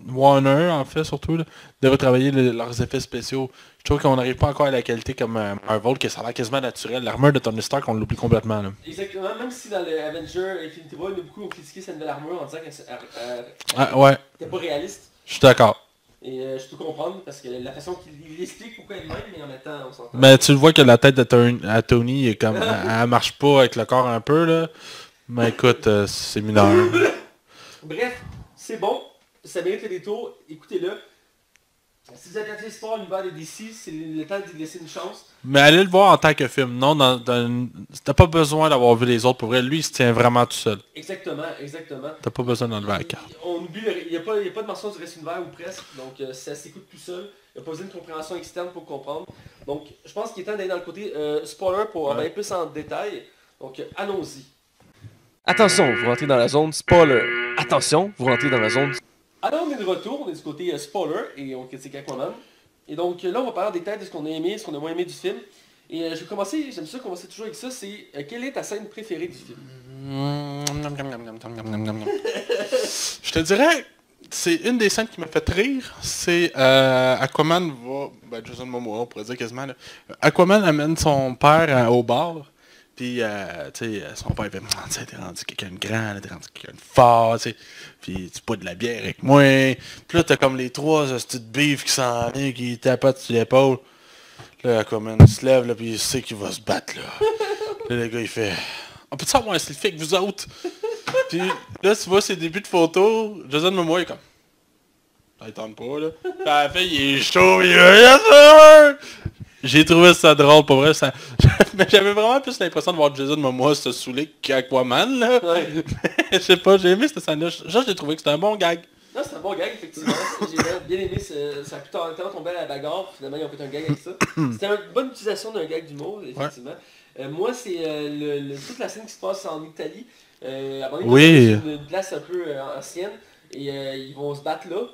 Warner, en fait, surtout, là, devrait travailler leurs effets spéciaux. Je trouve qu'on n'arrive pas encore à la qualité comme Marvel, que ça a l'air quasiment naturel. L'armure de Tony Stark, on l'oublie complètement. Là. Exactement, même si dans le Avenger Infinity War, beaucoup ont critiqué cette nouvelle armure en disant qu'elle n'était pas réaliste. Je suis d'accord. Et je peux comprendre, parce que la façon qu'il explique pourquoi elle est même, mais en même temps, on s'entend. Mais tu le vois que la tête de Tony, est comme, elle marche pas avec le corps un peu, là. Mais écoute, c'est mineur. Bref, c'est bon. Ça mérite le détour. Écoutez-le. Si vous avez apprécié sport, l'univers des DC, c'est le temps de laisser une chance. Mais allez le voir en tant que film. Non, t'as pas besoin d'avoir vu les autres. Pour vrai, lui, il se tient vraiment tout seul. Exactement. T'as pas besoin d'enlever la carte. On oublie, il n'y a pas de mention du reste univers ou presque, donc ça s'écoute tout seul. Il n'y a pas besoin de compréhension externe pour comprendre. Donc je pense qu'il est temps d'aller dans le côté spoiler pour aller plus en détail. Donc allons-y. Attention, vous rentrez dans la zone spoiler. Attention, vous rentrez dans la zone... Alors on est de retour, on est du côté spoiler et on critique Aquaman. Et donc là on va parler en détail de ce qu'on a aimé, ce qu'on a moins aimé du film. Et j'aime ça commencer toujours avec ça, c'est quelle est ta scène préférée du film? Je te dirais, c'est une des scènes qui m'a fait rire. C'est Aquaman va... Ben, Jason Momoa, on pourrait dire quasiment. Là. Aquaman amène son père au bar. Puis, tu sais, son père fait, tu sais, t'es rendu quelqu'un de grand, t'es rendu quelqu'un de fort, tu sais. Puis, tu bois de la bière avec moi. Puis là, t'as comme les trois petites beefs qui s'en viennent, qui tapotent sur l'épaule. Là, Aquaman se lève, là, puis il sait qu'il va se battre, là. Là, le gars, il fait, on peut savoir un selfie avec vous autres? Puis, là, tu vois ses débuts de photo, Jason Momoa est comme, ça il tente pas, là. Puis, à la fin, il est chaud, il est, yes, sir! J'ai trouvé ça drôle, pour vrai, ça... Mais j'avais vraiment plus l'impression de voir Jason Momoa se saouler qu'Aquaman, là. Ouais. Je sais pas, j'ai aimé cette scène-là. Genre, j'ai trouvé que c'était un bon gag. Non, c'est un bon gag, effectivement. J'ai bien aimé, ça a pu tellement tomber à la bagarre, puis finalement ils ont fait un gag avec ça. C'était une bonne utilisation d'un gag d'humour, effectivement. Moi, c'est toute la scène qui se passe en Italie. À un moment donné, Oui. une place un peu ancienne, et ils vont se battre là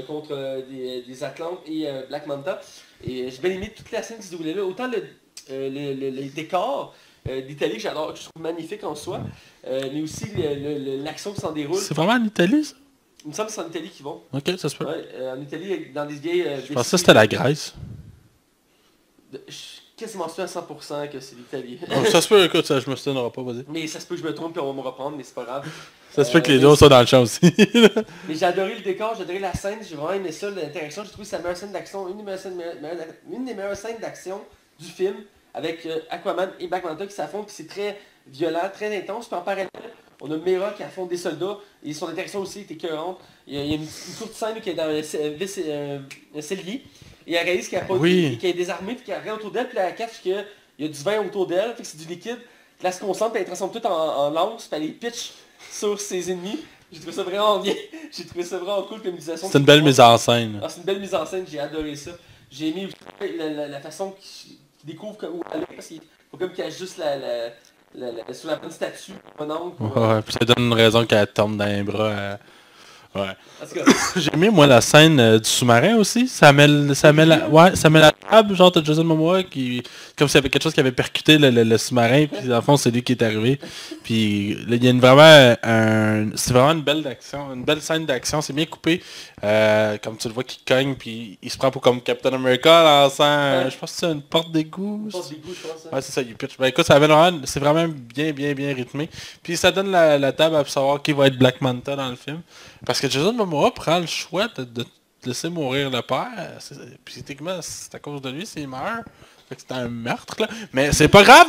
contre des Atlantes et Black Manta. Et j'ai bien aimé toute la scène qui se déroulait là. Autant les décors d'Italie que j'adore, que je trouve magnifique en soi, mais aussi l'action qui s'en déroule. C'est vraiment en Italie, ça? Il me semble que c'est en Italie qu'ils vont. Ok, ça se peut. Ouais, en Italie, dans des vieilles... Je pensais que c'était la Grèce. Je suis quasiment sûr à 100% que c'est l'Italie. Oh, ça se peut, écoute, ça, je me souviendrai pas, vas-y. Mais ça se peut que je me trompe et on va me reprendre, mais c'est pas grave. Ça se peut que les deux soient dans le champ aussi. Mais j'ai adoré le décor, j'ai adoré la scène, j'ai vraiment aimé ça, l'interaction. J'ai trouvé que c'est la meilleure scène d'action, une des meilleures scènes d'action du film, avec Aquaman et Black Manta qui s'affrontent, puis c'est très violent, très intense. Puis en parallèle, on a Mera qui affronte des soldats, et son interaction aussi était écœurante. Il y a une courte scène qui est dans un cellier, et elle réalise qu'elle est désarmée, puis qu'elle regarde autour d'elle, puis elle catch qu'il y a du vin autour d'elle, fait que c'est du liquide. Puis là, elle se concentre, puis elle transforme tout en lance, puis elle les pitch sur ses ennemis. J'ai trouvé ça vraiment bien. J'ai trouvé ça vraiment cool comme utilisation. C'est une belle mise en scène. Ah, c'est une belle mise en scène, j'ai adoré ça. J'ai aimé aussi la façon qu'il découvre où aller, parce qu'il faut comme qu'il y a juste sur la bonne statue, un angle. Ouais, puis ça donne une raison qu'elle tombe dans les bras. Ouais. En tout cas, J'ai aimé, moi, la scène du sous-marin aussi. Ça met la table, genre, de Jason Momoa, qui, comme s'il y avait quelque chose qui avait percuté le sous-marin, puis dans le fond, c'est lui qui est arrivé. Puis là, il y a c'est vraiment une belle scène d'action, c'est bien coupé. Comme tu le vois qui cogne, puis il se prend pour comme Captain America, lançant, je pense que c'est une porte d'égout. je pense d'égout, je pense. Ouais, c'est ça, il pitch. Ben écoute, c'est vraiment bien rythmé. Puis ça donne la table à savoir qui va être Black Manta dans le film. Parce que Jason Momoa prend le choix de laisser mourir le père. Puis techniquement, c'est à cause de lui s'il meurt. Fait que c'est un meurtre, là. Mais c'est pas grave!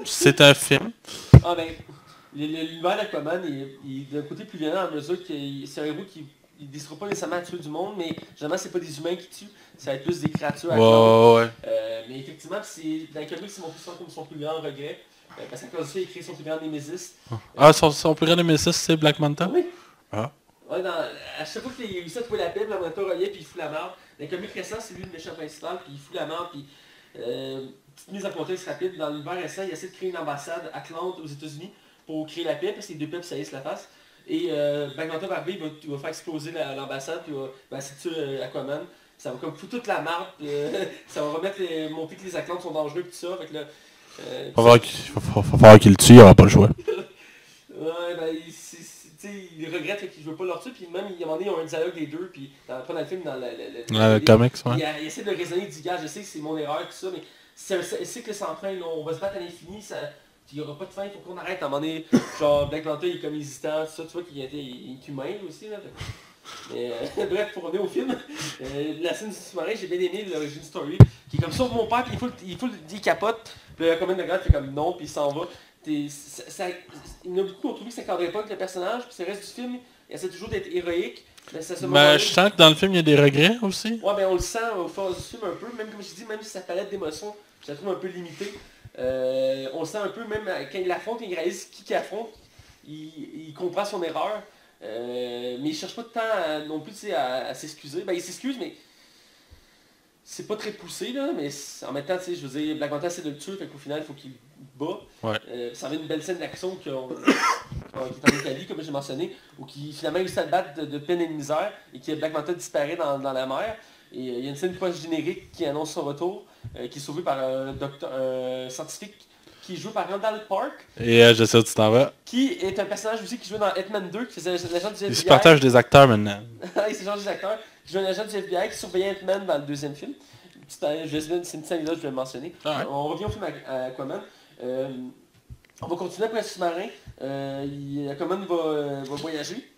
C'est un film. Ah ben, l'univers d'Aquaman il est d'un côté plus violent à mesure que c'est un héros qui ne décidera pas nécessairement à tuer du monde, mais généralement c'est pas des humains qui tuent, ça va être plus des créatures à Ouais. mais effectivement, dans le comic, c'est son plus grand regret. Parce qu'à cause de ça, il crée son plus grand némésis. Ah, son plus grand némésis, c'est Black Manta? Oui. Ah. Ouais, à chaque fois qu'il réussit à trouver la paix, Black Manta revient puis il fout la merde. Dans le comic récent, c'est lui le méchant principal, puis il fout la merde, puis petite mise en contexte rapide, dans l'univers récent, il essaie de créer une ambassade à Atlante aux États-Unis pour créer la paix, parce que les deux peuples saillissent la face. Et Black Manta va arriver, il va faire exploser l'ambassade, puis il va tuer Aquaman. Ça va comme foutre toute la marde, ça va montrer que les Atlantes sont dangereux, et tout ça. Fait que là, Faut falloir qu'il le tue, il aura pas le choix. Ouais, ben, il regrette qu'il ne veut pas leur tuer, puis même, il y a un moment donné, ils ont un dialogue les deux, puis pas dans le film, dans le comics, ouais. Il essaie de raisonner, il dit, gars, je sais que c'est mon erreur, tout ça, mais c'est un cycle sans fin, là, on va se battre à l'infini, il n'y aura pas de fin, il faut qu'on arrête. À un moment donné, genre, Black Manta, il est comme hésitant, tout ça, tu vois qu'il est humain, lui aussi, là. Mais, bref, pour revenir au film, la scène du sous-marin, j'ai bien aimé l'origin story, qui est comme ça, mon père, puis il capote, puis le commandant de garde fait comme non, puis il s'en va. Il y en a beaucoup qui ont trouvé que ça ne cadrait pas avec le personnage, puis le reste du film, il essaie toujours d'être héroïque. Mais c'est à ce Mais moment-là. je sens que dans le film, il y a des regrets aussi. Ouais, mais on le sent au fond du film un peu, même comme je dis, même si sa palette d'émotions, je la trouve un peu limitée. On le sent un peu, même quand il affronte, quand il réalise qui affronte, il comprend son erreur. Mais il cherche pas de temps non plus tu sais, à s'excuser. Ben il s'excuse, mais c'est pas très poussé, là, mais en même temps, tu sais, je veux dire, Black Manta c'est de le tuer, fait qu'au final, il faut qu'il bat. Ouais. Ça avait une belle scène d'action qui est en Italie, comme j'ai mentionné, où qui finalement réussit à le battre de peine et de misère, et que Black Manta disparaît dans la mer. Et il y a une scène post-générique qui annonce son retour, qui est sauvé par un docteur scientifique, qui est joué par Randall Park, Et je sais où tu t'en vas. qui est un personnage aussi qui jouait dans Hitman 2, qui faisait l'agent du Ils se FBI. partagent des acteurs maintenant. C'est genre des acteurs qui jouent un agent du FBI qui surveillait Ant-Man dans le deuxième film. C'est une petite anecdote que je vais mentionner. Ah ouais. On revient au film à Aquaman. On va continuer après le sous-marin. Aquaman va voyager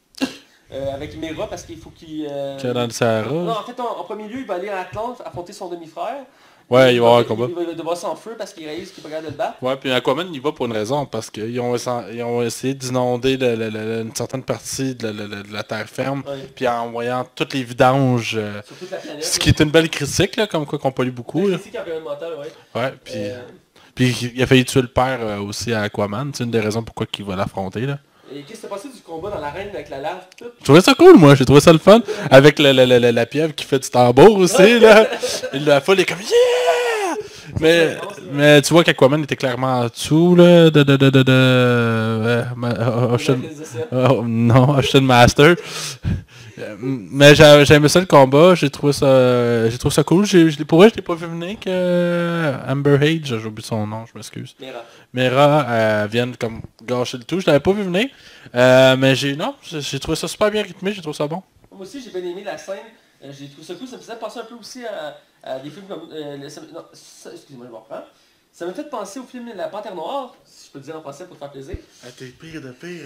avec Mera parce qu'il faut qu'il... Qui est dans le Sahara. Non, en fait, en premier lieu, il va aller à Atlante affronter son demi-frère. Ouais, il va y avoir un combat. Il va devoir s'en feu parce qu'il réalise qu'il n'est pas capable de le battre. Ouais, puis Aquaman, il va pour une raison, parce qu'ils ont essayé d'inonder une certaine partie de la terre ferme, Ouais. puis en envoyant toutes les vidanges, Sur toute la planète. ce qui est une belle critique, là, comme quoi qu'on pollue beaucoup. Là. C'est environnemental, ouais. Ouais, puis il a failli tuer le père aussi à Aquaman, c'est une des raisons pourquoi il va l'affronter. Là. Et qu'est-ce qui s'est passé du combat dans l'arène avec la lave tout? Je trouvais ça cool, moi, j'ai trouvé ça le fun, avec la pieuvre qui fait du tambour aussi, là. Et la foule est comme « Yeah! » Mais tu vois qu'Aquaman était clairement en dessous, là, Ocean Master. Mais j'aimais ça le combat, j'ai trouvé ça cool. Pour vrai, je l'ai pas vu venir que Amber Heard, j'ai oublié son nom, je m'excuse. Mera vienne comme gâcher le tout, je l'avais pas vu venir. Mais j'ai trouvé ça super bien rythmé, j'ai trouvé ça bon. Moi aussi, j'ai bien aimé la scène. J'ai trouvé ça cool. Ça me faisait penser un peu aussi à des films comme... excusez-moi, je me reprends. Ça m'a fait penser au film La Panthère Noire, si je peux le dire en français pour te faire plaisir. T'es pire de pire.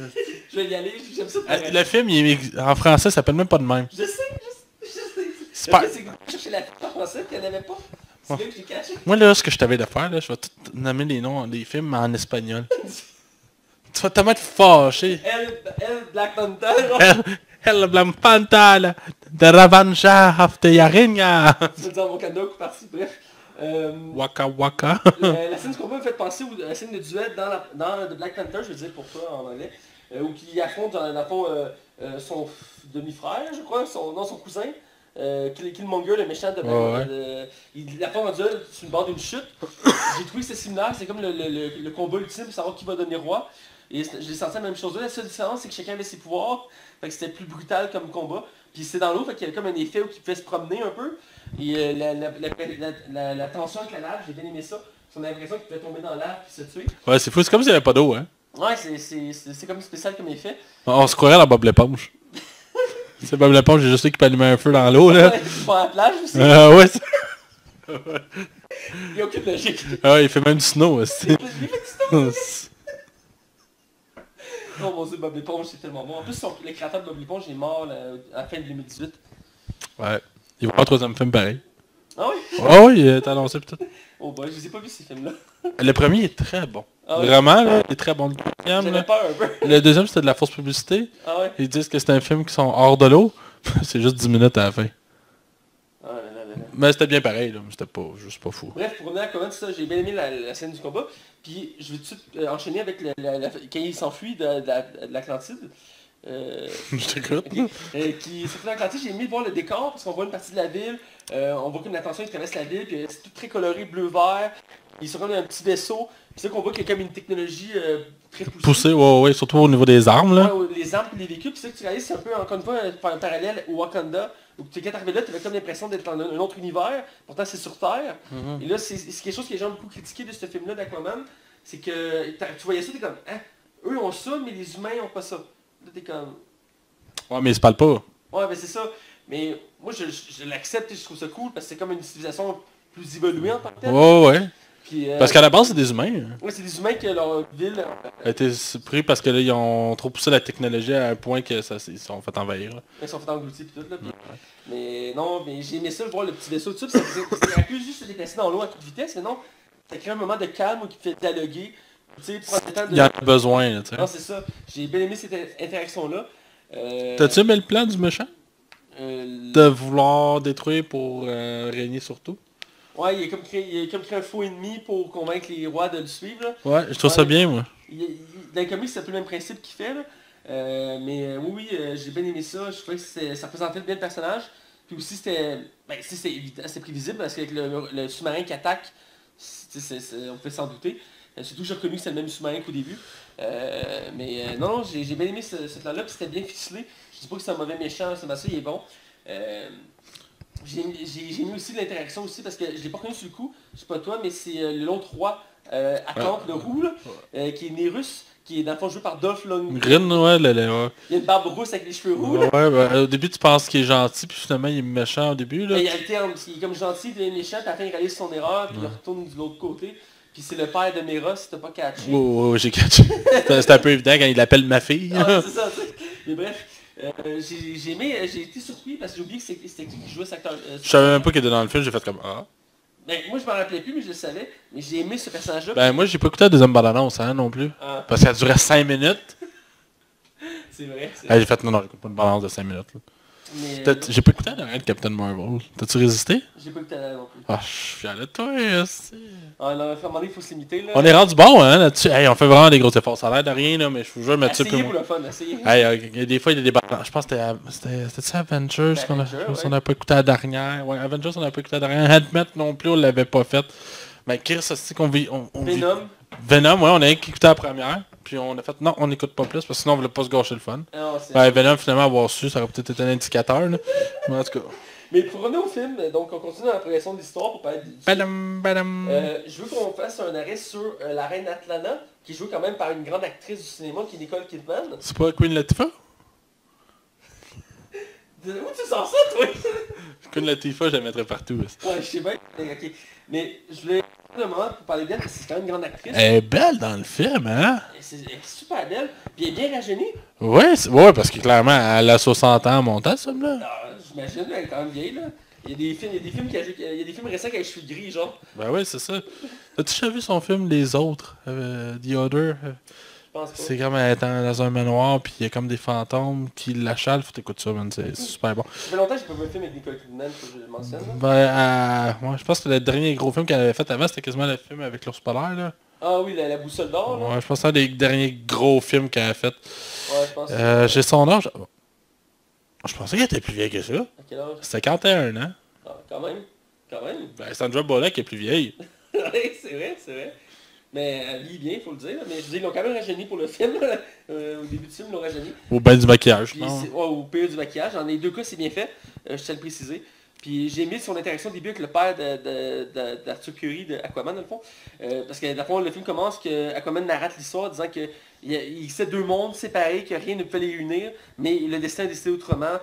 Je vais y aller, j'aime ça. Le film, en français, ça s'appelle même pas de même. Je sais. C'est pas... C'est que je cherchais la en français, puis il n'y en avait pas. C'est là que je l'ai caché. Moi, là, ce que je t'avais de faire, là, je vais tout nommer les noms des films en espagnol. Tu vas tellement être fâché. Elle, Black Panther. El Blampantal de Ravanja Hafteyarinya. Tu veux dire mon cadeau parti, bref. Waka Waka. La scène du combat me fait penser à la scène de duel dans The Black Panther, je veux dire pour toi en anglais, où il affronte dans le fond son demi-frère, je crois, son cousin, Killmonger, le méchant de Black Panther. Il affronte en duel sur le bord d'une chute. J'ai trouvé que c'est similaire, c'est comme le combat ultime pour savoir qui va devenir roi. Et j'ai senti la même chose là. La seule différence, c'est que chacun avait ses pouvoirs. Fait que c'était plus brutal comme combat. Puis c'est dans l'eau, fait qu'il y avait comme un effet où il pouvait se promener un peu. Et la tension avec la lave, j'ai bien aimé ça. On a l'impression qu'il pouvait tomber dans l'ave et se tuer. Ouais, c'est fou, c'est comme s'il n'y avait pas d'eau, hein. Ouais, c'est comme spécial comme effet. On se croirait dans Bob l'éponge. C'est Bob l'éponge, j'ai juste lui qui peut allumer un feu dans l'eau, là. Ouais, il va à la plage aussi. Ouais, Il n'y a aucune logique. Ah, il fait même du snow, aussi. Il fait du stone. Oh mon dieu, Bob l'éponge, c'est tellement bon. En plus, le créateur de Bob l'éponge il est mort à la fin de 2018. Ouais. Il va avoir un troisième film pareil. Ah oui? Oh, il est annoncé peut-être. Oh bah, je les ai pas vus ces films-là. Le premier est très bon. Ah ouais? Vraiment, là, il est très bon. Le deuxième, J'avais là, peur un peu. le deuxième, c'était de la fausse publicité. Ah ouais? Ils disent que c'est un film qui sont hors de l'eau. C'est juste 10 minutes à la fin. Ah là là là là. Mais c'était bien pareil, là. C'était pas, juste pas fou. Bref, pour revenir à comment ça, j'ai bien aimé la scène du combat. Puis je vais tout de suite enchaîner avec quand il s'enfuit de l'Atlantide. Je t'écoute. Qui s'enfuit de l'Atlantide, j'ai aimé voir le décor parce qu'on voit une partie de la ville. On voit comme l'attention il traverse la ville, puis c'est tout très coloré, bleu-vert. Ils sont comme dans un petit vaisseau. Puis c'est là qu'on voit qu'il y a comme une technologie très poussée. Poussé, ouais, surtout au niveau des armes, là. Ouais, les armes et les véhicules, puis c'est ça que tu réalises, c'est un peu, encore une fois, un parallèle au Wakanda, où quand tu arrivé là, tu avais comme l'impression d'être dans un autre univers, pourtant c'est sur Terre. Et là, c'est quelque chose que les gens ont beaucoup critiqué de ce film-là d'Aquaman, c'est que tu voyais ça, t'es comme, hein, eux ont ça, mais les humains ont pas ça. Là, t'es comme... Ouais, mais ils se parlent pas. Ouais, ben c'est ça. Mais moi, je l'accepte et je trouve ça cool, parce que c'est comme une civilisation plus évoluée en tant que telle. Ouais. Puis, Parce qu'à la base, c'est des humains. ouais, c'est des humains qui, leur ville... A été pris parce que là, ils ont trop poussé la technologie à un point que ça ils se sont fait envahir. Là. Ils sont fait engloutis et tout, là. Puis... Mais non, mais j'ai aimé ça, de voir le petit vaisseau dessus, puis ça aurait pu juste se déplacer dans l'eau à toute vitesse, mais non, ça crée un moment de calme où il fait dialoguer, tu sais, prendre le temps de... Il y en a besoin, là, tu sais. Non, c'est ça. J'ai bien aimé cette interaction-là. T'as-tu aimé le plan du méchant? de vouloir détruire pour régner sur tout. Ouais, il a comme créé un faux ennemi pour convaincre les rois de le suivre. Là. Ouais, je trouve ça bien, moi. Dans les comics, c'est un peu le même principe qu'il fait. Là. Oui, j'ai bien aimé ça. Je trouvais que ça représentait bien le personnage. Puis aussi, c'était évident, c'était prévisible parce qu'avec le sous-marin qui attaque, on peut s'en douter. Surtout, j'ai reconnu que c'était le même sous-marin qu'au début. Non, j'ai bien aimé ce plan-là, puis c'était bien ficelé. Je dis pas que c'est un mauvais méchant, c'est ça, il est bon. J'ai mis aussi l'interaction aussi parce que je l'ai pas reconnu sur le coup, je sais pas toi, mais c'est l'autre roi, Atlantes, le roux, là, qui est né russe, qui est dans le fond joué par Dolph Lundgren. Ouais. Il a une barbe rousse avec les cheveux roux. Là. Ouais, au début tu penses qu'il est gentil, puis finalement il est méchant au début. Là. Il alterne, il est comme gentil, il devient méchant, puis après il réalise son erreur, puis il retourne de l'autre côté. Puis c'est le père de Mera, si t'as pas catché. Oh, j'ai catché. C'était un peu évident quand il l'appelle ma fille. C'est ça, tu sais. Mais bref, j'ai été surpris parce que j'ai oublié que c'était qui jouait cet acteur. Je savais même pas qu'il était dans le film, j'ai fait comme ah. Ben, moi je m'en rappelais plus, mais je le savais. Mais j'ai aimé ce personnage-là. Ben moi j'ai pas écouté la deuxième bande-annonce non plus. Parce qu'elle durait 5 minutes. C'est vrai. J'ai fait non, j'écoute pas une bande-annonce de 5 minutes. Là. J'ai pas écouté la de Captain Marvel. T'as-tu résisté? J'ai pas écouté la non plus. Ah, je suis fier de toi, aussi. Ah non, à un moment donné, il faut se limiter là. On est rendu bon, hein, là-dessus. Hey, on fait vraiment des gros efforts. Ça a l'air de rien, là, mais je vous jure, mettre ça plus pour le fun, essayez. Hey, des fois, il y a des balances. Je pense que c'était Avengers qu'on on n'a pas écouté la dernière. Ouais, Avengers, on n'a pas écouté la dernière. Handmet non plus, on l'avait pas fait. Mais Chris, c'est qu'on vit... Venom. Venom, ouais, on a écouté la première. Puis on a fait, non, on n'écoute pas plus, parce que sinon on voulait pas se gâcher le fun. Venom, finalement, avoir su, ça aurait peut-être été un indicateur, là. Mais en tout cas... Mais pour revenir au film, donc on continue dans la progression de l'histoire pour parler du je veux qu'on fasse un arrêt sur la reine Atlana, qui est jouée quand même par une grande actrice du cinéma, qui est Nicole Kidman. C'est pas Queen Latifah? Où tu sors ça, toi? Queen Latifah, je la mettrais partout. Ouais, je sais bien. Ok. Mais je voulais prendre un moment pour parler d'elle, parce que c'est quand même une grande actrice. Elle est belle dans le film, hein? Elle est super belle, puis elle est bien rajeunie. Ouais, parce que clairement, elle a 60 ans en montant, ça, là. J'imagine, elle est quand même vieille, là. Il y a des films récents qui ont les cheveux gris, genre. Ben ouais, c'est ça. As-tu déjà vu son film Les Autres? The Other? Je pense pas. C'est comme elle est dans un manoir, puis il y a comme des fantômes qui l'achalent. Faut t'écouter ça, man. C'est super bon. Ça fait longtemps que j'ai pas vu un film avec Nicole Kidman, que je le mentionne. Ouais, je pense que le dernier gros film qu'elle avait fait avant, c'était quasiment le film avec l'ours polaire, là. Ah oui, la boussole d'or, là. Ouais, je pense que c'est un des derniers gros films qu'elle a fait. Ouais, je pense. J'ai son âge. Je pensais qu'elle était plus vieille que ça. À quel âge? C'était 51 ans. Ah, quand même. Ben, Sandra Bullock est plus vieille. Oui, c'est vrai. Mais elle vit bien, il faut le dire. Mais je dis, ils l'ont quand même rajeuni pour le film. Au début du film, ils l'ont rajeuni. Au bain du maquillage, Puis, non? au pire du maquillage. Dans les deux cas, c'est bien fait. Je tiens à le préciser. Puis j'ai aimé son interaction au début avec le père d'Arthur Curry de Aquaman, dans le fond. Parce que, dans le fond, le film commence que Aquaman narrate l'histoire disant que il sait deux mondes séparés, que rien ne peut les unir, mais le destin a décidé autrement.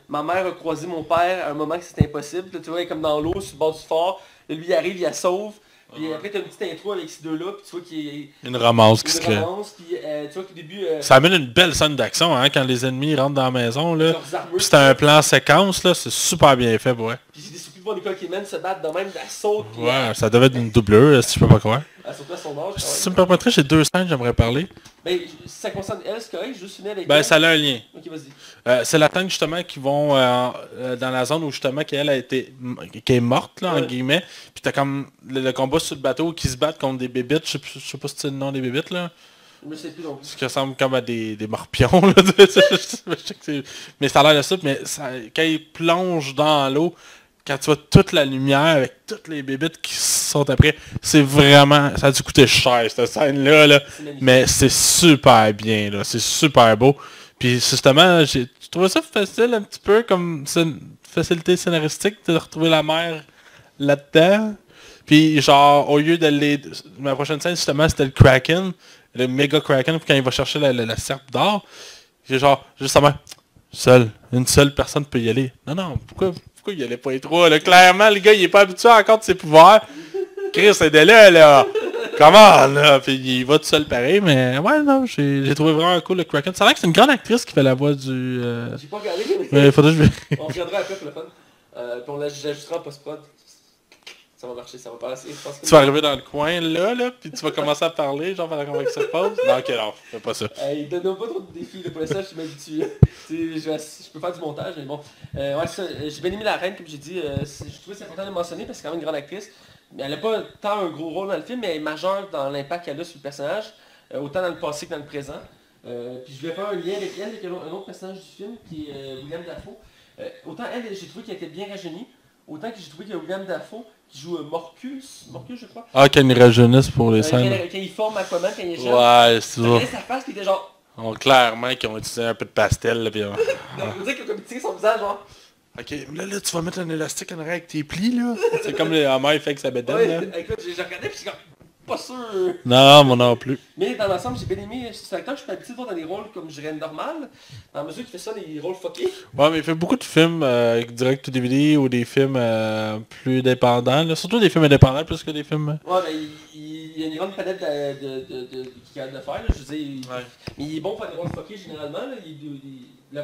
Ma mère a croisé mon père à un moment que c'était impossible. Là, tu vois, elle est comme dans l'eau, sur le bord du fort. Là, lui, il arrive, il la sauve. Puis après, tu as une petite intro avec ces deux-là, puis tu vois qu'il y a une romance qui se crée. Puis tu vois qu'au début... Ça amène une belle scène d'action, hein, quand les ennemis rentrent dans la maison, là. Puis c'est un plan séquence, là, c'est super bien fait, ouais. Puis j'étais surpris de voir Nicole Kidman se battre de même, elle saute. Puis ouais, ça devait être une doublure, si je peux pas croire. Elle saute à son âge. Si tu me permettrais, j'ai deux scènes, j'aimerais parler. Ben, si ça concerne elle, c'est correct, juste une avec ben, elle. ça a un lien. Ok, vas-y. C'est la scène, justement, qui vont dans la zone où, justement, qu'elle a été... qui est morte, là, en guillemets. Puis t'as comme le combat sur le bateau qui se battent contre des bébites. Je sais pas si c'est le nom des bébites, là. Je sais plus non plus. Ce qui ressemble comme à des morpions, là. Mais ça a l'air de ça, mais quand ils plongent dans l'eau, quand tu vois toute la lumière avec toutes les bébites qui sont après, c'est vraiment... Ça a dû coûter cher, cette scène-là, là. Mais c'est super bien, là. C'est super beau. Puis justement, je trouvais ça facile un petit peu, comme facilité scénaristique de retrouver la mer là-dedans. Puis genre, au lieu d'aller... Ma prochaine scène, justement, c'était le Kraken. Le méga Kraken, quand il va chercher la serpe d'or. J'ai genre, justement, une seule personne peut y aller. Non, pourquoi il y allait pas les trois, là? Clairement, le gars, il est pas habitué encore de ses pouvoirs. Chris, aidez-le, là. Comment, là? Puis il va tout seul pareil, mais ouais, non, j'ai trouvé vraiment cool le Kraken. Ça a l'air que c'est une grande actrice qui fait la voix du... J'ai pas regardé, mais faudrait que je... On regardera après pour le fun. Puis on l'ajoutera en post-prod. Ça va marcher, ça va passer. Je pense que... Tu vas arriver dans le coin, là, puis tu vas commencer à parler, genre, pendant qu'on va que ça se passe. Non, ok, non, fais pas ça. Donne-nous pas trop de défis, là, pour l'instant, je m'habitue. Je peux faire du montage, mais bon. Ouais, ça, j'ai bien aimé la reine, comme j'ai dit. Je trouvais c'est important de le mentionner, parce que c'est quand même une grande actrice. Mais elle n'a pas tant un gros rôle dans le film, mais elle est majeure dans l'impact qu'elle a sur le personnage, autant dans le passé que dans le présent. Puis je voulais faire un lien avec elle, avec un autre personnage du film, qui est William Dafoe. Autant elle, j'ai trouvé qu'elle était bien rajeunie, autant que j'ai trouvé que William Dafoe, qui joue Morcus je crois. Ah, qu'il y a une rajeunisse pour les scènes. Quand il forme Aquaman, quand il est jeune. Ouais, c'est ça. Sa face, puis il était genre... Clairement, qu'ils ont utilisé un peu de pastel, là, puis... Donc, on dirait qu'il a comme tiré son visage, genre... Ok, là, tu vas mettre un élastique en arrière avec tes plis, là. C'est comme le Hammer, il fait avec sa bédaine, là. Écoute, j'ai regardé, puis je suis comme... Pas sûr. Non, moi non plus. Mais dans l'ensemble, j'ai bien aimé cet acteur. Je suis pas habitué de voir dans des rôles comme je dirais normal. Dans la mesure qu'il fait ça, des rôles fuckés. Ouais, mais il fait beaucoup de films direct to DVD ou des films plus indépendants. Là. Surtout des films indépendants plus que des films... Ouais, mais il y a une grande palette qu'il est capable de faire. Là. Je veux dire, mais il est bon pour faire des rôles fuckés généralement. Là.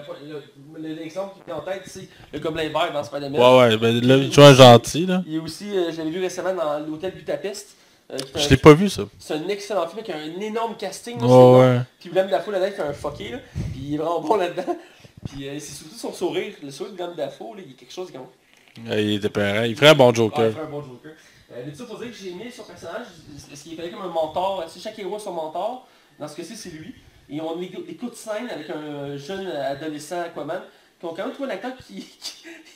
L'exemple qui est en tête, c'est le Gobelin Vert dans Spider-Man. Ouais, ben là, il joue un gentil, là. Il y a aussi, je l'avais vu récemment dans l'Hôtel Budapest. Je l'ai pas vu, ça. C'est un excellent film avec un énorme casting. Là, ouais. Puis William Dafoe là-dedans, il fait un fucké, là. Puis il est vraiment bon là-dedans. Puis c'est surtout son sourire. Le sourire de William Dafoe, là, il y a quelque chose comme... Il était pareil. Il ferait un bon Joker. Ouais, il ferait un bon Joker. Mais tout ça pour dire que j'ai aimé son personnage. Est-ce qu'il fallait comme un mentor? Si chaque héros a son mentor, dans ce cas-ci, c'est lui. Et on a des coups de scène avec un jeune adolescent Aquaman. Qui ont quand même trouvé un acteur qui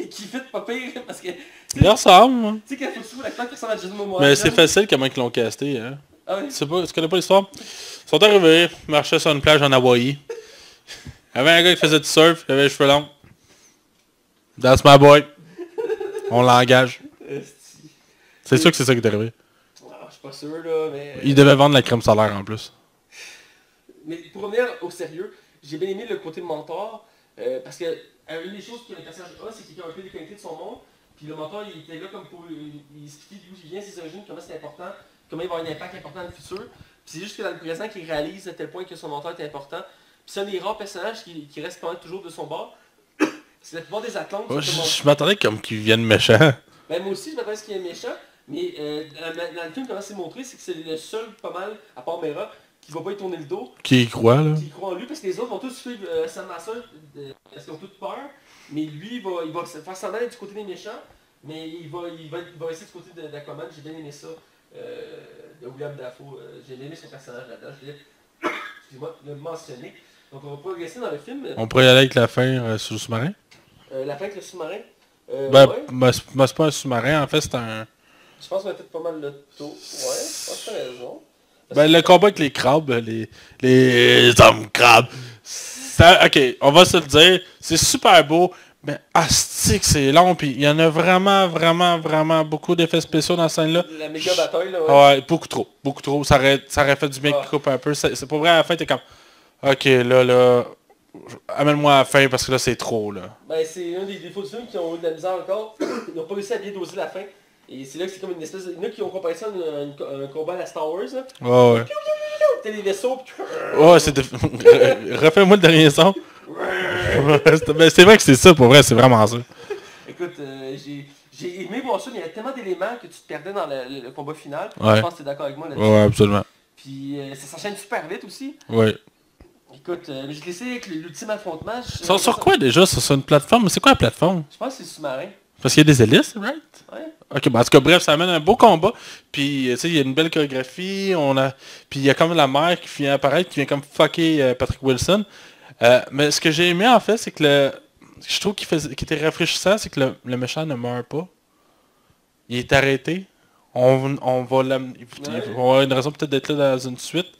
fait pas pire. Parce que... Il ressemble. Tu sais qu'il faut trouver l'acteur qui ressemble à Jason Momoa. Mais c'est facile comment ils l'ont casté, hein. Ah oui? Tu connais pas l'histoire? Ils sont arrivés, marchaient sur une plage en Hawaï. Il y avait un gars qui faisait du surf, il avait les cheveux longs. That's my boy. On l'engage. C'est sûr que c'est ça qui est arrivé. Je suis pas sûr là, mais... Il devait vendre la crème solaire en plus. Mais pour revenir au sérieux, j'ai bien aimé le côté mentor. Parce que une des choses que le personnage a, c'est qu'il est un peu déconnecté de son monde. Puis le mentor, il était là comme pour il expliquer d'où il vient, ses origines, comment c'est important, comment il va avoir un impact important dans le futur. Puis c'est juste que dans le présent qu'il réalise à tel point que son mentor est important. Puis c'est un des rares personnages qui reste quand même toujours de son bord. C'est la plupart des Atlantes. Je m'attendais comme qu'ils viennent méchants. Ben moi aussi, je m'attendais à ce qu'il est méchant. Mais dans le film, comment c'est montré, c'est que c'est le seul, pas mal, à part Mera, qui va pas y tourner le dos. Qui y croit, là. Qui croit en lui, parce que les autres vont tous suivre Sam Master, parce qu'ils ont tous peur. Mais lui, il va se faire semblant du côté des méchants, mais il va essayer du côté d'Aquaman. J'ai bien aimé ça, de William Dafoe. J'ai bien aimé son personnage là-dedans, je voulais excuse-moi, le mentionner. Donc on va progresser dans le film. On pourrait y aller avec la fin sur le sous-marin? La fin avec le sous-marin? Ouais. C'est pas un sous-marin, en fait c'est un... Je pense qu'on a fait pas mal le tour. Ouais, je pense que tu as raison. Le combat avec les crabes, les hommes crabes, ça, ok, on va se le dire, c'est super beau, mais astique c'est long, puis il y en a vraiment beaucoup d'effets spéciaux dans cette scène-là. La méga bataille, là, ouais. Beaucoup trop, ça aurait fait du bien qu'il coupe un peu, c'est pour vrai à la fin t'es comme, ok, là, amène-moi à la fin parce que là c'est trop, là. Ben c'est un des défauts du film qui ont eu de la misère encore, ils n'ont pas réussi à bien doser la fin. Et c'est là que c'est comme une espèce de... Il y en a qui ont comparé ça à un combat à la Star Wars. Là. Ouais. T'as des vaisseaux. Ouais, c'était... Refais-moi le dernier son. C'est vrai que c'est ça, pour vrai, c'est vraiment ça. Écoute, j'ai aimé voir ça, mais il y a tellement d'éléments que tu te perdais dans le combat final. Ouais. Je pense que tu es d'accord avec moi là-dessus. Ouais, absolument. Puis ça s'enchaîne super vite aussi. Ouais. Écoute, je l'ai essayé avec l'ultime affrontement. Sur quoi déjà? Sur une plateforme? C'est quoi la plateforme? Je pense que c'est le sous-marin. Parce qu'il y a des hélices, right? Ouais. Ok, en tout cas, bref, ça amène un beau combat. Puis, tu sais, il y a une belle chorégraphie. Puis, il y a comme la mère qui vient apparaître, qui vient comme fucker Patrick Wilson. Mais ce que j'ai aimé, en fait, c'est que je trouve qu'il était rafraîchissant, c'est que le méchant ne meurt pas. Il est arrêté. On va l'amener. Il va avoir une raison peut-être d'être là dans une suite.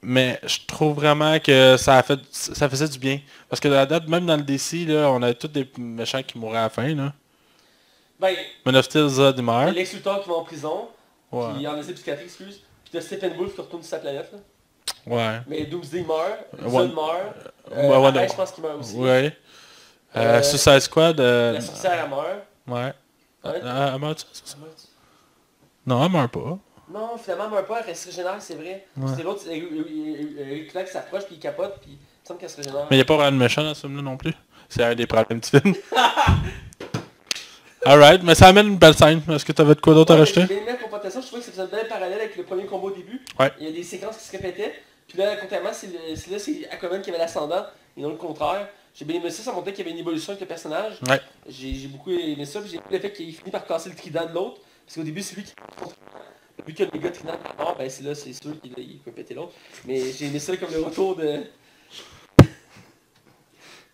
Mais je trouve vraiment que ça faisait du bien. Parce que à la date, même dans le DC, là, on avait tous des méchants qui mouraient à la fin, là. Ben, Man of Steel, Zod, il meurt. Lex Luthor qui va en prison, Ouais. qui en essaie psychiatrique, excuse. Puis t'as Steppenwolf qui retourne sur sa planète, là. Ouais. Mais Doomsday meurt, Ouais. Zod meurt, Ouais, je pense qu'il meurt aussi. Ouais. Suicide Squad. La sorcière, elle meurt. Ouais. Ouais. Elle meurt, ça? Non, elle meurt pas. Non, finalement, elle meurt pas, elle se régénère, c'est vrai. Ouais. C'est l'autre, Clark qui s'approche, puis il capote, puis il me semble qu'elle se régénère. Mais il n'y a pas vraiment de méchant dans ce film-là non plus. C'est un des problèmes du film. Alright, mais ça amène une belle scène. Est-ce que t'avais de quoi d'autre à rajouter? J'ai bien aimé la confrontation, je trouvais que ça faisait un bel parallèle avec le premier combat au début. Ouais. Il y a des séquences qui se répétaient. Puis là, contrairement, c'est Aquaman qui avait l'ascendant, et non le contraire. J'ai bien aimé ça, ça montrait qu'il y avait une évolution avec le personnage. Ouais. J'ai beaucoup aimé ça, puis j'ai aimé le fait qu'il finit par casser le trident de l'autre. Parce qu'au début, c'est lui qui... Vu que le gars trident est mort, ben c'est là, c'est sûr qu'il peut péter l'autre. Mais j'ai aimé ça comme le retour de...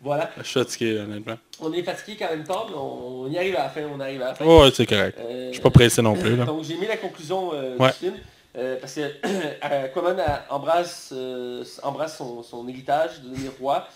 Voilà. Je suis fatigué, honnêtement. On est fatigué quand même tard, mais on y arrive à la fin, Ouais, c'est correct. Je suis pas pressé non plus, là. Donc j'ai aimé la conclusion Ouais. du film. Parce que Aquaman embrasse son héritage de devenir roi.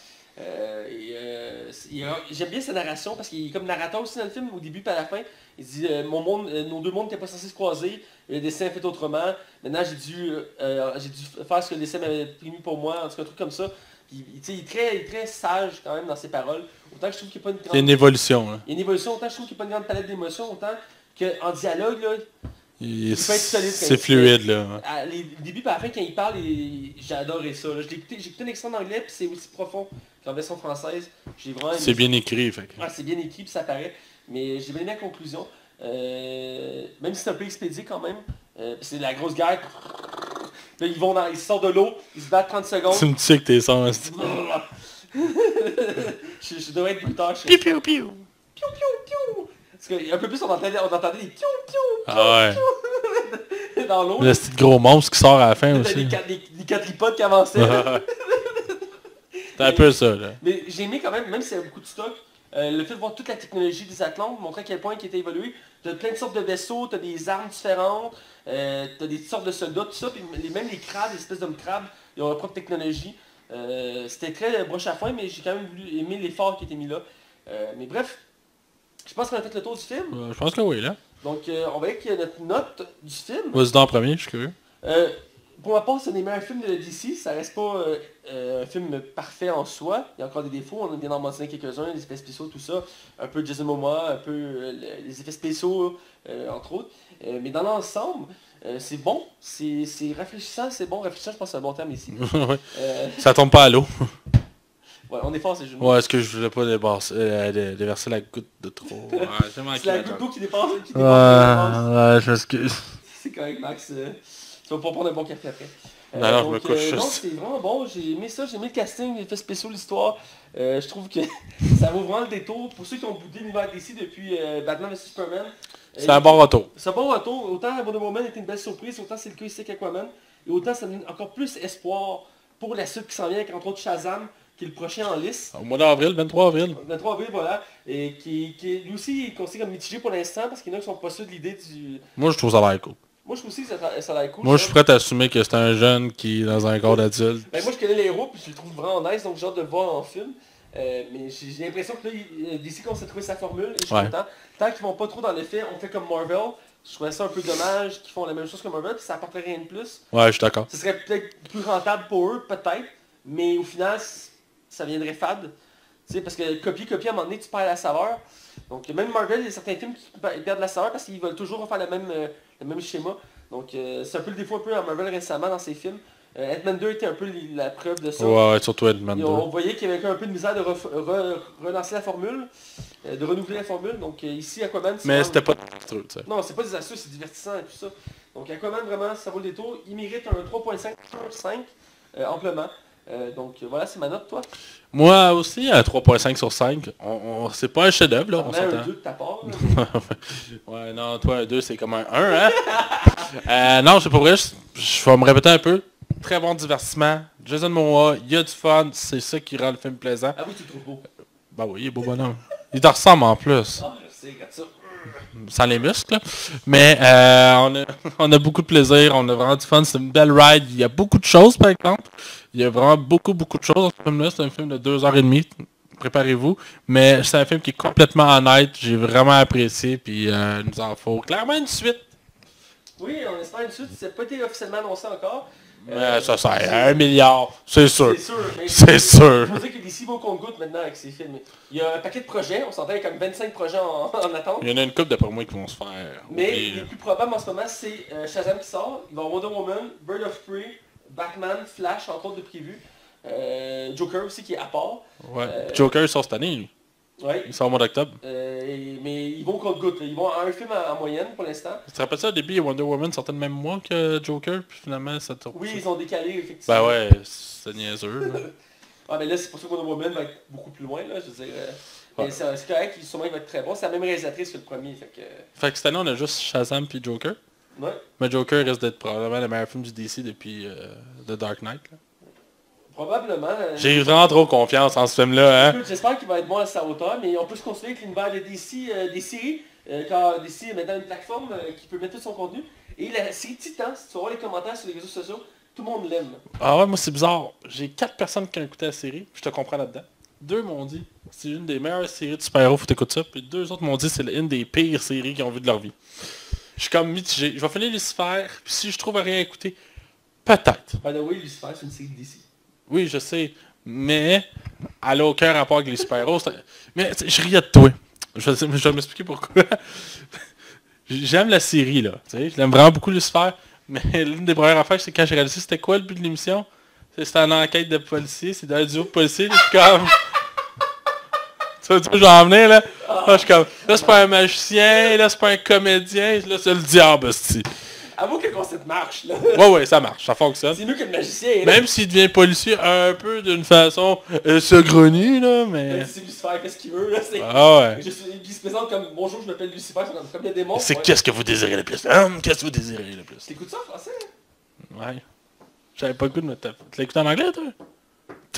J'aime bien sa narration parce qu'il est comme narrateur aussi dans le film, au début et à la fin. Il dit mon monde, nos deux mondes n'étaient pas censés se croiser, le destin a fait autrement. Maintenant j'ai dû faire ce que le destin m'avait prévu pour moi, en tout cas un truc comme ça. Il est très sage quand même dans ses paroles. Autant que je trouve qu'il n'y a pas une grande... C'est une évolution, là. Il y a une évolution, autant je trouve qu'il n'y a pas une grande palette d'émotions, autant qu'en dialogue, là, il peut être solide. C'est fluide, là. Les débuts par la fin, quand il parle, j'ai adoré ça. J'ai écouté un extrait en anglais, puis c'est aussi profond qu'en version française. C'est bien écrit, fait que... c'est bien écrit, puis ça paraît. Mais j'ai bien aimé la conclusion. Même si c'est un peu expédié quand même. C'est la grosse guerre. Là, ils sortent de l'eau, ils se battent 30 secondes. Tu me dis que t'es sans... je devrais être bruteur. Piou, piou, piou. Piou, piou, piou. Parce qu'un peu plus, on entendait des piou, piou, Ah ouais. piou dans l'eau. Le petit gros monstre qui sort à la fin aussi. Des quadripodes qui avançaient. C'est un peu ça, là. Mais j'ai aimé quand même s'il y avait beaucoup de stock, le fait de voir toute la technologie des Atlantes, montrer à quel point il était évolué. Tu as plein de sortes de vaisseaux, tu as des armes différentes, tu as des sortes de soldats, tout ça, puis même les crabes, les espèces d'hommes crabes, ils ont leur propre technologie. C'était très broche à foin, mais j'ai quand même voulu aimer l'effort qui était mis là. Mais bref, je pense qu'on a fait le tour du film. Je pense que oui, là. Donc on va dire notre note du film. Vas-y dans en premier, je suis curieux. Pour ma part, c'est un des meilleurs films de DC. Ça reste pas un film parfait en soi. Il y a encore des défauts. On a bien en mentionné quelques-uns, les effets spéciaux, tout ça. Un peu Jason Momoa, un peu les effets spéciaux, entre autres. Mais dans l'ensemble, c'est bon. C'est rafraîchissant, c'est bon. Rafraîchissant, je pense que c'est un bon terme ici. Ouais. Ça tombe pas à l'eau. Ouais, on est fort, c'est juste. Ouais, est-ce que je voulais pas déverser la goutte de trop? Ouais, j'ai manqué. C'est la goutte d'eau qui dépasse. Ouais, je m'excuse. C'est correct, Max. Tu vas pouvoir prendre un bon café après. Non, je me couche non, juste. c'est vraiment bon. J'ai aimé ça. J'ai aimé le casting, les effets spéciaux, l'histoire. Je trouve que ça vaut vraiment le détour. Pour ceux qui ont boudé l'univers DC depuis Batman vs Superman. C'est un bon retour. C'est un bon retour. Autant Wonder Woman était une belle surprise, autant c'est le cas ici avec Aquaman. Et autant ça donne encore plus espoir pour la suite qui s'en vient avec entre autres Shazam, qui est le prochain en liste. Au mois d'avril, 23 avril. 23 avril, voilà. Et qui lui aussi est considéré comme mitigé pour l'instant parce qu'il y en a qui sont pas sûrs de l'idée du... Moi, je trouve ça a l'air cool. Moi, je trouve aussi que ça a l'air cool. Moi, je suis prêt à assumer que c'est un jeune qui est dans un corps d'adulte. Ben, moi, je connais les héros, puis je le trouve vraiment nice, donc j'ai hâte de le voir en film. Mais j'ai l'impression que là, d'ici qu'on s'est trouvé sa formule, et je suis content. Tant qu'ils vont pas trop dans l'effet, on fait comme Marvel. Je trouvais ça un peu dommage qu'ils font la même chose que Marvel, puis ça apporterait rien de plus. Ouais, je suis d'accord. Ce serait peut-être plus rentable pour eux, peut-être, mais au final, ça viendrait fade. Tu sais, parce que copier, à un moment donné, tu perds la saveur. Donc même Marvel, il y a certains films qui perdent la saveur parce qu'ils veulent toujours refaire le même schéma. Donc c'est un peu le défaut un peu à Marvel récemment dans ses films. Ant-Man 2 était un peu la preuve de ça. Ouais, surtout Ant-Man 2. On voyait qu'il y avait un peu de misère de relancer la formule, de renouveler la formule. Donc ici, Aquaman... Mais c'était pas désastreux, tu sais. Non, c'est pas désastreux, c'est divertissant et tout ça. Donc Aquaman, vraiment, ça vaut le détour. Il mérite un 3.5 sur 5, amplement. Donc voilà, c'est ma note, toi. Moi aussi, un 3.5 sur 5. C'est pas un chef-d'œuvre, là, on Ça s'entend. un 2 de ta part. Ouais, non, toi, un 2, c'est comme un 1, hein? Non, c'est pas vrai, je vais me répéter un peu. Très bon divertissement. Jason Momoa, il y a du fun, c'est ça qui rend le film plaisant. Ah oui, tu le trouves beau. Bah oui, il est beau bonhomme. Il te ressemble en plus. Ah, je sais, regarde ça. Sans les muscles, là. Mais on a beaucoup de plaisir, on a vraiment du fun, c'est une belle ride. Il y a beaucoup de choses, par exemple. Il y a vraiment beaucoup de choses dans ce film-là. C'est un film de 2h30. Préparez-vous. Mais c'est un film qui est complètement honnête. J'ai vraiment apprécié. Puis il nous en faut clairement une suite. Oui, on espère une suite. Ça n'a pas été officiellement annoncé encore. Ça sert à 1 milliard. C'est sûr. C'est sûr. Mais C'est sûr. Il faut dire qu'il y a des si beaux compte-gouttes maintenant avec ces films. Il y a un paquet de projets. On s'entend avec comme 25 projets en attente. Il y en a une couple d'après moi qui vont se faire. Mais oublier, les plus probables en ce moment, c'est Shazam qui sort. Il va y avoir Wonder Woman, Bird of Prey, Batman, Flash, entre autres de prévus. Joker aussi qui est à part. Ouais. Joker sort cette année, lui. Ouais. Il sort au mois d'octobre. Mais ils vont contre goutte. Ils vont à un film en moyenne pour l'instant. Tu te rappelles ça, au début, Wonder Woman sortait le même mois que Joker, puis finalement, ça tourne. Oui, ils ont décalé, effectivement. Ben ouais, c'est niaiseux. Là. Ah, mais là, c'est pour ça que Wonder Woman va être beaucoup plus loin, là, je veux dire. Ouais. Mais c'est correct, sûrement il va être très bon. C'est la même réalisatrice que le premier, fait que... Fait que cette année, on a juste Shazam puis Joker. Ouais. Mais Joker reste d'être probablement le meilleur film du DC depuis The Dark Knight. Là. Probablement. J'ai vraiment trop confiance en ce film-là. Hein? Écoute, j'espère qu'il va être bon à sa hauteur, mais on peut se construire avec l'univers de DC, des séries, car DC est maintenant une plateforme qui peut mettre tout son contenu. Et la série Titan, si tu vas voir les commentaires sur les réseaux sociaux, tout le monde l'aime. Ah ouais, moi c'est bizarre. J'ai 4 personnes qui ont écouté la série, je te comprends là-dedans. 2 m'ont dit c'est une des meilleures séries de super-héros, faut t'écouter ça. Puis 2 autres m'ont dit c'est une des pires séries qu'ils ont vues de leur vie. Je suis comme mitigé. Je vais finir Lucifer, puis si je trouve rien à écouter, peut-être. By the way, Lucifer, c'est une série de DC. Oui, je sais. Mais elle a aucun rapport avec les super-héros. Mais je riais de toi. Je vais m'expliquer pourquoi. J'aime la série, là. Tu sais, je l'aime vraiment beaucoup, Lucifer. Mais l'une des premières affaires, c'est quand j'ai réalisé c'était quoi le but de l'émission. C'était une enquête de policier. C'est dans le duo de policiers. Je suis comme... Tu vois, je vais en venir, là. Là, je suis comme... Là, c'est pas un magicien. Là, c'est pas un comédien. Là, c'est le diable, c'ti. Avoue que le concept marche, là. Ouais, ça marche. Ça fonctionne. C'est mieux que le magicien, là. Même s'il devient policier un peu d'une façon saugrenue, là, mais... C'est Lucifer, qu'est-ce qu'il veut, là. Ah ouais. Il se présente comme « Bonjour, je m'appelle Lucifer », c'est comme le démon. C'est ouais. qu'est-ce que vous désirez le plus? Qu'est-ce que vous désirez le plus? T'écoutes ça en français? Ouais. J'avais pas le goût de me taper. Tu l'as écouté en anglais, toi?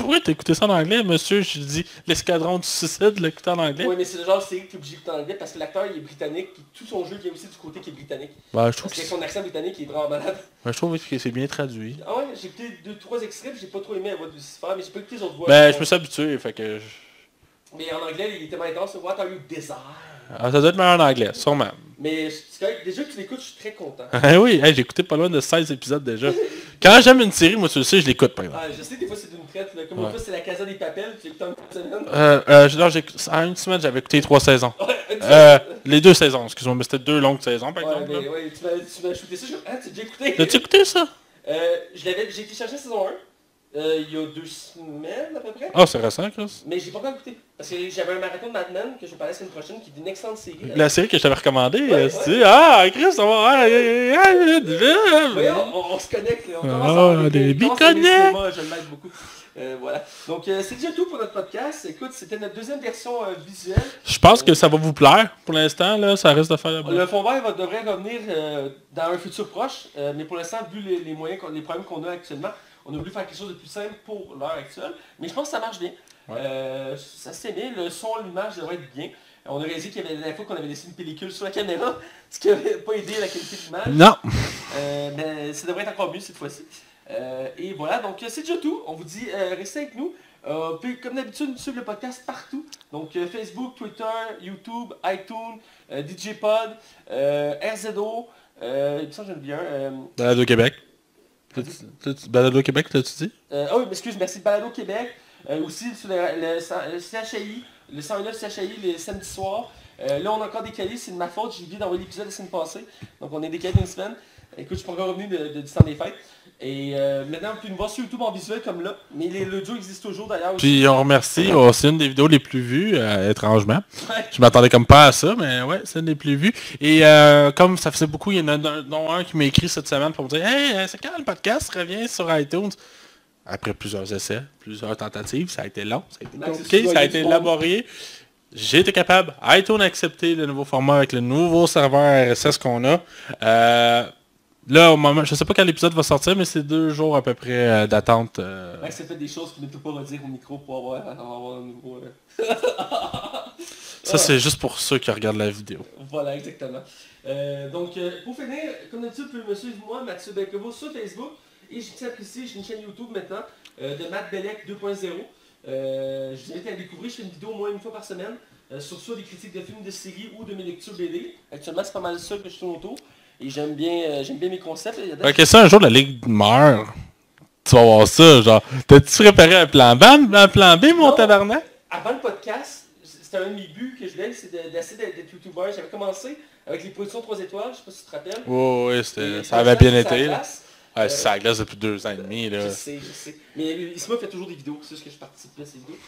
Oui, t'as écouté ça en anglais, monsieur, je dis l'escadron du suicide, l'a écouté en anglais. Oui, mais c'est le genre de série que t'es obligé d'écouter en anglais parce que l'acteur il est britannique, puis tout son jeu il y a aussi du côté qui est britannique. Bah, je trouve Parce que que son accent britannique il est vraiment malade. je trouve que c'est bien traduit. Ah ouais, j'ai écouté 2-3 extraits, puis j'ai pas trop aimé la voix de Lucifer, mais j'ai pas écouté les autres voix. Ben, je me suis habitué, fait que... Mais en anglais, il était tellement intense, What are you desire? Ah, ça doit être meilleur en anglais, sûrement. Mais c'est correct, déjà que tu l'écoutes, je suis très content. Ah oui, hey, j'ai écouté pas loin de 16 épisodes déjà. Quand j'aime une série, moi tu le sais, je l'écoute par exemple. Ah, je sais, des fois c'est d'une traite, là. Comme l'autre fois c'est la Casa des Papels, tu l'écoutes en une semaine. En une semaine, j'avais écouté 3 saisons. Les 2 saisons, excuse-moi, mais c'était 2 longues saisons par exemple. Mais, ouais, tu m'as shooté ça, ah, tu as déjà écouté? T'as-tu écouté ça? J'ai été chercher saison 1. Il y a 2 semaines à peu près. Ah, c'est récent, Chris. Mais j'ai pas encore écouté. Parce que j'avais un marathon de Mad Men que je vais parler la semaine prochaine qui est une excellente série. La série que je t'avais recommandée, Ouais. c'est... Ah, Chris, on va... Voyons, on se connecte. Là. On Ah, commence à des commence à aimer le biconnets. cinéma, je l'aide beaucoup. Voilà. Donc c'est déjà tout pour notre podcast. Écoute, c'était notre deuxième version visuelle. Je pense que ça va vous plaire pour l'instant, là. Ça reste de faire... Le fond vert devrait revenir dans un futur proche. Mais pour l'instant, vu les moyens, les problèmes qu'on a actuellement, on a voulu faire quelque chose de plus simple pour l'heure actuelle. Mais je pense que ça marche bien. Ouais. Ça s'est bien. Le son, l'image devrait être bien. On a réalisé qu'il y avait la dernière fois qu'on avait laissé une pellicule sur la caméra, ce qui n'avait pas aidé à la qualité de l'image. Non. Mais ça devrait être encore mieux cette fois-ci. Et voilà, donc c'est déjà tout. On vous dit, restez avec nous. Puis comme d'habitude, suivre le podcast partout. Donc Facebook, Twitter, YouTube, iTunes, DJpod, RZO, il me semble que j'en oublie un. Balado Québec. Balado Québec, t'as-tu dit? Ah oui, excuse, merci. Balado Québec. Aussi sur le CHI, le 109 CHI les samedis soirs. Là, on a encore décalé, c'est de ma faute. J'ai oublié d'envoyer l'épisode la semaine passée. Donc on est décalé d'une semaine. Écoute, je suis pas encore revenu du temps des fêtes. Et maintenant, vous pouvez nous voir sur YouTube en visuel comme là. Mais le duo existe toujours d'ailleurs. Puis on remercie, c'est une des vidéos les plus vues, étrangement. Ouais. Je m'attendais comme pas à ça, mais ouais, c'est une des plus vues. Et comme ça faisait beaucoup, il y en a dont un qui m'a écrit cette semaine pour me dire « Hey, c'est quand le podcast revient sur iTunes? » Après plusieurs essais, plusieurs tentatives, ça a été long, ça a été compliqué, ça a été laborieux. J'ai été capable, iTunes a accepté le nouveau format avec le nouveau serveur RSS qu'on a. Là, au moment, je sais pas quand l'épisode va sortir, mais c'est 2 jours à peu près d'attente. Ça fait des choses qu'il ne peut pas redire au micro pour avoir un nouveau... Ça, c'est juste pour ceux qui regardent la vidéo. Voilà, exactement. Donc, pour finir, comme d'habitude, vous pouvez me suivre moi, Mathieu Belcovo, sur Facebook. Et je tiens à préciser, j'ai une chaîne YouTube maintenant, de Matt Bellec 2.0. Je vous invite à la découvrir, je fais une vidéo au moins une fois par semaine, sur soit des critiques de films, de séries ou de mes lectures BD. Actuellement, c'est pas mal ça que je tourne autour. Et j'aime bien mes concepts. Fait que si un jour la Ligue meurt, tu vas voir ça, genre, t'as-tu préparé un plan B, mon tabarnak? Avant le podcast, c'était un de mes buts que je voulais, c'est d'essayer d'être youtubeur. J'avais commencé avec les productions 3 étoiles, je sais pas si tu te rappelles. Oui, ça avait bien été. Là. Ouais, c'est à la glace depuis 2 ans et demi, là. Je sais. Mais Isma fait toujours des vidéos, c'est juste que je participe à ces vidéos.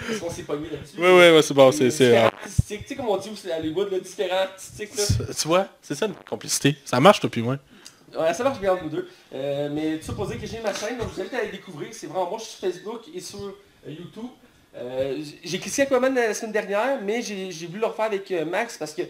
Parce qu'on s'est pogné là-dessus. Ouais, c'est bon, c'est... artistique, tu sais comme on dit où c'est à Hollywood, là, différent artistique, là. Tu vois, c'est ça la complicité. Ça marche depuis moi. Ouais, ça marche bien entre nous deux. Mais tout ça pour dire que j'ai ma chaîne, donc je vous invite à la découvrir. C'est vraiment moi, je suis sur Facebook et sur YouTube. J'ai critiqué Aquaman la semaine dernière, mais j'ai voulu le refaire avec Max parce que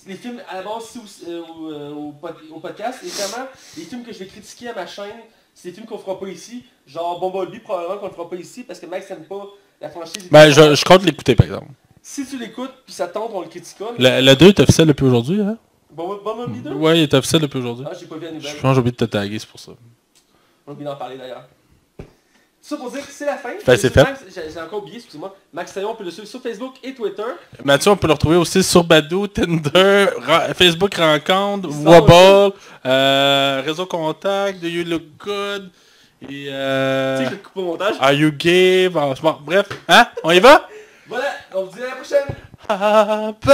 les films à la base ici au podcast, et vraiment, les films que je vais critiquer à ma chaîne, c'est des films qu'on fera pas ici. Genre Bumblebee, probablement qu'on le fera pas ici parce que Max n'aime pas la franchise. Ben, je compte l'écouter, par exemple. Si tu l'écoutes, puis ça tente, on le critiquera. Le 2 est officiel depuis aujourd'hui, hein? Bumblebee 2? Ouais, il est officiel depuis aujourd'hui. Ah, j'ai pas vu la nouvelle. Je pense que j'ai oublié de te taguer, c'est pour ça. J'ai oublié d'en parler d'ailleurs. Tout ça pour dire que c'est la fin. Ben, c'est fait. J'ai encore oublié, excusez-moi. Max Taillon, on peut le suivre sur Facebook et Twitter. Mathieu, on peut le retrouver aussi sur Badoo, Tinder, Facebook Rencontre, Wobble, Réseau Contact, Do You Look Good, et Tu sais, je coupe au montage. Are You Gay, bon, bref, hein, on y va? Voilà, on vous dit à la prochaine. Abamasa.